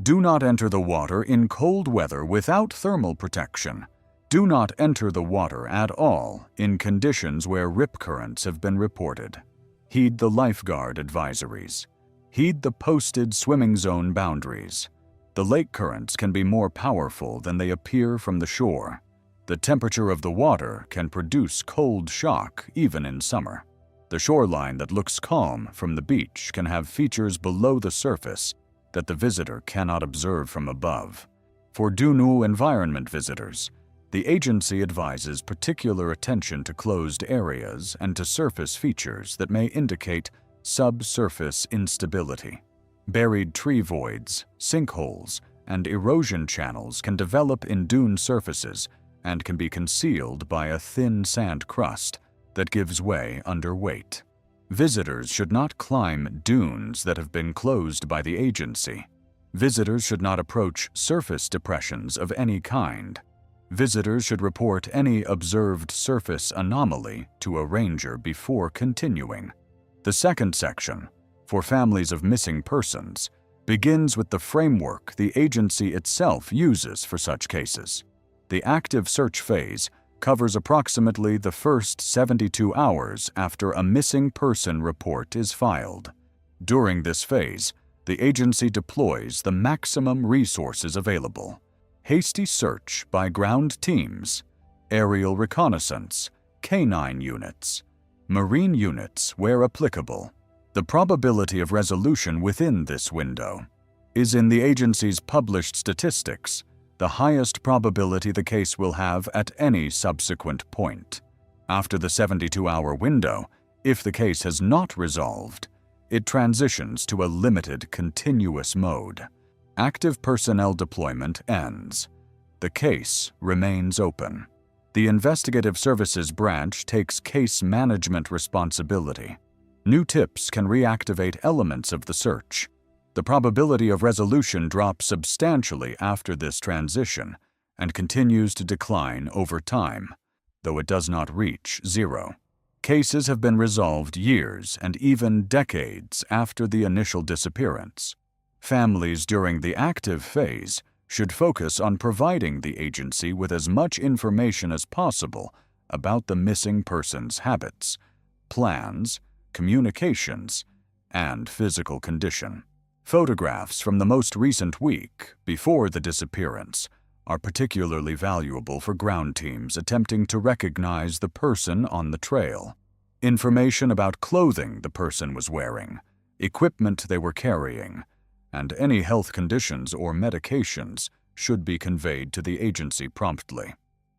Do not enter the water in cold weather without thermal protection. Do not enter the water at all in conditions where rip currents have been reported. Heed the lifeguard advisories. Heed the posted swimming zone boundaries. The lake currents can be more powerful than they appear from the shore. The temperature of the water can produce cold shock even in summer. The shoreline that looks calm from the beach can have features below the surface that the visitor cannot observe from above. For dune environment visitors, the agency advises particular attention to closed areas and to surface features that may indicate subsurface instability. Buried tree voids, sinkholes, and erosion channels can develop in dune surfaces and can be concealed by a thin sand crust that gives way under weight. Visitors should not climb dunes that have been closed by the agency. Visitors should not approach surface depressions of any kind. Visitors should report any observed surface anomaly to a ranger before continuing. The second section, for families of missing persons, begins with the framework the agency itself uses for such cases. The active search phase covers approximately the first 72 hours after a missing person report is filed. During this phase, the agency deploys the maximum resources available: hasty search by ground teams, aerial reconnaissance, canine units, marine units where applicable. The probability of resolution within this window is in the agency's published statistics the highest probability the case will have at any subsequent point. After the 72-hour window, if the case has not resolved, it transitions to a limited continuous mode. Active personnel deployment ends. The case remains open. The Investigative Services branch takes case management responsibility. New tips can reactivate elements of the search. The probability of resolution drops substantially after this transition and continues to decline over time, though it does not reach zero. Cases have been resolved years and even decades after the initial disappearance. Families during the active phase should focus on providing the agency with as much information as possible about the missing person's habits, plans, communications, and physical condition. Photographs from the most recent week, before the disappearance, are particularly valuable for ground teams attempting to recognize the person on the trail. Information about clothing the person was wearing, equipment they were carrying, and any health conditions or medications should be conveyed to the agency promptly.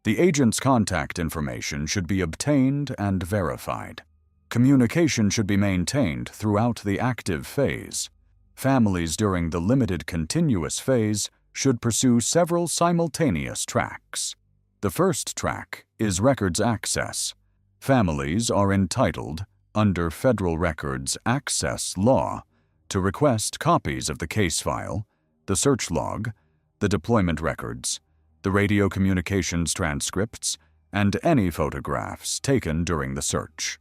The agent's contact information should be obtained and verified. Communication should be maintained throughout the active phase. Families during the limited continuous phase should pursue several simultaneous tracks. The first track is records access. Families are entitled, under Federal Records Access Law, to request copies of the case file, the search log, the deployment records, the radio communications transcripts, and any photographs taken during the search.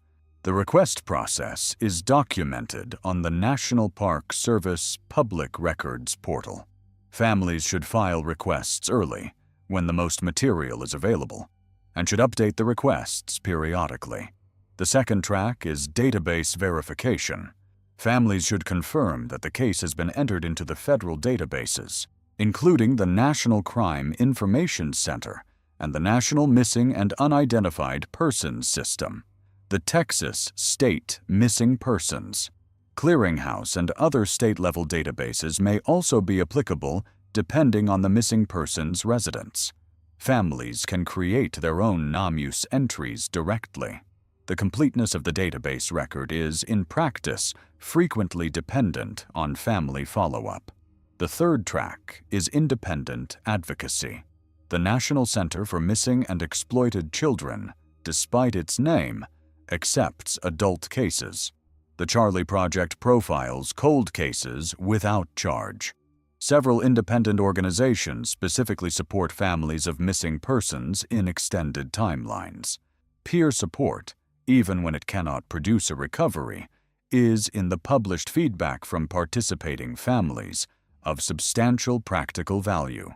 The request process is documented on the National Park Service Public Records portal. Families should file requests early, when the most material is available, and should update the requests periodically. The second track is database verification. Families should confirm that the case has been entered into the federal databases, including the National Crime Information Center and the National Missing and Unidentified Persons System, the Texas State Missing Persons. Clearinghouse and other state-level databases may also be applicable depending on the missing person's residence. Families can create their own NAMUS entries directly. The completeness of the database record is, in practice, frequently dependent on family follow-up. The third track is independent advocacy. The National Center for Missing and Exploited Children, despite its name, accepts adult cases. The Charlie Project profiles cold cases without charge. Several independent organizations specifically support families of missing persons in extended timelines. Peer support, even when it cannot produce a recovery, is, in the published feedback from participating families, of substantial practical value.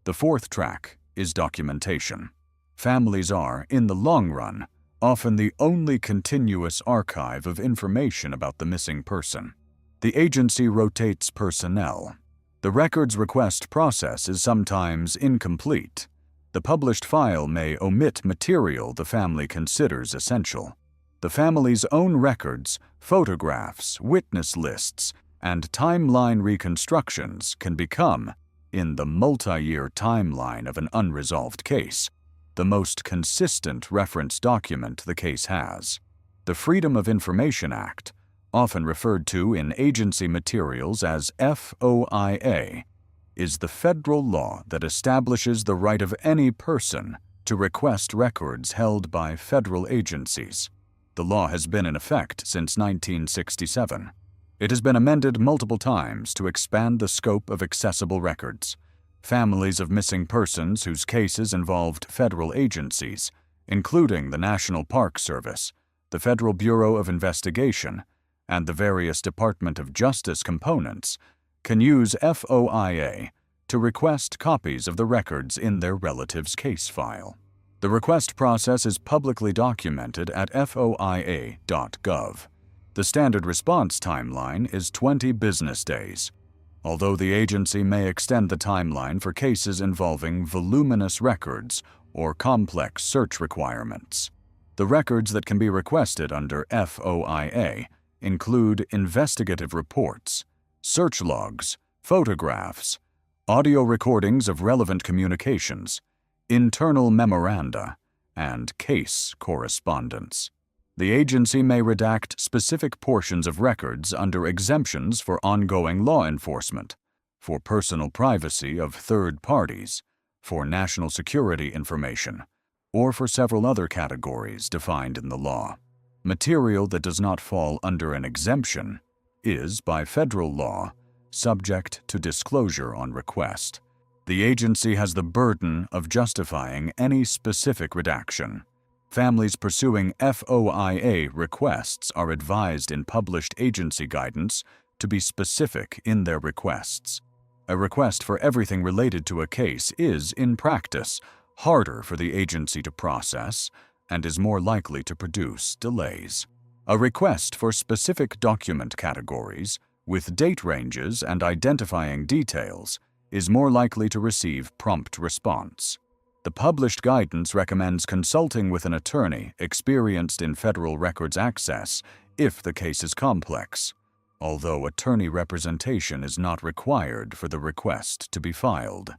The fourth track is documentation. Families are, in the long run, often the only continuous archive of information about the missing person. The agency rotates personnel. The records request process is sometimes incomplete. The published file may omit material the family considers essential. The family's own records, photographs, witness lists, and timeline reconstructions can become, in the multi-year timeline of an unresolved case, the most consistent reference document the case has. The Freedom of Information Act, often referred to in agency materials as FOIA, is the federal law that establishes the right of any person to request records held by federal agencies. The law has been in effect since 1967. It has been amended multiple times to expand the scope of accessible records. Families of missing persons whose cases involved federal agencies, including the National Park Service, the Federal Bureau of Investigation, and the various Department of Justice components, can use FOIA to request copies of the records in their relative's case file. The request process is publicly documented at foia.gov. The standard response timeline is 20 business days, although the agency may extend the timeline for cases involving voluminous records or complex search requirements. The records that can be requested under FOIA include investigative reports, search logs, photographs, audio recordings of relevant communications, internal memoranda, and case correspondence. The agency may redact specific portions of records under exemptions for ongoing law enforcement, for personal privacy of third parties, for national security information, or for several other categories defined in the law. Material that does not fall under an exemption is, by federal law, subject to disclosure on request. The agency has the burden of justifying any specific redaction. Families pursuing FOIA requests are advised in published agency guidance to be specific in their requests. A request for everything related to a case is, in practice, harder for the agency to process and is more likely to produce delays. A request for specific document categories, with date ranges and identifying details, is more likely to receive prompt response. The published guidance recommends consulting with an attorney experienced in federal records access if the case is complex, although attorney representation is not required for the request to be filed.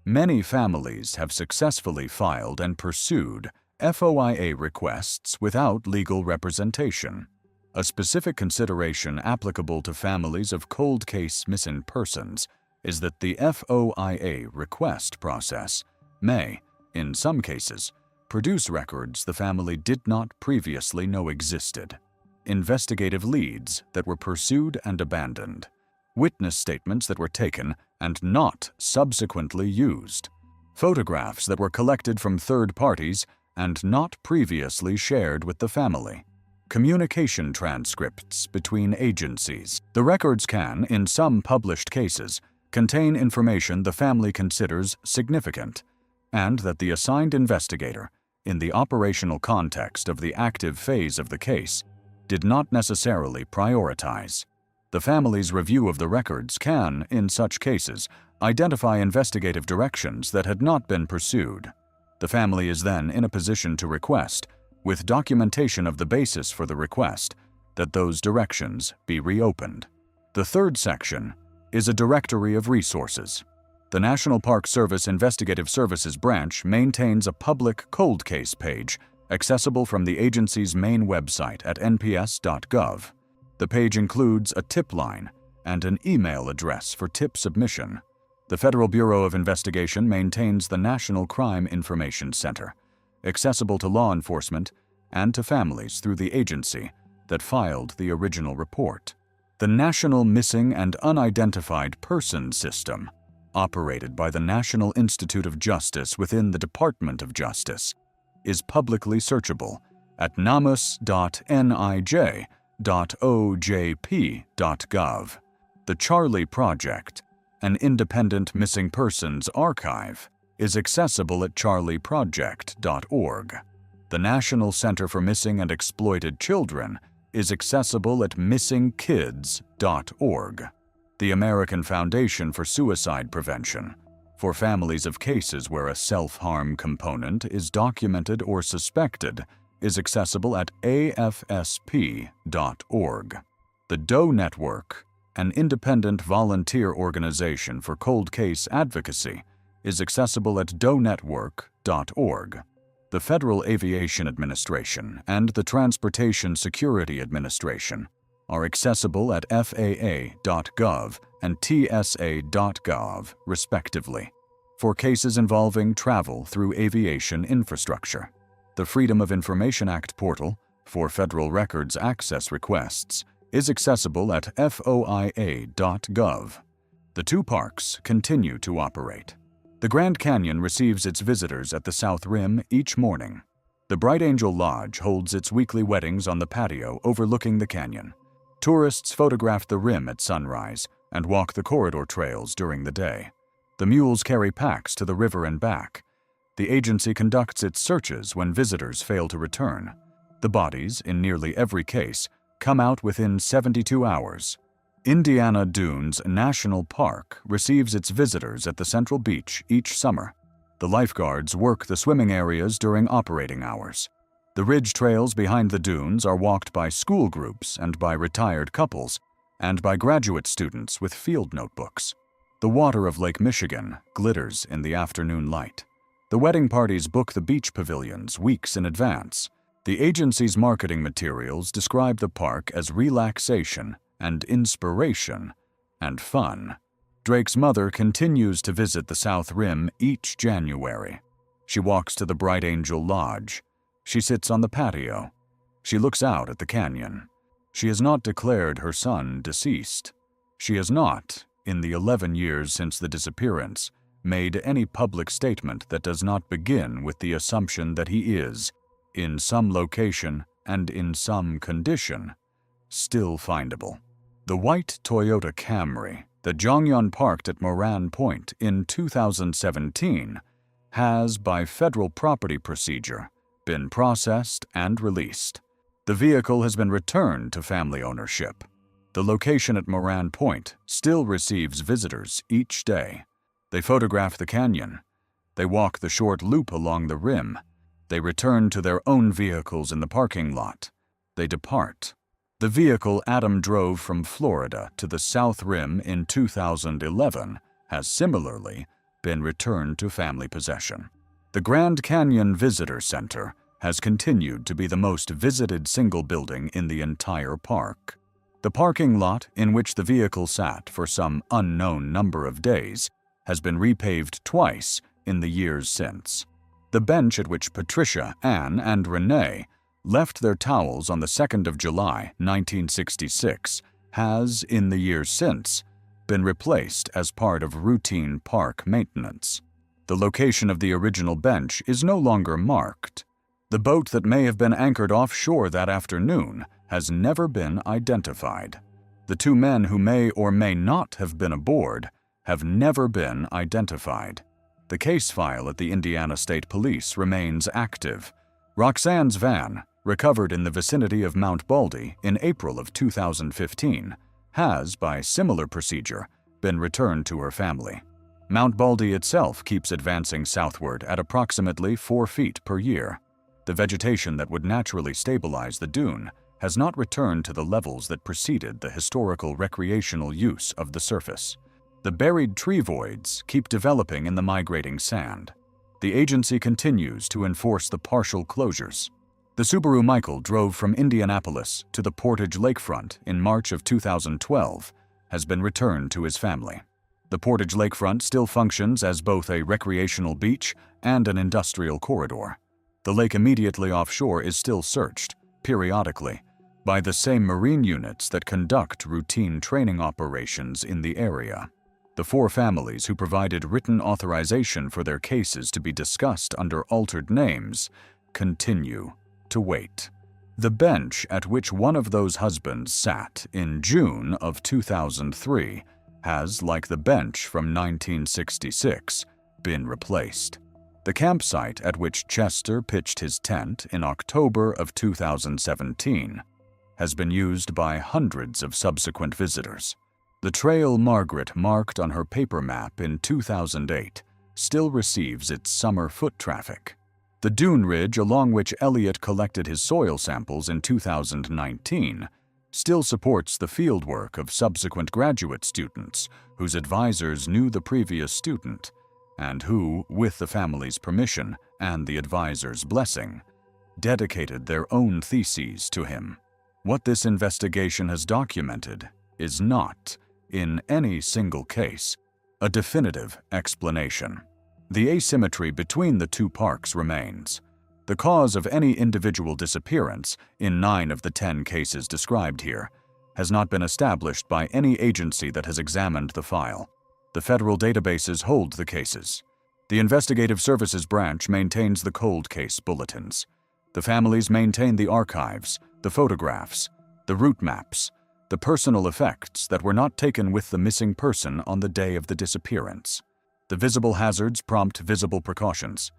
Many families have successfully filed and pursued FOIA requests without legal representation. A specific consideration applicable to families of cold case missing persons is that the FOIA request process may, in some cases, produce records the family did not previously know existed, investigative leads that were pursued and abandoned, witness statements that were taken and not subsequently used, photographs that were collected from third parties and not previously shared with the family, communication transcripts between agencies. The records can, in some published cases, contain information the family considers significant, and that the assigned investigator, in the operational context of the active phase of the case, did not necessarily prioritize. The family's review of the records can, in such cases, identify investigative directions that had not been pursued. The family is then in a position to request, with documentation of the basis for the request, that those directions be reopened. The third section is a directory of resources. The National Park Service Investigative Services Branch maintains a public cold case page accessible from the agency's main website at nps.gov. The page includes a tip line and an email address for tip submission. The Federal Bureau of Investigation maintains the National Crime Information Center, accessible to law enforcement and to families through the agency that filed the original report. The National Missing and Unidentified Persons System, operated by the National Institute of Justice within the Department of Justice, is publicly searchable at namus.nij.ojp.gov. The Charlie Project, an independent missing persons archive, is accessible at charlieproject.org. The National Center for Missing and Exploited Children is accessible at missingkids.org. The American Foundation for Suicide Prevention, for families of cases where a self-harm component is documented or suspected, is accessible at afsp.org. The Doe Network, an independent volunteer organization for cold case advocacy, is accessible at doenetwork.org. The Federal Aviation Administration and the Transportation Security Administration are accessible at faa.gov and tsa.gov, respectively, for cases involving travel through aviation infrastructure. The Freedom of Information Act portal for federal records access requests is accessible at foia.gov. The two parks continue to operate. The Grand Canyon receives its visitors at the South Rim each morning. The Bright Angel Lodge holds its weekly weddings on the patio overlooking the canyon. Tourists photograph the rim at sunrise and walk the corridor trails during the day. The mules carry packs to the river and back. The agency conducts its searches when visitors fail to return. The bodies, in nearly every case, come out within 72 hours. Indiana Dunes National Park receives its visitors at the Central Beach each summer. The lifeguards work the swimming areas during operating hours. The ridge trails behind the dunes are walked by school groups and by retired couples, and by graduate students with field notebooks. The water of Lake Michigan glitters in the afternoon light. The wedding parties book the beach pavilions weeks in advance. The agency's marketing materials describe the park as relaxation and inspiration and fun. Drake's mother continues to visit the South Rim each January. She walks to the Bright Angel Lodge. She sits on the patio. She looks out at the canyon. She has not declared her son deceased. She has not, in the 11 years since the disappearance, made any public statement that does not begin with the assumption that he is, in some location and in some condition, still findable. The white Toyota Camry that Jong Yan parked at Moran Point in 2017 has, by federal property procedure, been processed and released. The vehicle has been returned to family ownership. The location at Moran Point still receives visitors each day. They photograph the canyon. They walk the short loop along the rim. They return to their own vehicles in the parking lot. They depart. The vehicle Adam drove from Florida to the South Rim in 2011 has similarly been returned to family possession. The Grand Canyon Visitor Center has continued to be the most visited single building in the entire park. The parking lot in which the vehicle sat for some unknown number of days has been repaved twice in the years since. The bench at which Patricia, Anne, and Renee left their towels on the 2nd of July, 1966, has, in the years since, been replaced as part of routine park maintenance. The location of the original bench is no longer marked. The boat that may have been anchored offshore that afternoon has never been identified. The two men who may or may not have been aboard have never been identified. The case file at the Indiana State Police remains active. Roxanne's van, recovered in the vicinity of Mount Baldy in April of 2015, has, by similar procedure, been returned to her family. Mount Baldy itself keeps advancing southward at approximately 4 feet per year. The vegetation that would naturally stabilize the dune has not returned to the levels that preceded the historical recreational use of the surface. The buried tree voids keep developing in the migrating sand. The agency continues to enforce the partial closures. The Subaru Michael drove from Indianapolis to the Portage Lakefront in March of 2012 has been returned to his family. The Portage Lakefront still functions as both a recreational beach and an industrial corridor. The lake immediately offshore is still searched, periodically, by the same marine units that conduct routine training operations in the area. The 4 families who provided written authorization for their cases to be discussed under altered names continue to wait. The bench at which one of those husbands sat in June of 2003 has, like the bench from 1966, been replaced. The campsite at which Chester pitched his tent in October of 2017 has been used by hundreds of subsequent visitors. The trail Margaret marked on her paper map in 2008 still receives its summer foot traffic. The dune ridge along which Elliot collected his soil samples in 2019 still supports the fieldwork of subsequent graduate students whose advisors knew the previous student and who, with the family's permission and the advisor's blessing, dedicated their own theses to him. What this investigation has documented is not, in any single case, a definitive explanation. The asymmetry between the two parks remains. The cause of any individual disappearance, in 9 of the 10 cases described here, has not been established by any agency that has examined the file. The federal databases hold the cases. The Investigative Services Branch maintains the cold case bulletins. The families maintain the archives, the photographs, the route maps, the personal effects that were not taken with the missing person on the day of the disappearance. The visible hazards prompt visible precautions.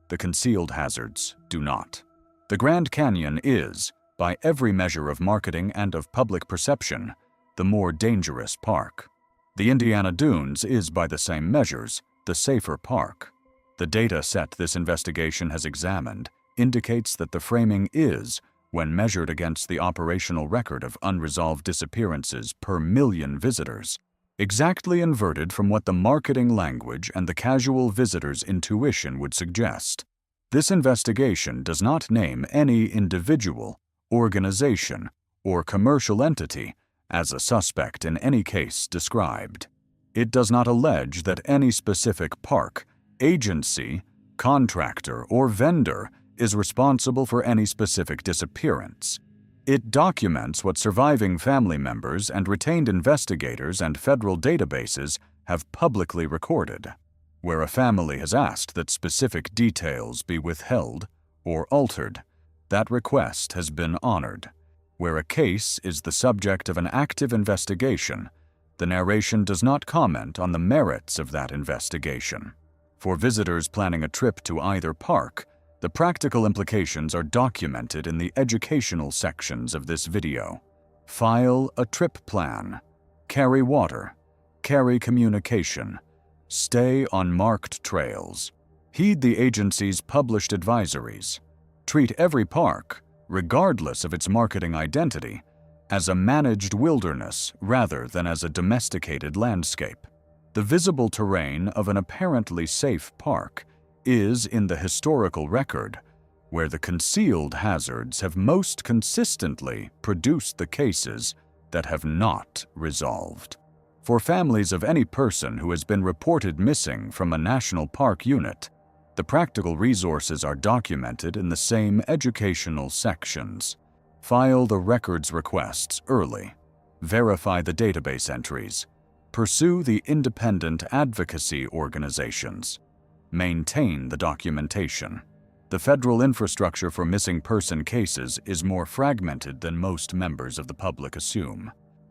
The concealed hazards do not. The Grand Canyon is, by every measure of marketing and of public perception, the more dangerous park. The Indiana Dunes is, by the same measures, the safer park. The data set this investigation has examined indicates that the framing is, when measured against the operational record of unresolved disappearances per million visitors, exactly inverted from what the marketing language and the casual visitor's intuition would suggest. This investigation does not name any individual, organization, or commercial entity as a suspect in any case described. It does not allege that any specific park, agency, contractor, or vendor is responsible for any specific disappearance. It documents what surviving family members and retained investigators and federal databases have publicly recorded. Where a family has asked that specific details be withheld or altered, that request has been honored. Where a case is the subject of an active investigation, the narration does not comment on the merits of that investigation. For visitors planning a trip to either park, the practical implications are documented in the educational sections of this video. File a trip plan. Carry water. Carry communication. Stay on marked trails. Heed the agency's published advisories. Treat every park, regardless of its marketing identity, as a managed wilderness rather than as a domesticated landscape. The visible terrain of an apparently safe park is in the historical record where the concealed hazards have most consistently produced the cases that have not resolved. For families of any person who has been reported missing from a national park unit, the practical resources are documented in the same educational sections. File the records requests early. Verify the database entries. Pursue the independent advocacy organizations. Maintain the documentation. The federal infrastructure for missing person cases is more fragmented than most members of the public assume.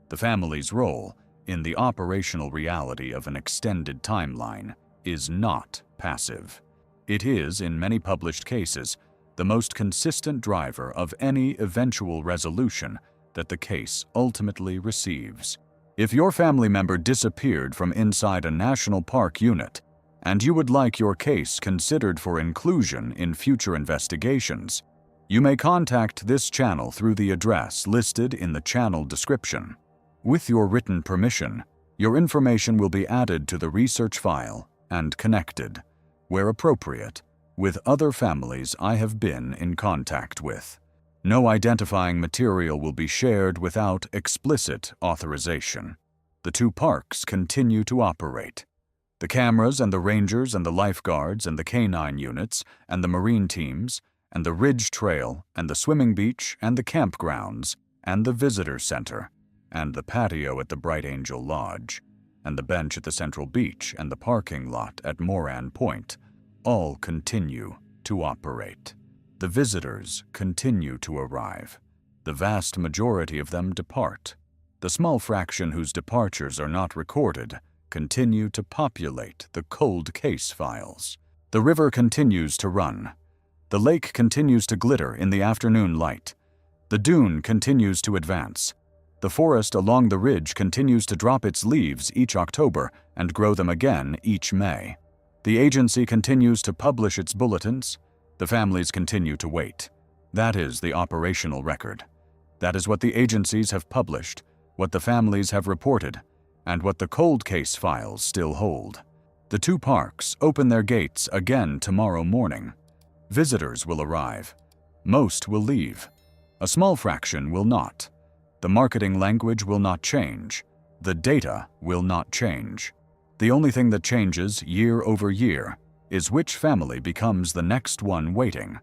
The family's role in the operational reality of an extended timeline is not passive. It is, in many published cases, the most consistent driver of any eventual resolution that the case ultimately receives. If your family member disappeared from inside a national park unit, and you would like your case considered for inclusion in future investigations, you may contact this channel through the address listed in the channel description. With your written permission, your information will be added to the research file and connected, where appropriate, with other families I have been in contact with. No identifying material will be shared without explicit authorization. The two parks continue to operate. The cameras and the rangers and the lifeguards and the canine units and the marine teams and the ridge trail and the swimming beach and the campgrounds and the visitor center and the patio at the Bright Angel Lodge and the bench at the Central Beach and the parking lot at Moran Point all continue to operate. The visitors continue to arrive. The vast majority of them depart. The small fraction whose departures are not recorded continue to populate the cold case files. The river continues to run. The lake continues to glitter in the afternoon light. The dune continues to advance. The forest along the ridge continues to drop its leaves each October and grow them again each May. The agency continues to publish its bulletins. The families continue to wait. That is the operational record. That is what the agencies have published, what the families have reported, and what the cold case files still hold. The 2 parks open their gates again tomorrow morning. Visitors will arrive. Most will leave. A small fraction will not. The marketing language will not change. The data will not change. The only thing that changes year over year is which family becomes the next one waiting.